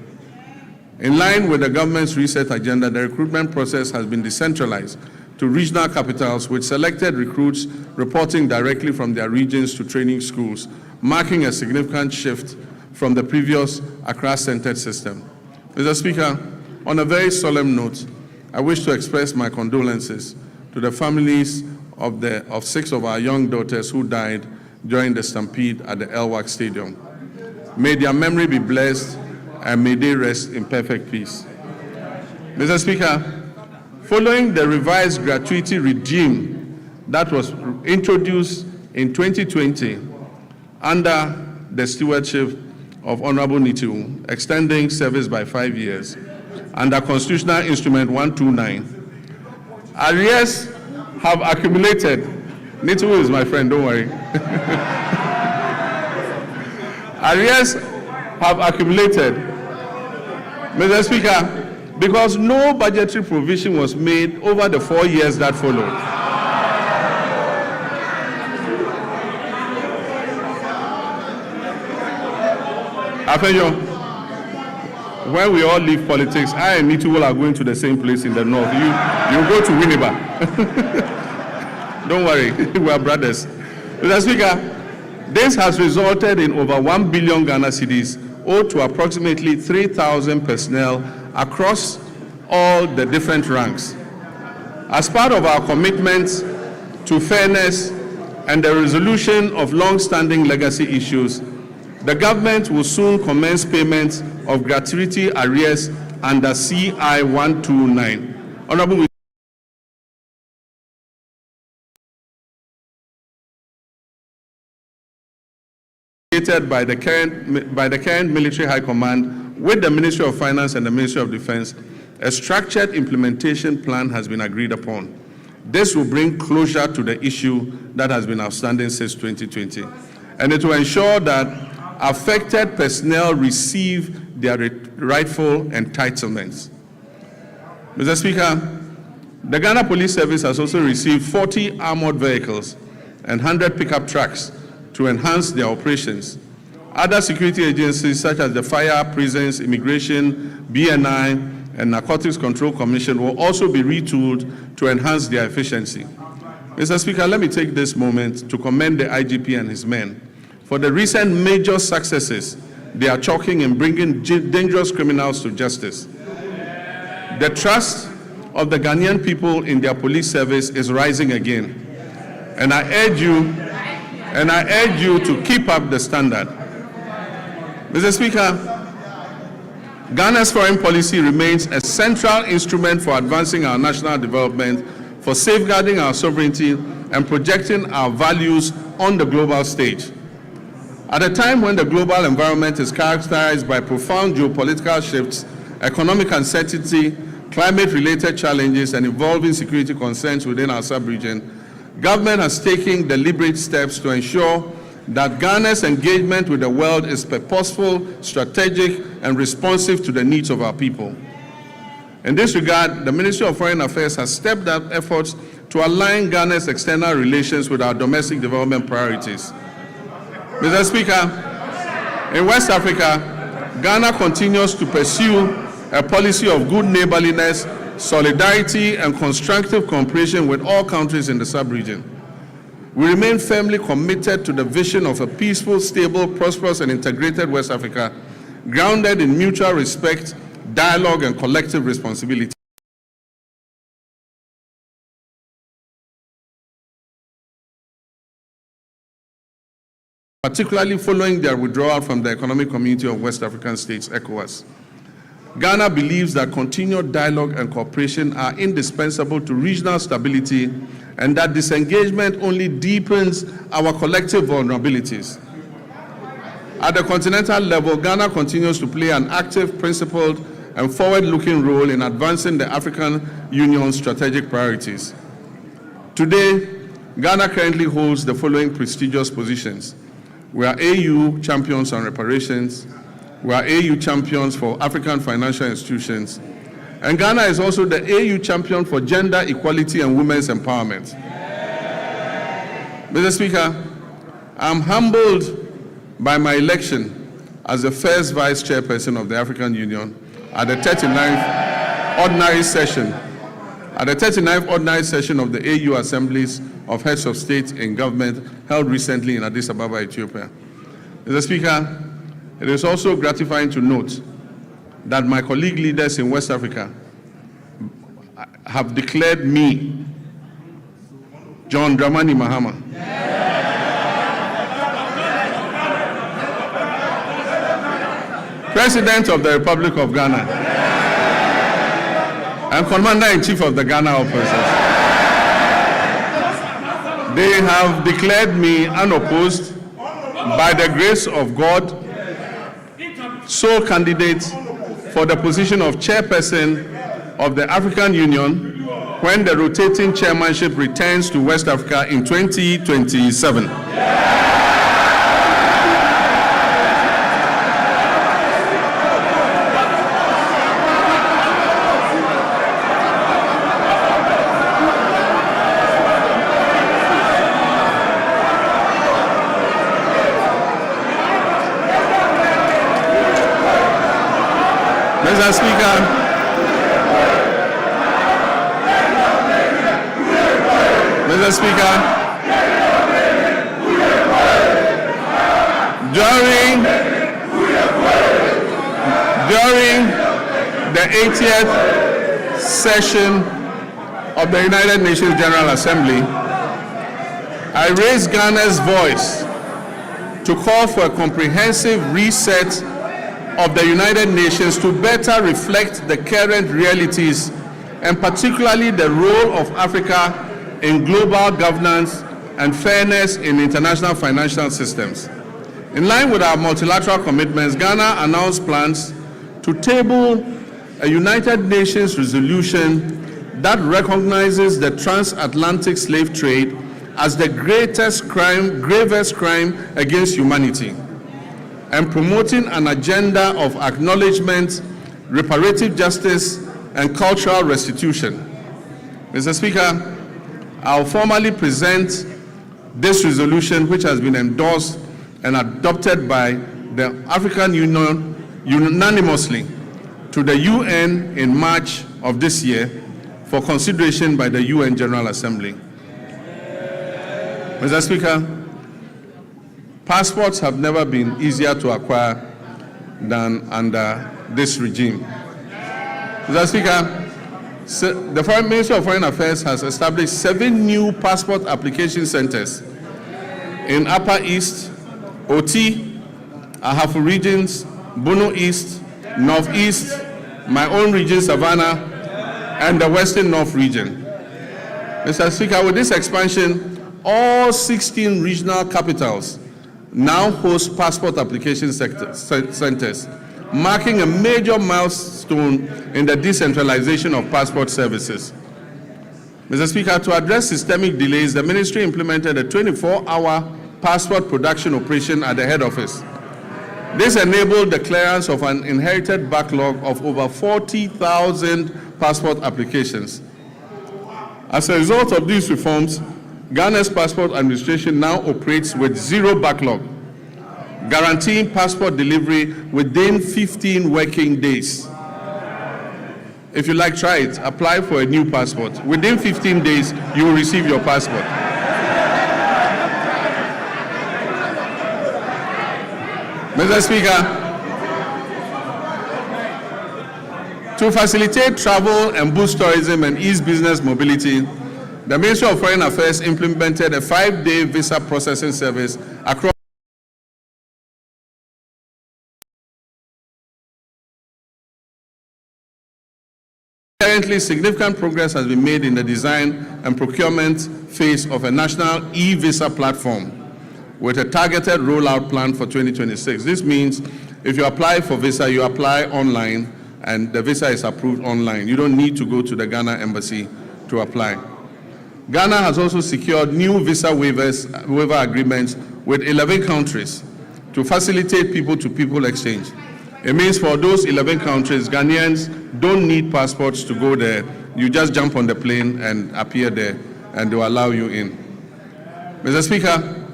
A: In line with the government's reset agenda, the recruitment process has been decentralized to regional capitals, with selected recruits reporting directly from their regions to training schools, marking a significant shift from the previous Accra-centered system. Mr. Speaker, on a very solemn note, I wish to express my condolences to the families of 6 of our young daughters who died during the stampede at the Elwak Stadium. May their memory be blessed and may they rest in perfect peace. Mr. Speaker, following the revised gratuity regime that was introduced in 2020 under the stewardship of Honorable Nitiwu, extending service by 5 years, under Constitutional Instrument 129, arrears have accumulated. Nitiwu is my friend, don't worry. Arrears have accumulated, Mr. Speaker, because no budgetary provision was made over the 4 years that followed. Afenyo, when we all leave politics, I and Nitiwu are going to the same place in the north. You go to Winneba. Don't worry, we are brothers. Mr. Speaker, this has resulted in over 1 billion Ghana cedis owed to approximately 3,000 personnel across all the different ranks. As part of our commitment to fairness and the resolution of long-standing legacy issues, the government will soon commence payments of gratuity arrears under CI 129. Honorable by the current military high command with the Ministry of Finance and the Ministry of Defense, a structured implementation plan has been agreed upon. This will bring closure to the issue that has been outstanding since 2020, and it will ensure that affected personnel receive their rightful entitlements. Mr. Speaker, the Ghana Police Service has also received 40 armored vehicles and 100 pickup trucks to enhance their operations. Other security agencies such as the Fire, Prisons, Immigration, BNI, and Narcotics Control Commission will also be retooled to enhance their efficiency. Mr. Speaker, let me take this moment to commend the IGP and his men for the recent major successes they are chalking in bringing dangerous criminals to justice. The trust of the Ghanaian people in their police service is rising again, and I urge you to keep up the standard. Mr. Speaker, Ghana's foreign policy remains a central instrument for advancing our national development, for safeguarding our sovereignty, and projecting our values on the global stage. At a time when the global environment is characterized by profound geopolitical shifts, economic uncertainty, climate-related challenges, and evolving security concerns within our sub-region, government has taken deliberate steps to ensure that Ghana's engagement with the world is purposeful, strategic, and responsive to the needs of our people. In this regard, the Ministry of Foreign Affairs has stepped up efforts to align Ghana's external relations with our domestic development priorities. Mr. Speaker, in West Africa, Ghana continues to pursue a policy of good neighborliness, solidarity, and constructive cooperation with all countries in the sub-region. We remain firmly committed to the vision of a peaceful, stable, prosperous, and integrated West Africa, grounded in mutual respect, dialogue, and collective responsibility. Particularly following their withdrawal from the Economic Community of West African States, ECOWAS. Ghana believes that continued dialogue and cooperation are indispensable to regional stability and that disengagement only deepens our collective vulnerabilities. At the continental level, Ghana continues to play an active, principled, and forward-looking role in advancing the African Union's strategic priorities. Today, Ghana currently holds the following prestigious positions. We are AU champions on reparations. We are AU champions for African financial institutions. And Ghana is also the AU champion for gender equality and women's empowerment. Mr. Speaker, I'm humbled by my election as the first vice chairperson of the African Union at the 39th ordinary session of the AU Assemblies of Heads of State and Government held recently in Addis Ababa, Ethiopia. Mr. Speaker, it is also gratifying to note that my colleague leaders in West Africa have declared me, John Dramani Mahama, President of the Republic of Ghana and Commander-in-Chief of the Ghana Operations. They have declared me unopposed, by the grace of God, sole candidate for the position of chairperson of the African Union when the rotating chairmanship returns to West Africa in 2027. Mr. Speaker, during the 80th session of the United Nations General Assembly, I raised Ghana's voice to call for a comprehensive reset of the United Nations to better reflect the current realities and particularly the role of Africa in global governance and fairness in international financial systems. In line with our multilateral commitments, Ghana announced plans to table a United Nations resolution that recognizes the transatlantic slave trade as the gravest crime against humanity, and promoting an agenda of acknowledgement, reparative justice, and cultural restitution. Mr. Speaker, I'll formally present this resolution, which has been endorsed and adopted by the African Union unanimously, to the UN in March of this year for consideration by the UN General Assembly. Mr. Speaker, passports have never been easier to acquire than under this regime. Mr. Speaker, the Foreign Ministry of Foreign Affairs has established 7 new passport application centers in Upper East, Oti, Ahafo regions, Bono East, Northeast, my own region, Savannah, and the Western North region. Mr. Speaker, with this expansion, all 16 regional capitals now host passport application centers, marking a major milestone in the decentralization of passport services. Mr. Speaker, to address systemic delays, the ministry implemented a 24-hour passport production operation at the head office. This enabled the clearance of an inherited backlog of over 40,000 passport applications. As a result of these reforms, Ghana's passport administration now operates with 0 backlog. guaranteeing passport delivery within 15 working days. If you like, try it. Apply for a new passport. Within 15 days, you will receive your passport. Mr. Speaker, to facilitate travel and boost tourism and ease business mobility, the Ministry of Foreign Affairs implemented a 5-day visa processing service across. Currently, significant progress has been made in the design and procurement phase of a national e-visa platform with a targeted rollout plan for 2026. This means if you apply for visa, you apply online and the visa is approved online. You don't need to go to the Ghana embassy to apply. Ghana has also secured new visa waiver agreements with 11 countries to facilitate people-to-people exchange. It means for those 11 countries, Ghanaians don't need passports to go there. You just jump on the plane and appear there, and they will allow you in. Mr. Speaker,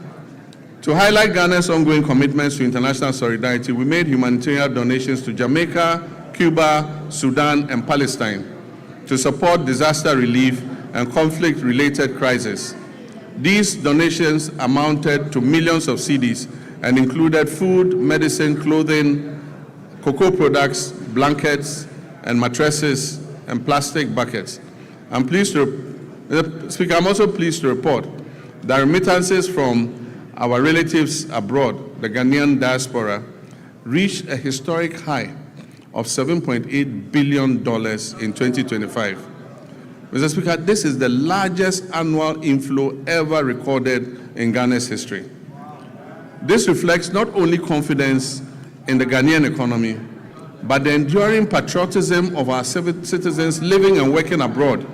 A: to highlight Ghana's ongoing commitments to international solidarity, we made humanitarian donations to Jamaica, Cuba, Sudan, and Palestine to support disaster relief and conflict-related crises. These donations amounted to millions of cedis and included food, medicine, clothing, cocoa products, blankets, and mattresses, and plastic buckets. I'm also pleased to report that remittances from our relatives abroad, the Ghanaian diaspora, reached a historic high of $7.8 billion in 2025. Mr. Speaker, this is the largest annual inflow ever recorded in Ghana's history. This reflects not only confidence in the Ghanaian economy, but the enduring patriotism of our citizens living and working abroad.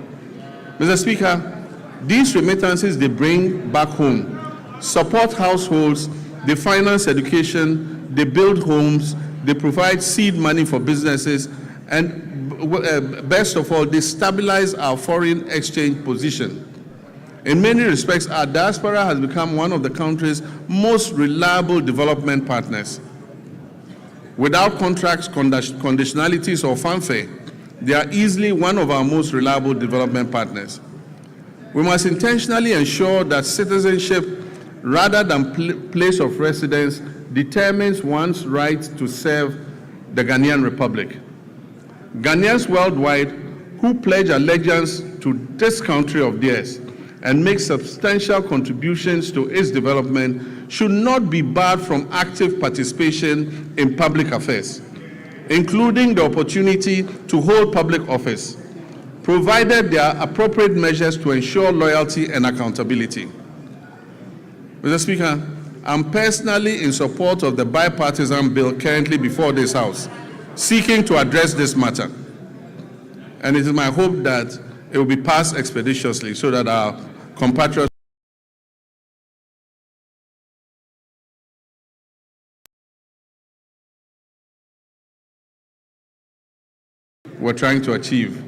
A: Mr. Speaker, these remittances they bring back home support households, they finance education, they build homes, they provide seed money for businesses, and best of all, they stabilize our foreign exchange position. In many respects, our diaspora has become one of the country's most reliable development partners. Without contracts, conditionalities, or fanfare, they are easily one of our most reliable development partners. We must intentionally ensure that citizenship, rather than place of residence, determines one's right to serve the Ghanaian Republic. Ghanaians worldwide who pledge allegiance to this country of theirs and make substantial contributions to its development should not be barred from active participation in public affairs, including the opportunity to hold public office, provided there are appropriate measures to ensure loyalty and accountability. Mr. Speaker, I'm personally in support of the bipartisan bill currently before this House, seeking to address this matter. And it is my hope that it will be passed expeditiously so that our compatriots we're trying to achieve.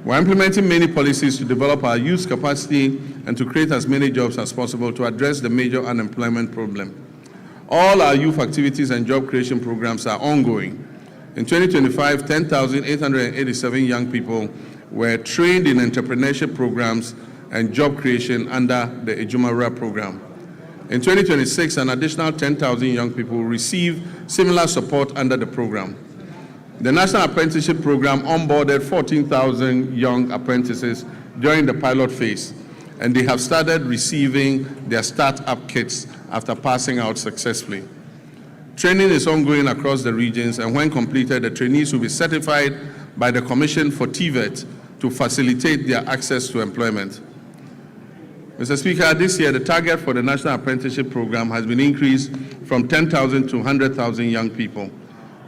A: We're implementing many policies to develop our youth capacity and to create as many jobs as possible to address the major unemployment problem. All our youth activities and job creation programs are ongoing. In 2025, 10,887 young people were trained in entrepreneurship programs and job creation under the Ejumawura program. In 2026, an additional 10,000 young people will receive similar support under the program. The National Apprenticeship Program onboarded 14,000 young apprentices during the pilot phase, and they have started receiving their start-up kits after passing out successfully. Training is ongoing across the regions, and when completed, the trainees will be certified by the Commission for TVET to facilitate their access to employment. Mr. Speaker, this year the target for the National Apprenticeship Program has been increased from 10,000 to 100,000 young people,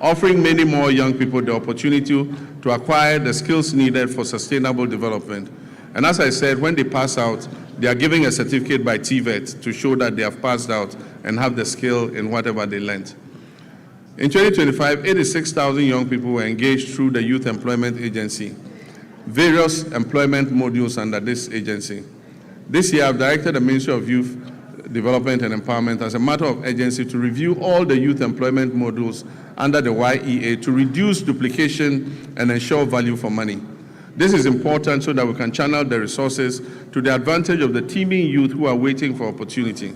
A: offering many more young people the opportunity to acquire the skills needed for sustainable development. And as I said, when they pass out, they are giving a certificate by TVET to show that they have passed out and have the skill in whatever they learned. In 2025, 86,000 young people were engaged through the Youth Employment Agency, various employment modules under this agency. This year, I've directed the Ministry of Youth Development and Empowerment as a matter of urgency to review all the youth employment modules under the YEA to reduce duplication and ensure value for money. This is important so that we can channel the resources to the advantage of the teeming youth who are waiting for opportunity.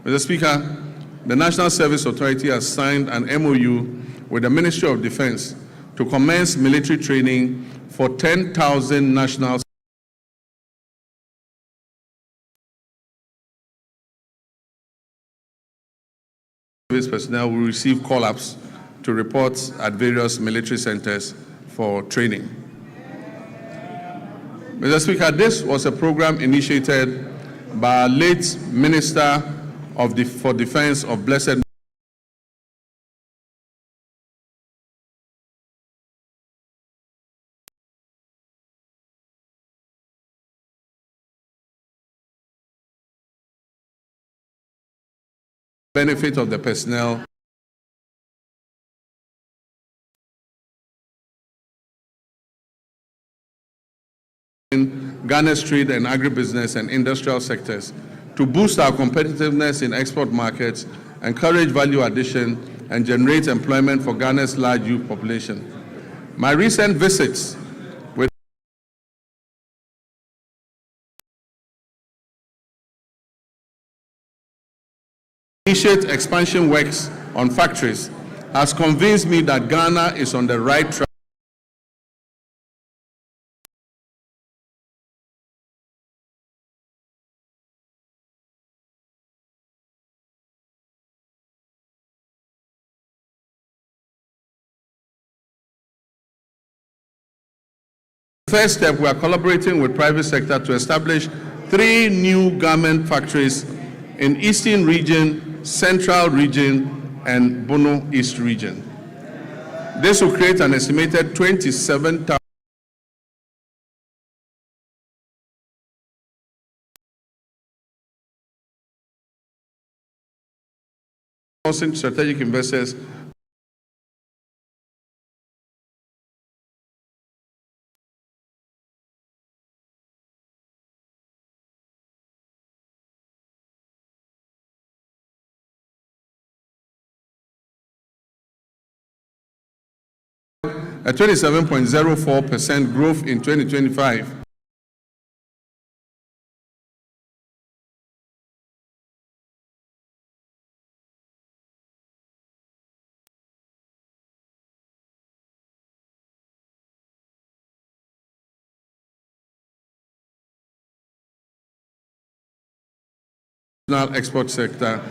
A: Mr. Speaker, the National Service Authority has signed an MOU with the Ministry of Defense to commence military training for 10,000 national service personnel will receive call-ups to report at various military centers for training. Mr. Speaker, this was a program initiated by our late Minister for Defense of Blessed benefit of the personnel in Ghana's trade and agribusiness and industrial sectors to boost our competitiveness in export markets, encourage value addition, and generate employment for Ghana's large youth population. My recent visits with initiate expansion works on factories has convinced me that Ghana is on the right track. First step, we are collaborating with private sector to establish 3 new garment factories in Eastern Region, Central Region, and Bono East Region. This will create an estimated 27,000 strategic investors a 27.04% growth in 2025. Export sector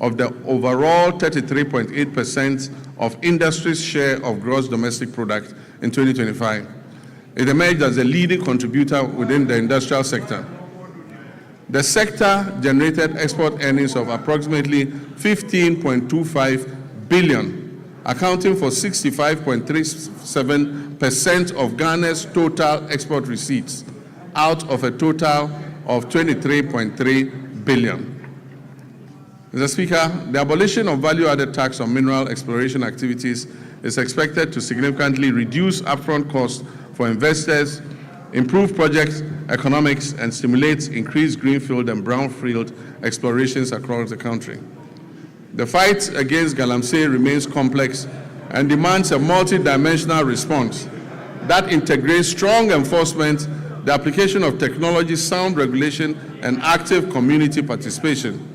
A: of the overall 33.8% of industry's share of gross domestic product in 2025. It emerged as a leading contributor within the industrial sector. The sector generated export earnings of approximately 15.25 billion, accounting for 65.37% of Ghana's total export receipts, out of a total of 23.3 billion. Mr. Speaker, the abolition of value-added tax on mineral exploration activities is expected to significantly reduce upfront costs for investors, improve project economics, and stimulate increased greenfield and brownfield explorations across the country. The fight against galamsey remains complex and demands a multi-dimensional response that integrates strong enforcement, the application of technology, sound regulation, and active community participation.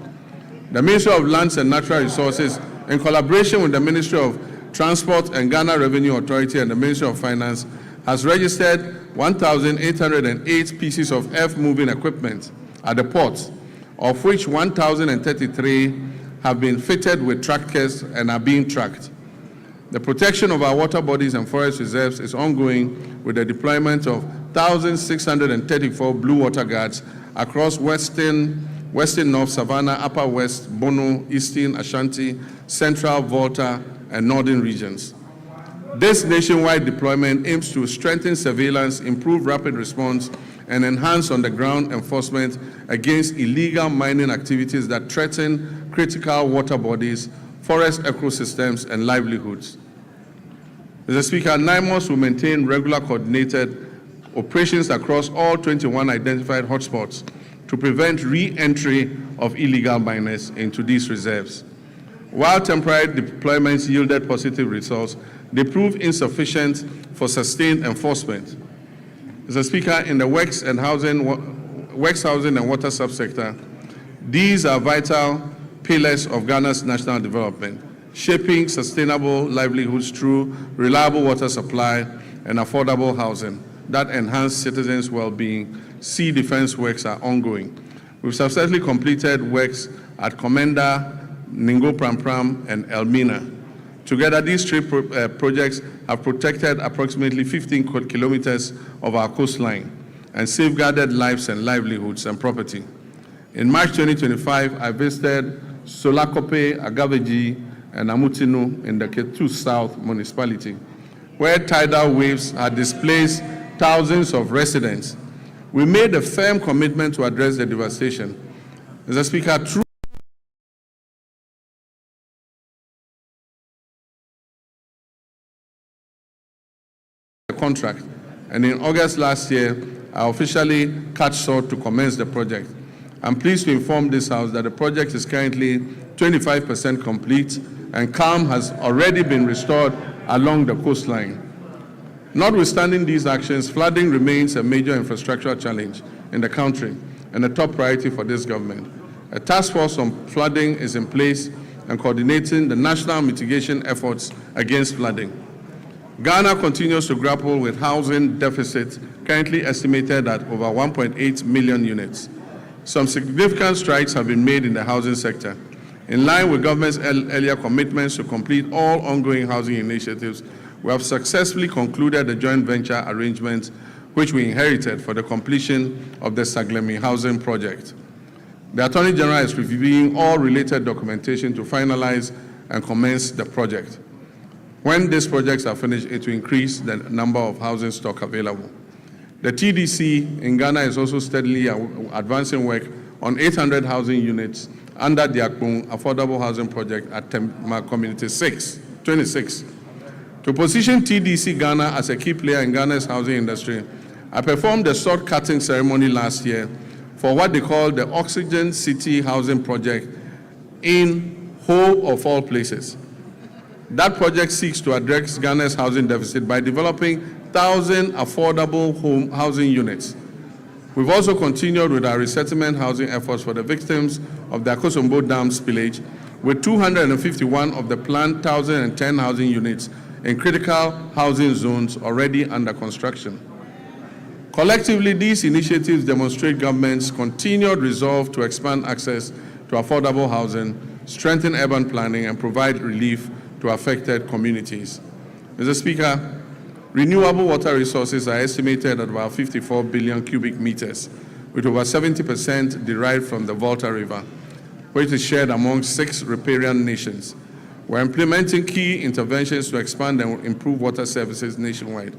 A: The Ministry of Lands and Natural Resources, in collaboration with the Ministry of Transport and Ghana Revenue Authority and the Ministry of Finance, has registered 1,808 pieces of earth-moving equipment at the ports, of which 1,033 have been fitted with trackers and are being tracked. The protection of our water bodies and forest reserves is ongoing with the deployment of 1,634 blue water guards across Western North Savannah, Upper West, Bono, Eastern, Ashanti, Central, Volta, and Northern regions. This nationwide deployment aims to strengthen surveillance, improve rapid response, and enhance on-the-ground enforcement against illegal mining activities that threaten critical water bodies, forest ecosystems, and livelihoods. Mr. Speaker, NIMOS will maintain regular coordinated operations across all 21 identified hotspots to prevent re-entry of illegal miners into these reserves. While temporary deployments yielded positive results, they proved insufficient for sustained enforcement. Mr. Speaker, in the works housing and water subsector, these are vital pillars of Ghana's national development, shaping sustainable livelihoods through reliable water supply and affordable housing that enhance citizens' well-being. Sea defense works are ongoing. We've successfully completed works at Komenda, Ningo Prampram, and Elmina. Together, these three projects have protected approximately 15 kilometers of our coastline and safeguarded lives and livelihoods and property. In March 2025, I visited Solakope, Agaveji, and Amutinu in the Ketu South municipality, where tidal waves had displaced thousands of residents. We made a firm commitment to address the devastation. Mr. Speaker, through the contract, and in August last year, I officially cut short to commence the project. I'm pleased to inform this House that the project is currently 25% complete, and calm has already been restored along the coastline. Notwithstanding these actions, flooding remains a major infrastructural challenge in the country and a top priority for this government. A task force on flooding is in place and coordinating the national mitigation efforts against flooding. Ghana continues to grapple with housing deficits, currently estimated at over 1.8 million units. Some significant strides have been made in the housing sector. In line with government's earlier commitments to complete all ongoing housing initiatives, we have successfully concluded the joint venture arrangements which we inherited for the completion of the Saglemi housing project. The Attorney General is reviewing all related documentation to finalize and commence the project. When these projects are finished, it will increase the number of housing stock available. The TDC in Ghana is also steadily advancing work on 800 housing units under the Akpong Affordable Housing Project at Tema Community 26. To position TDC Ghana as a key player in Ghana's housing industry, I performed a sword cutting ceremony last year for what they call the Oxygen City Housing Project in Whole of all places. That project seeks to address Ghana's housing deficit by developing 1,000 affordable housing units. We've also continued with our resettlement housing efforts for the victims of the Akosombo Dam spillage, with 251 of the planned 1,010 housing units in critical housing zones already under construction. Collectively, these initiatives demonstrate government's continued resolve to expand access to affordable housing, strengthen urban planning, and provide relief to affected communities. Mr. Speaker, renewable water resources are estimated at about 54 billion cubic meters, with over 70% derived from the Volta River, which is shared among 6 riparian nations. We're implementing key interventions to expand and improve water services nationwide.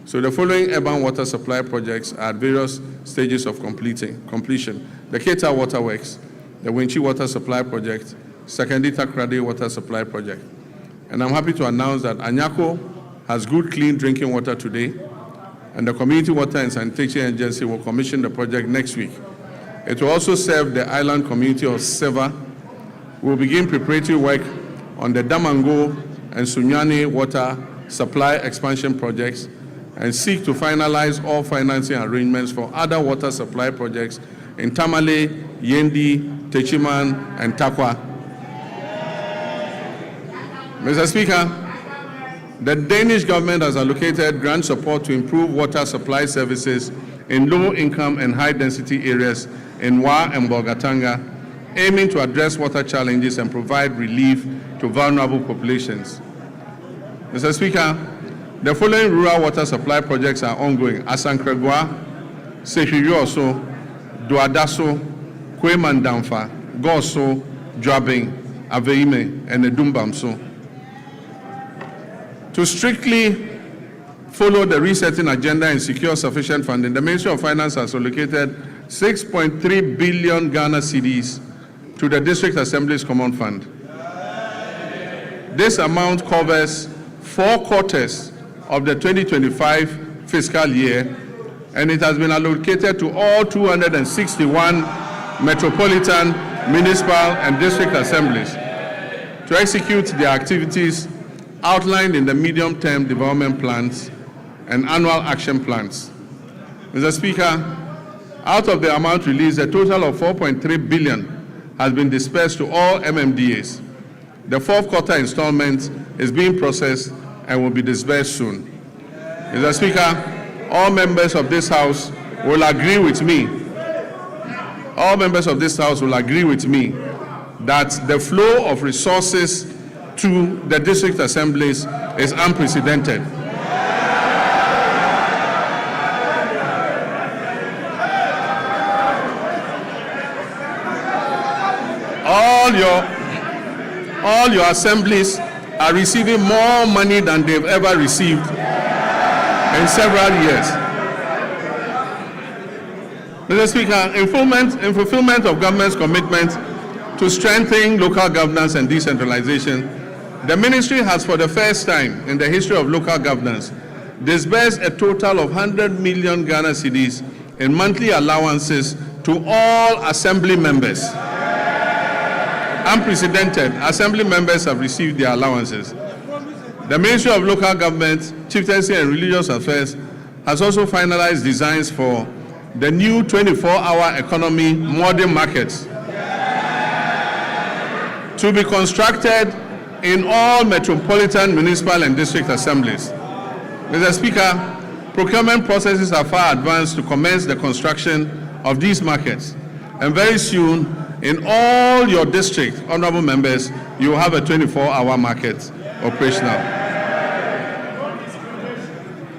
A: So the following urban water supply projects are at various stages of completion. The Keta Water Works, the Winchi Water Supply Project, Sekendita Krade Water Supply Project. And I'm happy to announce that Anyako has good, clean drinking water today, and the Community Water and Sanitation Agency will commission the project next week. It will also serve the island community of Seva. We'll begin preparatory work on the Damango and Sunyani water supply expansion projects and seek to finalize all financing arrangements for other water supply projects in Tamale, Yendi, Techiman, and Takwa. Mr. Speaker, the Danish government has allocated grant support to improve water supply services in low-income and high-density areas in Wa and Bolgatanga, aiming to address water challenges and provide relief to vulnerable populations. Mr. Speaker, the following rural water supply projects are ongoing: Asankregwa, Sehiyoso, Duadaso, Kwemandamfa, Goso, Dwabing, Aveime, and Edumbamso. To strictly follow the resetting agenda and secure sufficient funding, the Ministry of Finance has allocated 6.3 billion Ghana cedis to the District Assembly's Common Fund. This amount covers 4 quarters of the 2025 fiscal year, and it has been allocated to all 261 metropolitan, municipal, and district assemblies to execute their activities outlined in the medium-term development plans and annual action plans. Mr. Speaker, out of the amount released, a total of 4.3 billion has been dispersed to all MMDAs. The 4th quarter installment is being processed and will be disbursed soon. Mr. Speaker, all members of this House will agree with me. All members of this House will agree with me that the flow of resources to the district assemblies is unprecedented. All your assemblies are receiving more money than they've ever received in several years. Mr. Speaker, in fulfillment of government's commitment to strengthening local governance and decentralization, the ministry has, for the first time in the history of local governance, disbursed a total of 100 million Ghana cedis in monthly allowances to all assembly members. Unprecedented, assembly members have received their allowances. The Ministry of Local Government, Chieftaincy and Religious Affairs has also finalized designs for the new 24-hour economy modern markets to be constructed in all metropolitan, municipal, and district assemblies. Mr. Speaker, procurement processes are far advanced to commence the construction of these markets, and very soon, in all your districts, honorable members, you will have a 24-hour market operational.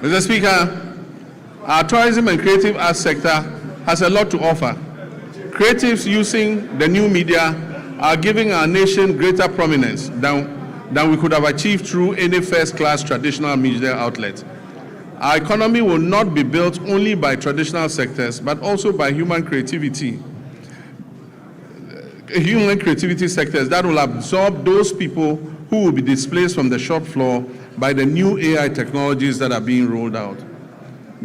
A: Mr. Speaker, our tourism and creative arts sector has a lot to offer. Creatives using the new media are giving our nation greater prominence than we could have achieved through any first-class traditional media outlet. Our economy will not be built only by traditional sectors, but also by human creativity sectors that will absorb those people who will be displaced from the shop floor by the new AI technologies that are being rolled out.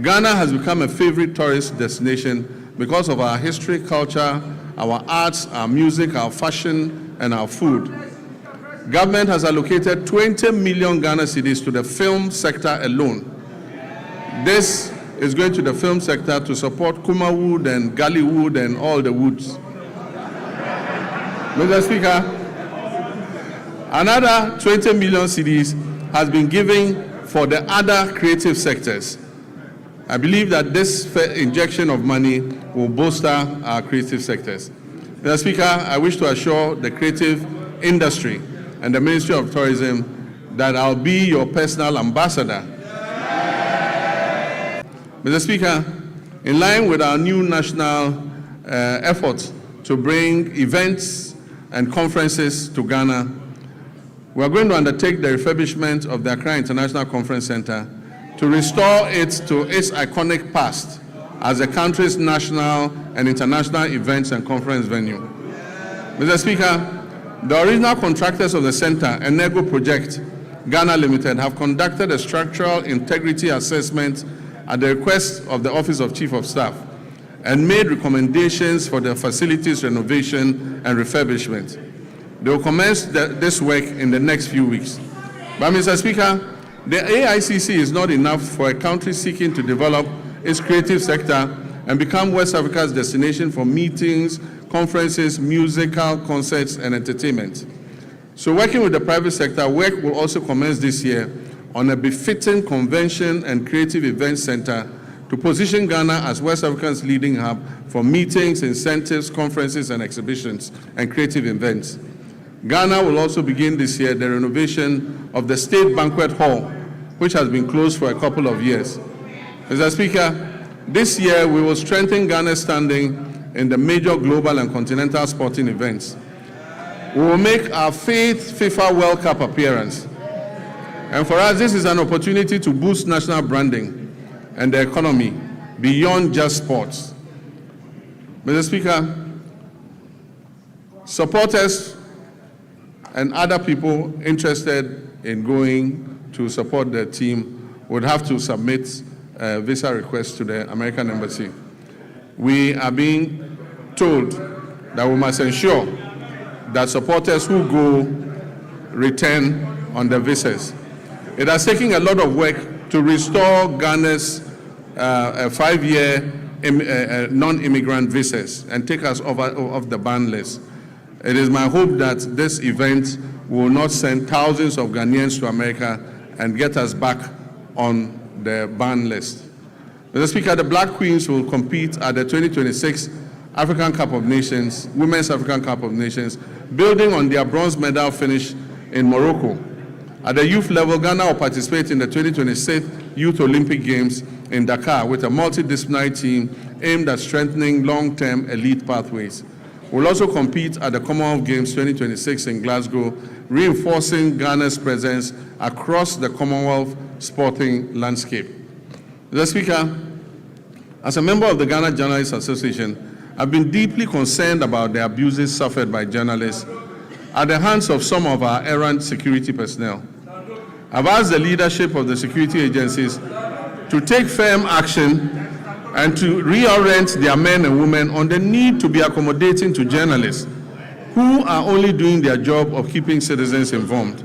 A: Ghana has become a favorite tourist destination because of our history, culture, our arts, our music, our fashion, and our food. Government has allocated 20 million Ghana cedis to the film sector alone. This is going to the film sector to support Kumawood and Gollywood and all the woods. Mr. Speaker, another 20 million cedis has been given for the other creative sectors. I believe that this injection of money will bolster our creative sectors. Mr. Speaker, I wish to assure the creative industry and the Ministry of Tourism that I'll be your personal ambassador. Mr. Speaker, in line with our new national efforts to bring events and conferences to Ghana, we are going to undertake the refurbishment of the Accra International Conference Center to restore it to its iconic past as the country's national and international events and conference venue. Mr. Speaker, the original contractors of the center, Enego Project Ghana Limited, have conducted a structural integrity assessment at the request of the Office of Chief of Staff and made recommendations for the facilities renovation and refurbishment. They will commence this work in the next few weeks. But Mr. Speaker, the AICC is not enough for a country seeking to develop its creative sector and become West Africa's destination for meetings, conferences, musical concerts, and entertainment. So working with the private sector, work will also commence this year on a befitting convention and creative events center to position Ghana as West Africa's leading hub for meetings, incentives, conferences, and exhibitions and creative events. Ghana will also begin this year the renovation of the State Banquet Hall, which has been closed for a couple of years. Mr. Speaker, this year we will strengthen Ghana's standing in the major global and continental sporting events. We will make our 5th FIFA World Cup appearance. And for us, this is an opportunity to boost national branding and the economy beyond just sports. Mr. Speaker, supporters and other people interested in going to support the team would have to submit a visa request to the American Embassy. We are being told that we must ensure that supporters who go return on the visas. It has taken a lot of work to restore Ghana's 5-year non-immigrant visas and take us off the ban list. It is my hope that this event will not send thousands of Ghanaians to America and get us back on the ban list. Mr. Speaker, the Black Queens will compete at the 2026 African Cup of Nations, Women's African Cup of Nations, building on their bronze medal finish in Morocco. At the youth level, Ghana will participate in the 2026 Youth Olympic Games in Dakar with a multidisciplinary team aimed at strengthening long-term elite pathways. We'll also compete at the Commonwealth Games 2026 in Glasgow, reinforcing Ghana's presence across the Commonwealth sporting landscape. Mr. Speaker, as a member of the Ghana Journalists Association, I've been deeply concerned about the abuses suffered by journalists at the hands of some of our errant security personnel. I've asked the leadership of the security agencies to take firm action and to reorient their men and women on the need to be accommodating to journalists who are only doing their job of keeping citizens informed.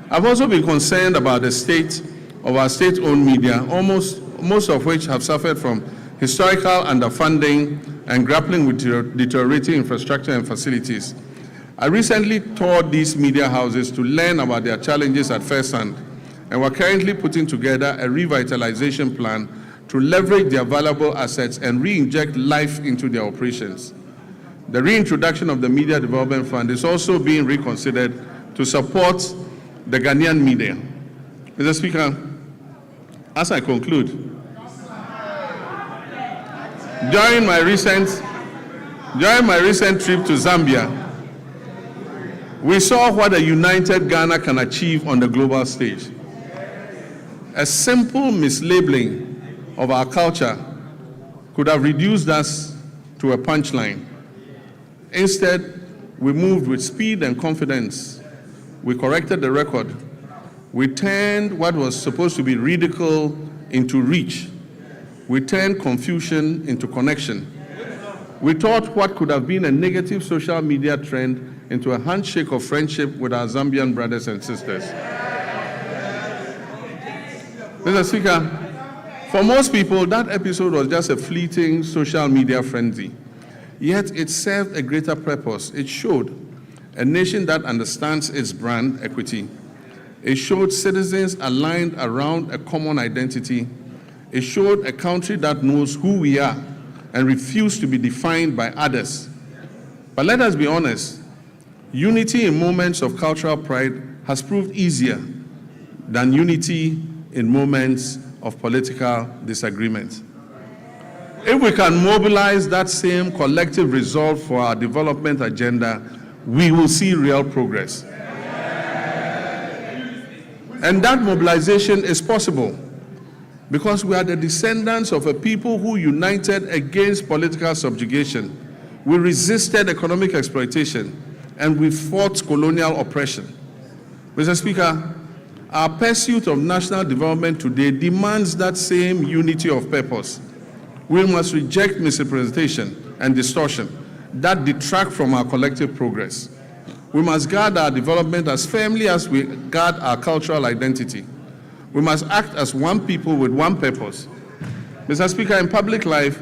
A: I've also been concerned about the state of our state-owned media, most of which have suffered from historical underfunding and grappling with deteriorating infrastructure and facilities. I recently toured these media houses to learn about their challenges at first hand, and we're currently putting together a revitalization plan to leverage their valuable assets and re-inject life into their operations. The reintroduction of the Media Development Fund is also being reconsidered to support the Ghanaian media. Mr. Speaker, as I conclude, during my recent trip to Zambia, we saw what a united Ghana can achieve on the global stage. A simple mislabeling of our culture could have reduced us to a punchline. Instead, we moved with speed and confidence. We corrected the record. We turned what was supposed to be ridicule into reach. We turned confusion into connection. We taught what could have been a negative social media trend into a handshake of friendship with our Zambian brothers and sisters. Mr. Speaker, for most people, that episode was just a fleeting social media frenzy. Yet it served a greater purpose. It showed a nation that understands its brand equity. It showed citizens aligned around a common identity. It showed a country that knows who we are and refuse to be defined by others. But let us be honest, unity in moments of cultural pride has proved easier than unity in moments of political disagreement. If we can mobilize that same collective resolve for our development agenda, we will see real progress. And that mobilization is possible because we are the descendants of a people who united against political subjugation. We resisted economic exploitation, and we fought colonial oppression. Mr. Speaker, our pursuit of national development today demands that same unity of purpose. We must reject misrepresentation and distortion that detract from our collective progress. We must guard our development as firmly as we guard our cultural identity. We must act as one people with one purpose. Mr. Speaker, in public life,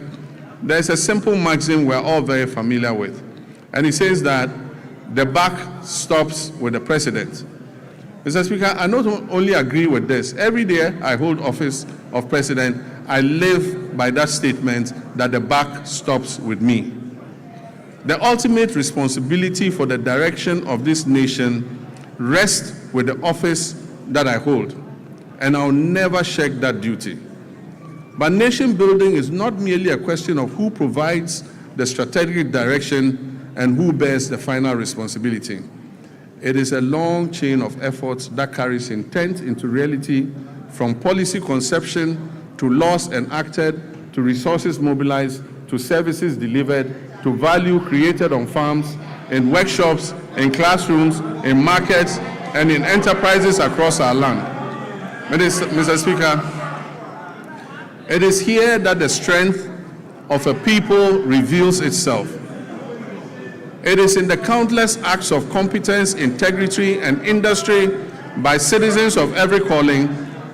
A: there is a simple maxim we're all very familiar with, and it says that the buck stops with the president. Mr. Speaker, I not only agree with this. Every day I hold office of president, I live by that statement that the buck stops with me. The ultimate responsibility for the direction of this nation rests with the office that I hold, and I'll never shirk that duty. But nation building is not merely a question of who provides the strategic direction and who bears the final responsibility. It is a long chain of efforts that carries intent into reality, from policy conception to laws enacted, to resources mobilized, to services delivered, to value created on farms, in workshops, in classrooms, in markets, and in enterprises across our land. Mr. Speaker, it is here that the strength of a people reveals itself. It is in the countless acts of competence, integrity, and industry by citizens of every calling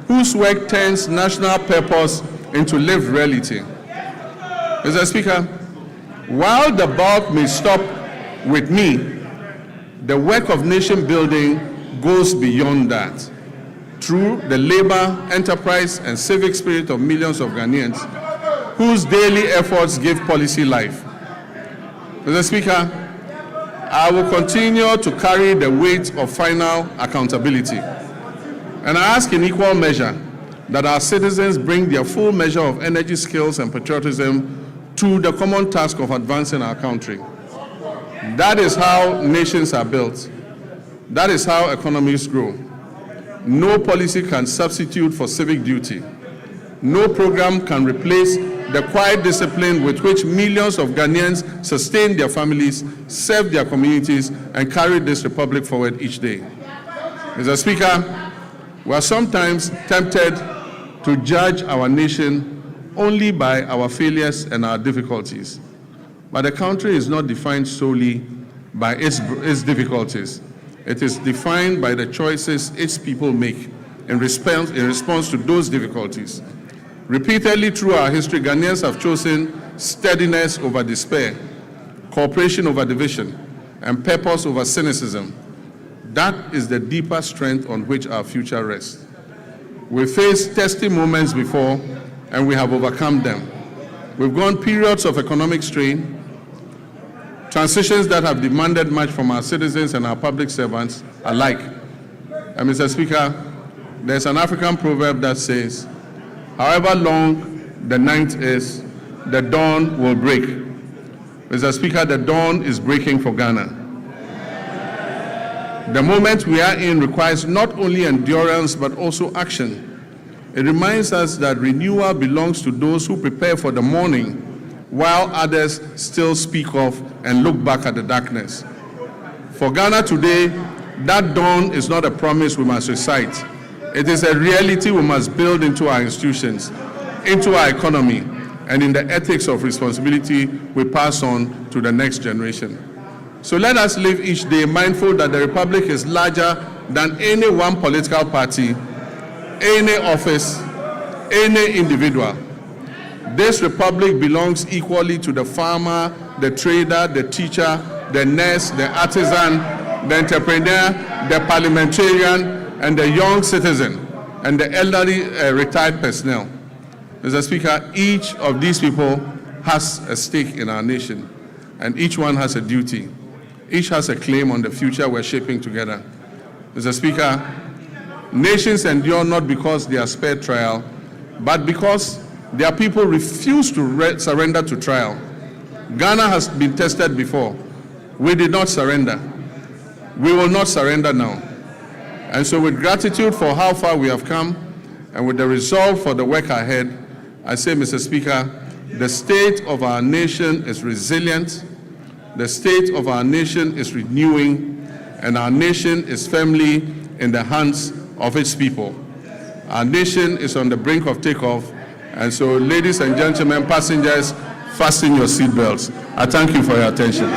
A: whose work turns national purpose into lived reality. Mr. Speaker, while the bulk may stop with me, the work of nation building goes beyond that. Through the labor, enterprise, and civic spirit of millions of Ghanaians whose daily efforts give policy life. Mr. Speaker, I will continue to carry the weight of final accountability. And I ask in equal measure that our citizens bring their full measure of energy, skills, and patriotism to the common task of advancing our country. That is how nations are built. That is how economies grow. No policy can substitute for civic duty. No program can replace the quiet discipline with which millions of Ghanaians sustain their families, serve their communities, and carry this republic forward each day. Mr. Speaker, we are sometimes tempted to judge our nation only by our failures and our difficulties. But the country is not defined solely by its difficulties. It is defined by the choices its people make in response to those difficulties. Repeatedly through our history, Ghanaians have chosen steadiness over despair, cooperation over division, and purpose over cynicism. That is the deeper strength on which our future rests. We faced testing moments before, and we have overcome them. We've gone periods of economic strain, transitions that have demanded much from our citizens and our public servants alike. And Mr. Speaker, there's an African proverb that says, however long the night is, the dawn will break. Mr. Speaker, the dawn is breaking for Ghana. The moment we are in requires not only endurance, but also action. It reminds us that renewal belongs to those who prepare for the morning, while others still speak of and look back at the darkness. For Ghana today, that dawn is not a promise we must recite. It is a reality we must build into our institutions, into our economy, and in the ethics of responsibility we pass on to the next generation. So let us live each day mindful that the Republic is larger than any one political party, any office, any individual. This Republic belongs equally to the farmer, the trader, the teacher, the nurse, the artisan, the entrepreneur, the parliamentarian, and the young citizen, and the elderly retired personnel. Mr. Speaker, each of these people has a stake in our nation, and each one has a duty. Each has a claim on the future we're shaping together. Mr. Speaker, nations endure not because they are spared trial, but because their people refuse to surrender to trial. Ghana has been tested before. We did not surrender. We will not surrender now. And so with gratitude for how far we have come, and with the resolve for the work ahead, I say, Mr. Speaker, the state of our nation is resilient, the state of our nation is renewing, and our nation is firmly in the hands of its people. Our nation is on the brink of takeoff. And so, ladies and gentlemen, passengers, fasten your seatbelts. I thank you for your attention.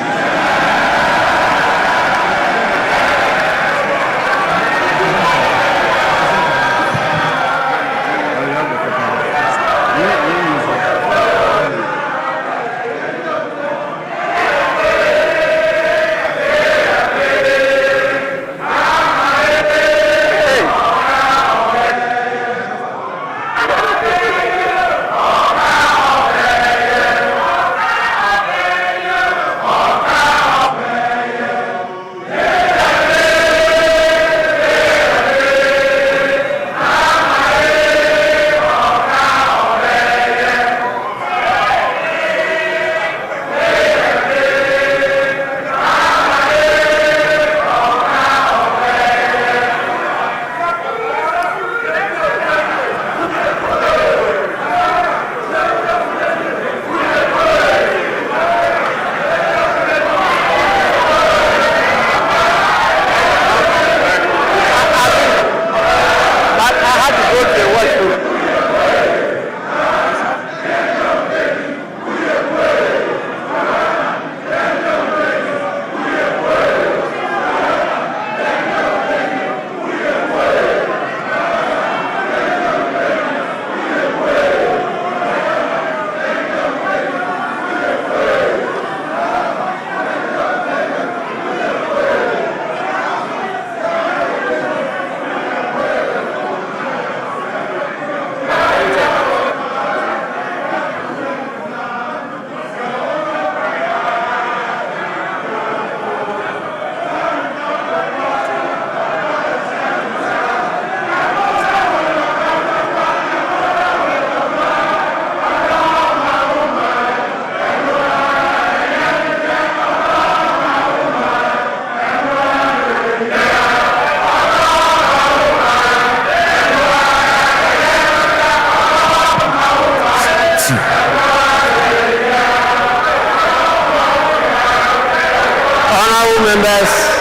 B: members.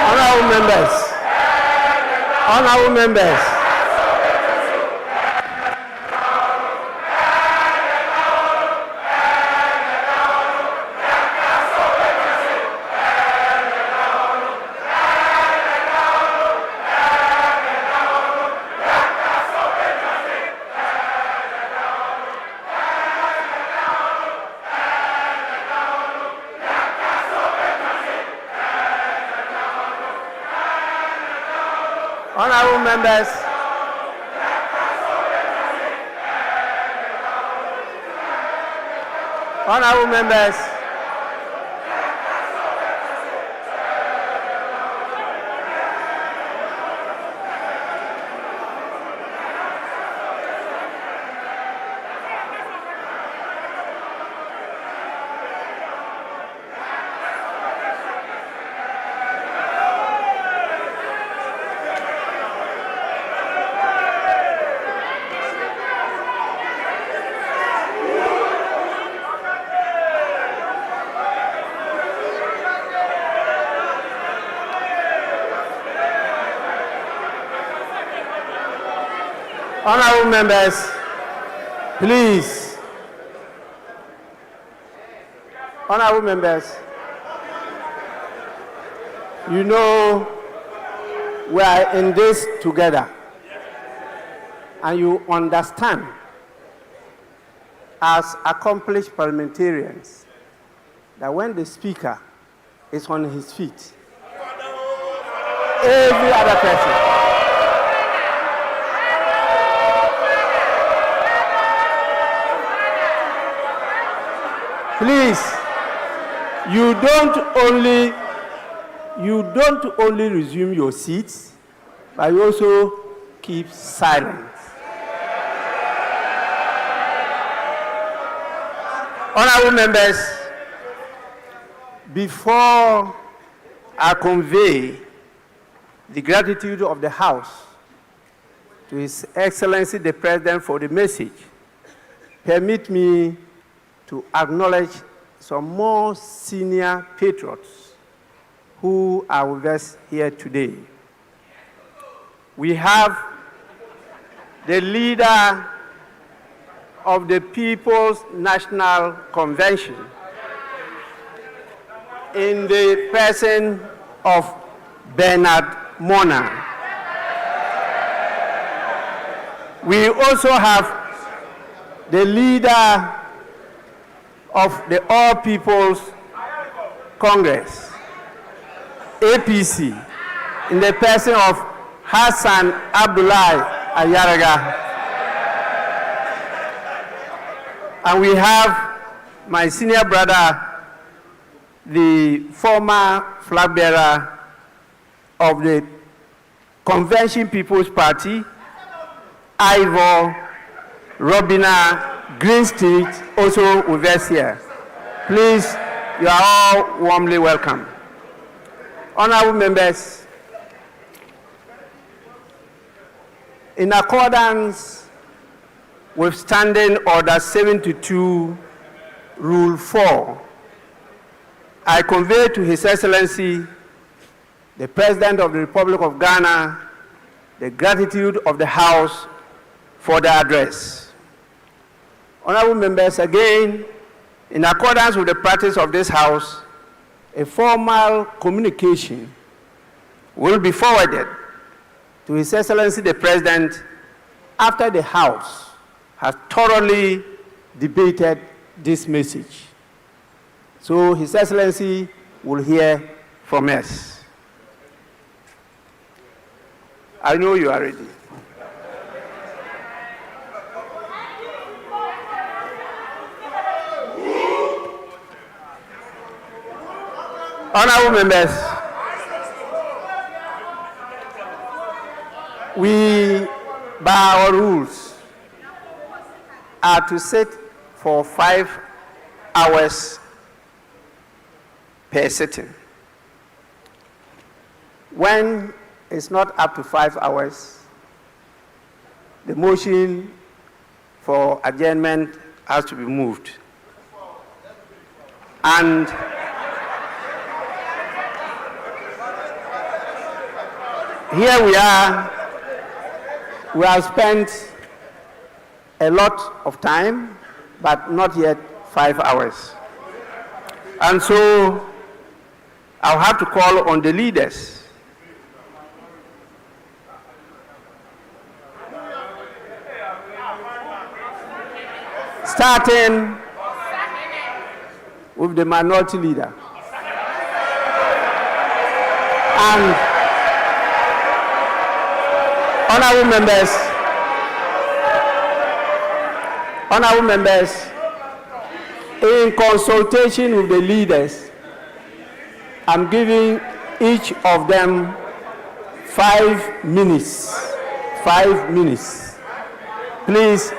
B: Honorable members. Honorable members. Honorable members. Honorable members, please. Honorable members, you know we are in this together, and you understand as accomplished parliamentarians that when the speaker is on his feet, every other person please, you don't only resume your seats, but you also keep silent. Honorable members, before I convey the gratitude of the House to His Excellency the President for the message, permit me to acknowledge some more senior patriots who are with us here today. We have the leader of the People's National Convention in the person of Bernard Mona. We also have the leader of the All People's Congress, APC, in the person of Hassan Abdullahi Ayaraga. And we have my senior brother, the former flag bearer of the Convention People's Party, Ivor Robina Greenstreet, also with us here. Please, you are all warmly welcome. Honorable members, in accordance with Standing Order 72, Rule 4, I convey to His Excellency, the President of the Republic of Ghana, the gratitude of the House for the address. Honorable members, again, in accordance with the practice of this House, a formal communication will be forwarded to His Excellency the President after the House has thoroughly debated this message. So His Excellency will hear from us. I know you are ready. Honorable members, we, by our rules, are to sit for 5 hours per sitting. When it's not up to 5 hours, the motion for adjournment has to be moved. And here we are. We have spent a lot of time, but not yet 5 hours. And so I'll have to call on the leaders starting with the minority leader. And honorable members, in consultation with the leaders, I'm giving each of them 5 minutes. 5 minutes. Please,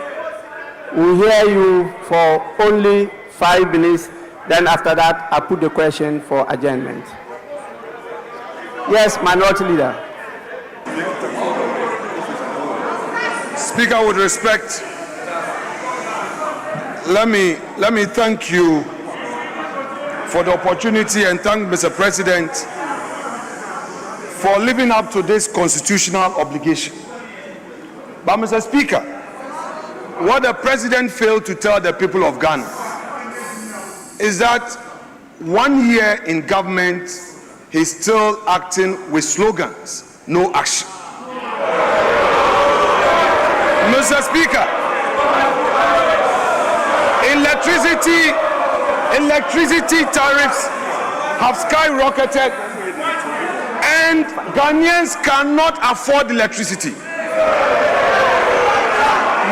B: we'll hear you for only 5 minutes. Then after that, I'll put the question for adjournment. Yes, minority leader.
C: Speaker, with respect, let me thank you for the opportunity and thank Mr. President for living up to this constitutional obligation. But Mr. Speaker, what the President failed to tell the people of Ghana is that 1 year in government, he's still acting with slogans, no action. Mr. Speaker, electricity tariffs have skyrocketed and Ghanaians cannot afford electricity.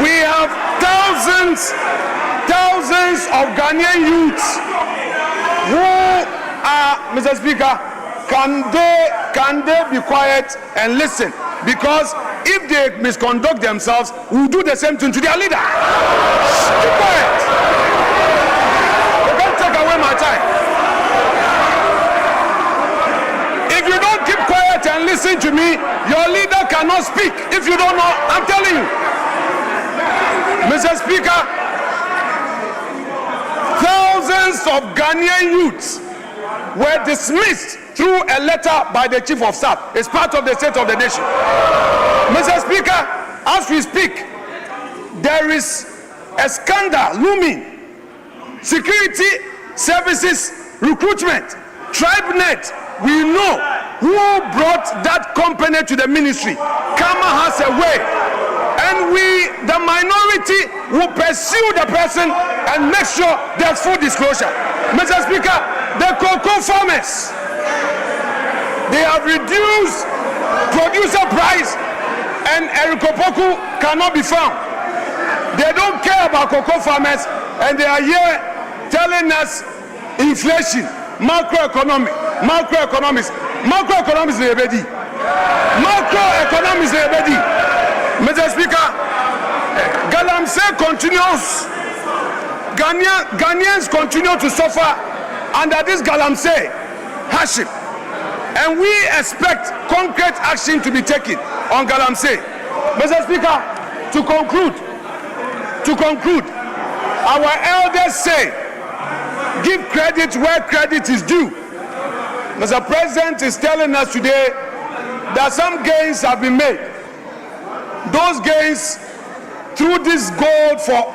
C: We have thousands of Ghanaian youths who are, Mr. Speaker, can they be quiet and listen? Because if they misconduct themselves, we'll do the same thing to their leader. Keep quiet. You can't take away my time. If you don't keep quiet and listen to me, your leader cannot speak. If you don't know, I'm telling you. Mr. Speaker, thousands of Ghanaian youths were dismissed through a letter by the Chief of Staff. It's part of the State of the Nation. Mr. Speaker, as we speak, there is a scandal looming. Security services recruitment, TribeNet, we know who brought that company to the ministry. Kama has a way. And we, the minority, will pursue the person and make sure there's full disclosure. Mr. Speaker, the cocoa farmers, they have reduced producer price and Erikopoku cannot be found. They don't care about cocoa farmers and they are here telling us inflation, macroeconomics is already. Macroeconomics is already. Mr. Speaker, Galamsey continues. Ghanaians continue to suffer under this Galamsey hardship. And we expect concrete action to be taken on Galamsey. Mr. Speaker, to conclude, our elders say, give credit where credit is due. Mr. President is telling us today that some gains have been made. Those gains through this gold for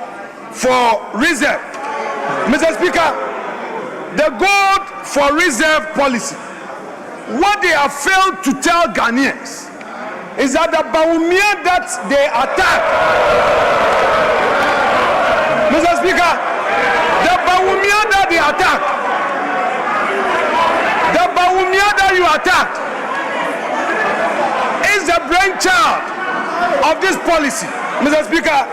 C: reserve. Mr. Speaker, the gold for reserve policy, what they have failed to tell Ghanaians is that the Bawumia that they attack, Mr. Speaker, the Bawumia that they attack, the Bawumia that you attacked is the brainchild of this policy. Mr. Speaker,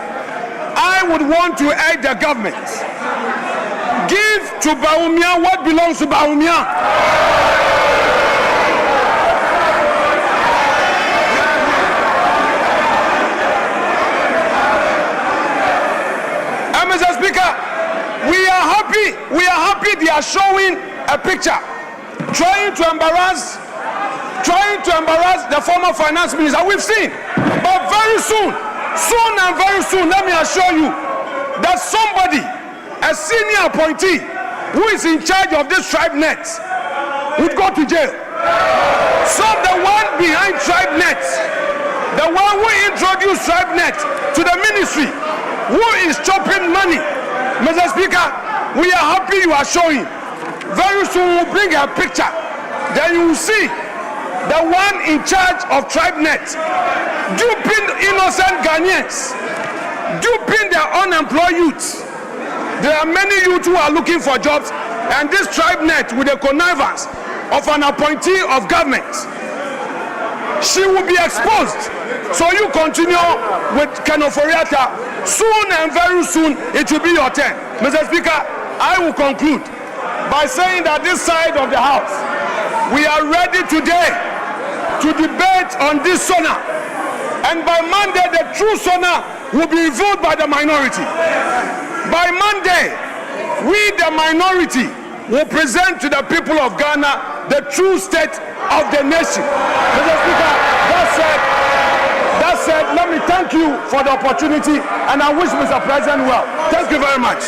C: I would want to urge the government, give to Bawumia what belongs to Bawumia. Mr. Speaker, we are happy they are showing a picture trying to embarrass the former finance minister. We've seen, but very soon, let me assure you that somebody, a senior appointee who is in charge of this tribe net, would go to jail. So the one behind tribe net, the one who introduced tribe net to the ministry, who is chopping money. Mr. Speaker, we are happy you are showing. Very soon we'll bring a picture. Then you will see the one in charge of TribeNet duping innocent Ghanaians, duping their unemployed youths. There are many youths who are looking for jobs, and this TribeNet, with the connivance of an appointee of government, she will be exposed. So you continue with Kenoforiata. Soon and very soon it will be your turn. Mr. Speaker, I will conclude by saying that this side of the house, we are ready today to debate on this SONA. And by Monday, the true SONA will be revealed by the minority. By Monday, we the minority will present to the people of Ghana the true state of the nation. Mr. Speaker, that said, let me thank you for the opportunity, and I wish Mr. President well. Thank you very much.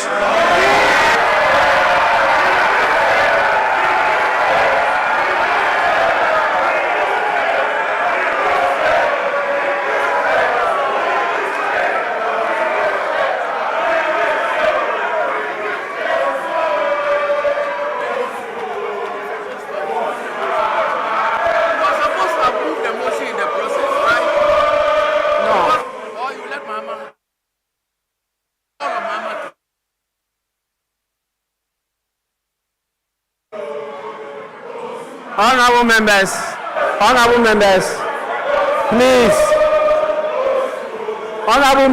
B: Honorable members, please. Honorable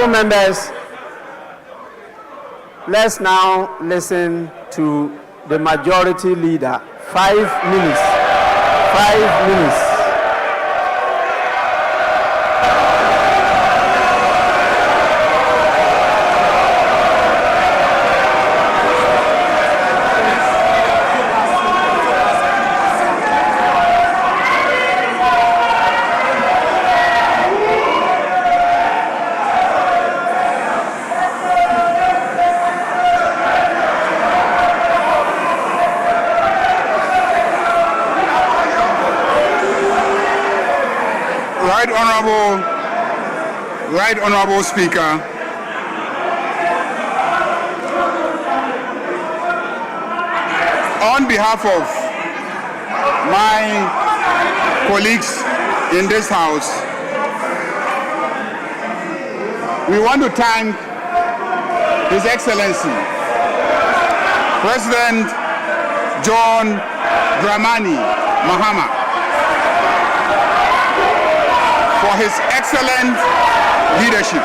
B: members, let's now listen to the majority leader. 5 minutes. 5 minutes.
D: Right Honorable Speaker, on behalf of my colleagues in this House, we want to thank His Excellency, President John Dramani Mahama, for his excellent leadership.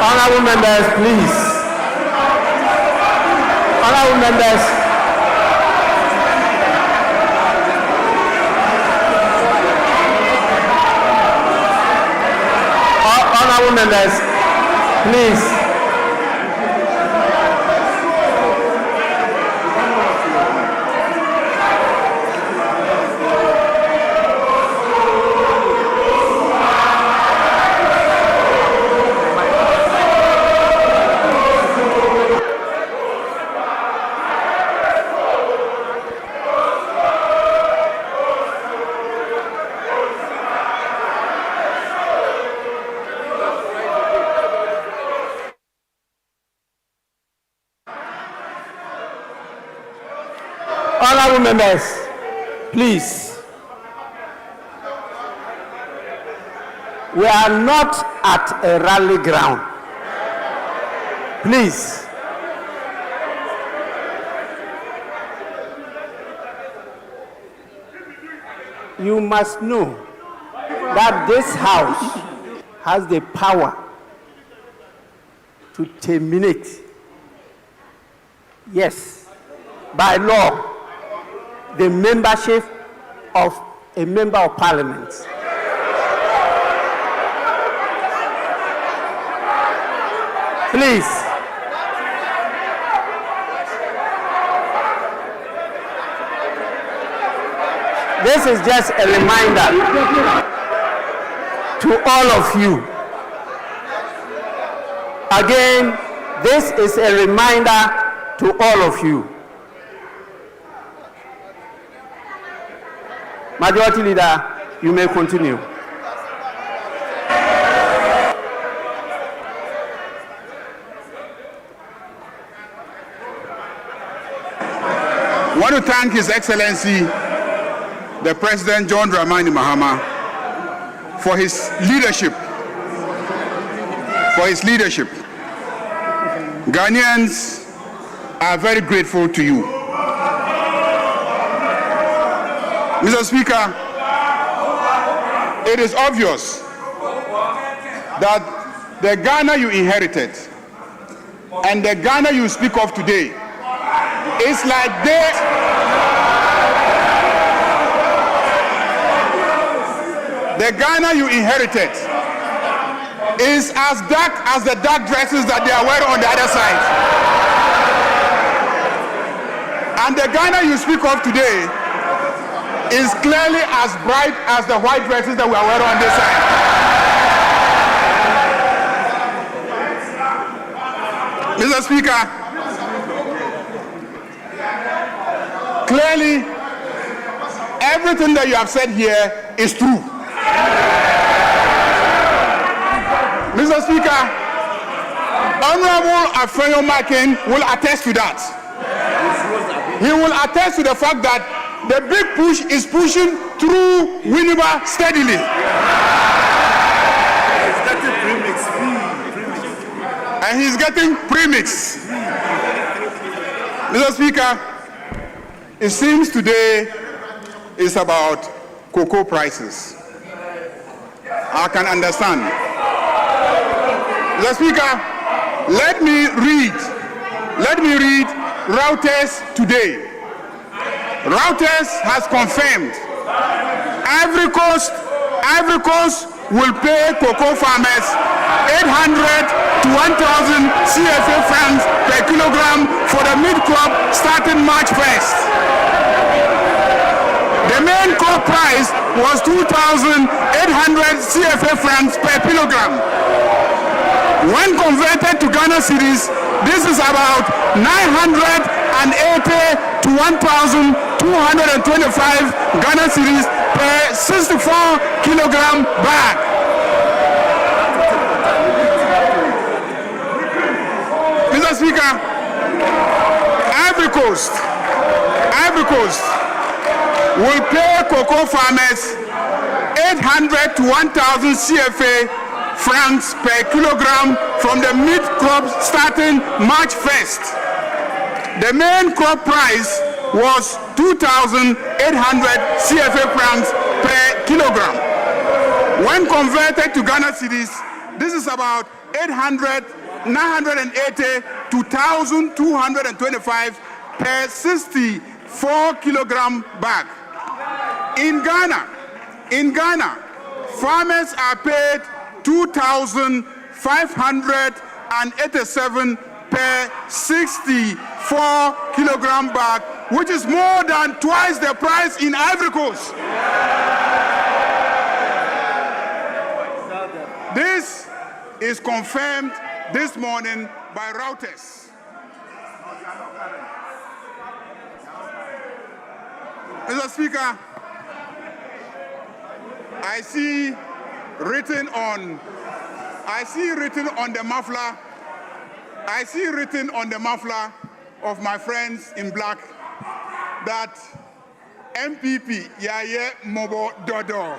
B: Honorable members, please. Honorable members. Honorable members, please. Honorable members, please. We are not at a rally ground. Please. You must know that this house has the power to terminate, yes, by law, the membership of a member of parliament. Please. This is just a reminder to all of you. Again, this is a reminder to all of you. Majority Leader, you may continue.
D: I want to thank His Excellency, the President John Dramani Mahama, for his leadership. Ghanaians are very grateful to you. Mr. Speaker, it is obvious that the Ghana you inherited and the Ghana you speak of today is like the Ghana you inherited is as dark as the dark dresses that they are wearing on the other side. And the Ghana you speak of today is clearly as bright as the white dresses that we are wearing on this side. Mr. Speaker, clearly everything that you have said here is true. Mr. Speaker, Honorable Afenyo Makin will attest to that. He will attest to the fact that the big push is pushing through Winneba steadily. And he's getting premix. Mr. Speaker, it seems today is about cocoa prices. I can understand. Mr. Speaker, let me read Reuters today. Reuters has confirmed Ivory Coast will pay cocoa farmers 800 to 1,000 CFA francs per kilogram for the mid-crop starting March 1st. The main crop price was 2,800 CFA francs per kilogram. When converted to Ghana cedis, this is about 980 to 1,225 Ghana cedis per 64 kilogram bag. Mr. Speaker, Ivory Coast will pay cocoa farmers 800 to 1,000 CFA francs per kilogram from the mid-crop starting March 1st. The main crop price was 2,800 CFA francs per kilogram. When converted to Ghana cedis, this is about 980 to 1,225 per 64 kilogram bag. In Ghana, farmers are paid 2,587 per 64 kilogram bag, which is more than twice the price in Ivory Coast. This is confirmed this morning by Reuters. Mr. Speaker, I see written on the muffler of my friends in black that MPP Yaya Mobo Dodo.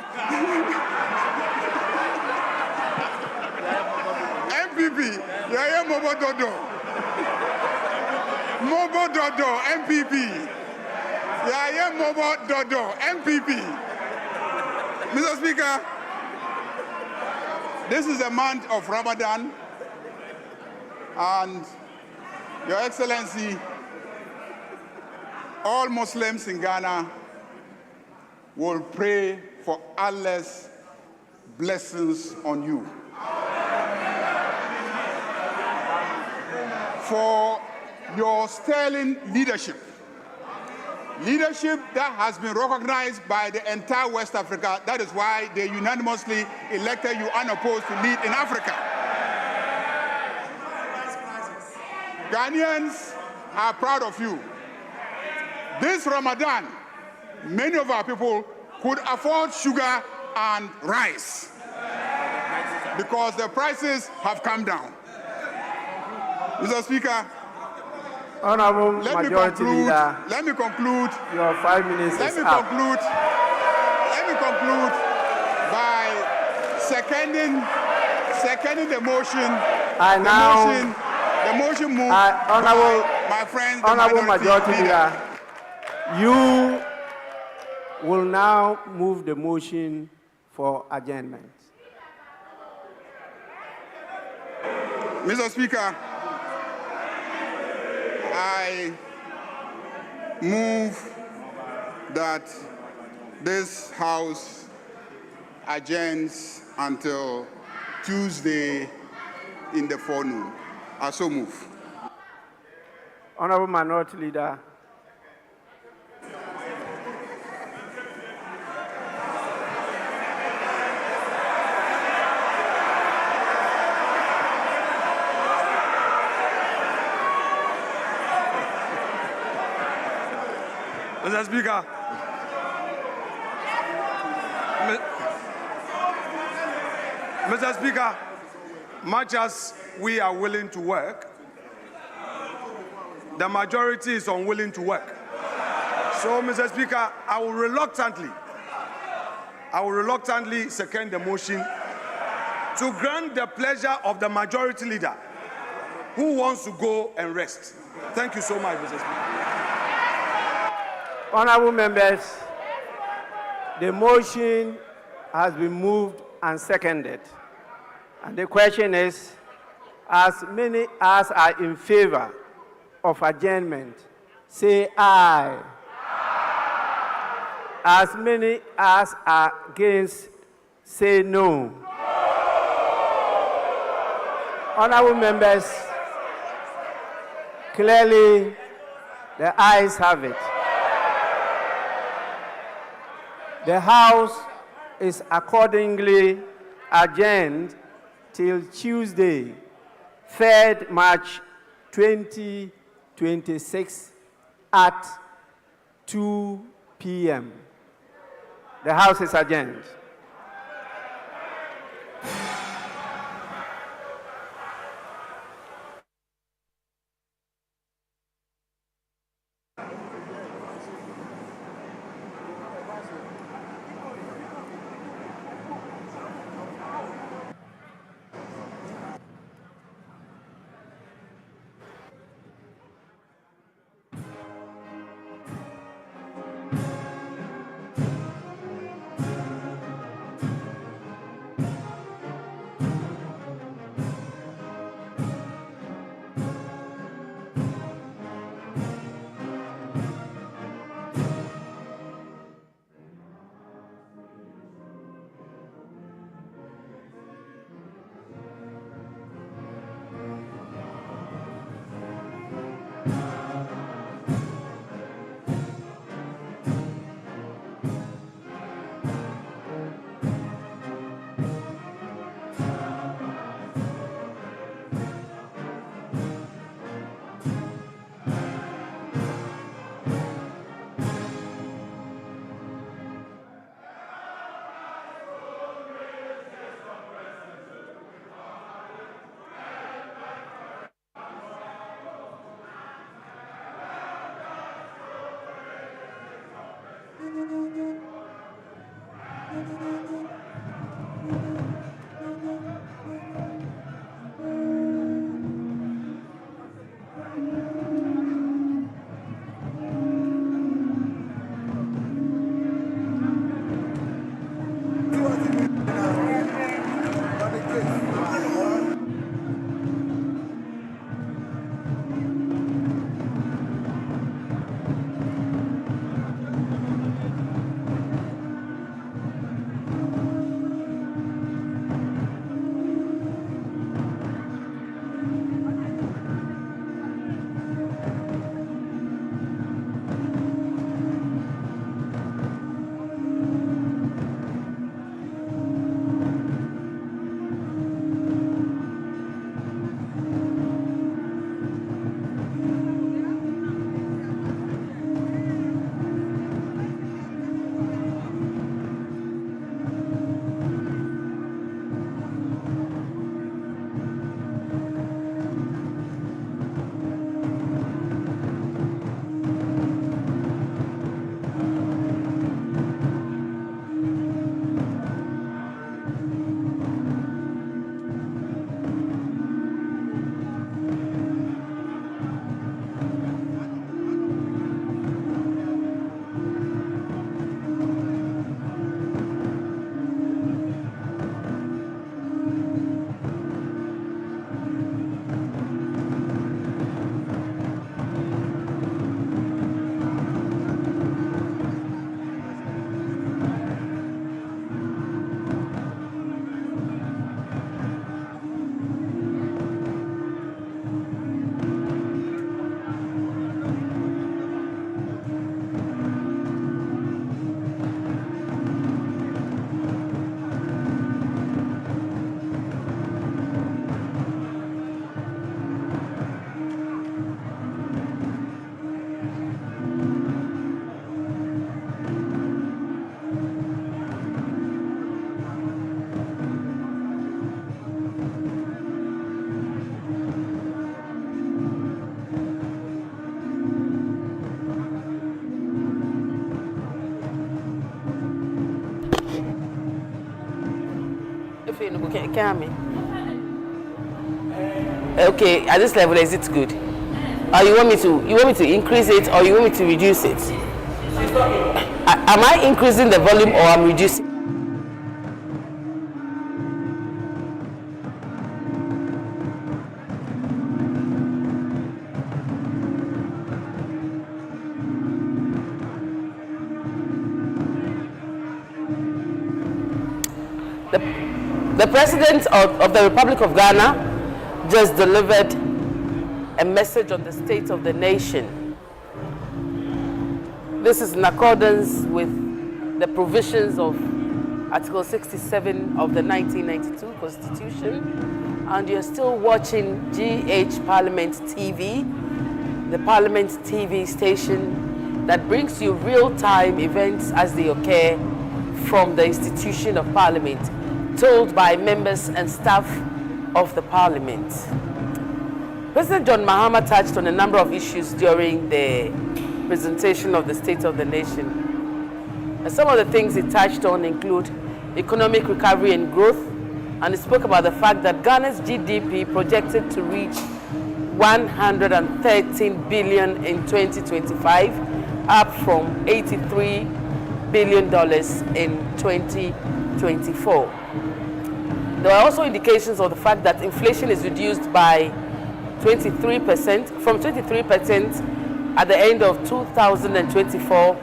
D: MPP. Yaya Mobo Dodo. Mobo Dodo, MPP. Yaya Mobo Dodo, MPP. Mr. Speaker, this is the month of Ramadan, and Your Excellency, all Muslims in Ghana will pray for Allah's blessings on you. For your sterling leadership that has been recognized by the entire West Africa. That is why they unanimously elected you unopposed to lead in Africa. Ghanaians are proud of you. This Ramadan, many of our people could afford sugar and rice because the prices have come down. Mr. Speaker,
B: Honorable Majority Leader,
D: let me conclude.
B: Your 5 minutes is up.
D: Let me conclude by seconding the motion. The motion moved by my friend, the
B: Honorable Majority Leader, you will now move the motion for adjournment.
D: Mr. Speaker, I move that this House adjourns until Tuesday in the forenoon. I so move.
B: Honorable Minority Leader,
C: Mr. Speaker, Mr. Speaker, much as we are willing to work, the majority is unwilling to work. So, Mr. Speaker, I will reluctantly second the motion to grant the pleasure of the majority leader who wants to go and rest. Thank you so much, Mr. Speaker.
B: honorable members, the motion has been moved and seconded. And the question is, as many as are in favor of adjournment, say aye. As many as are against, say no. Honorable members, clearly the ayes have it. The House is accordingly adjourned till Tuesday, 3rd March 2026 at 2 p.m. The House is adjourned.
E: Okay, at this level, is it good? Or you want me to increase it, or you want me to reduce it? Am I increasing the volume or I'm reducing? The President of the Republic of Ghana just delivered a message on the state of the nation. This is in accordance with the provisions of Article 67 of the 1992 Constitution, and you're still watching GH Parliament TV, the Parliament TV station that brings you real-time events as they occur from the institution of Parliament, told by members and staff of the Parliament. President John Mahama touched on a number of issues during the presentation of the State of the Nation. And some of the things he touched on include economic recovery and growth, and he spoke about the fact that Ghana's GDP projected to reach $113 billion in 2025, up from $83 billion in 2024. There are also indications of the fact that inflation is reduced by 23%, from 23% at the end of 2024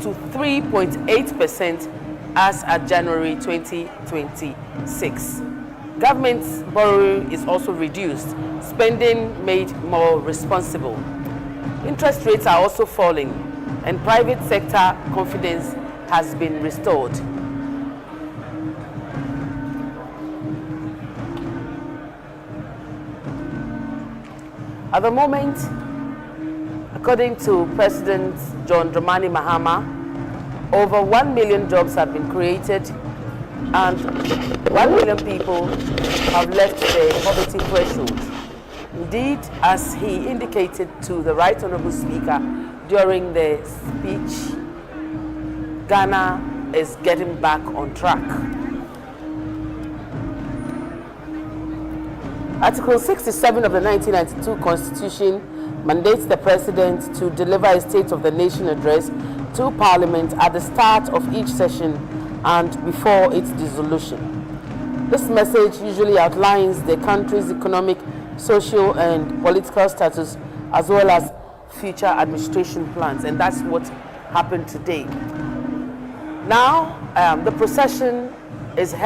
E: to 3.8% as at January 2026. Government borrowing is also reduced, spending made more responsible. Interest rates are also falling, and private sector confidence has been restored. At the moment, according to President John Dramani Mahama, over 1 million jobs have been created and 1 million people have left the poverty threshold. Indeed, as he indicated to the Right Honourable Speaker during the speech, Ghana is getting back on track. Article 67 of the 1992 Constitution mandates the President to deliver a State of the Nation address to Parliament at the start of each session and before its dissolution. This message usually outlines the country's economic, social, and political status, as well as future administration plans, and that's what happened today. Now, the procession is headed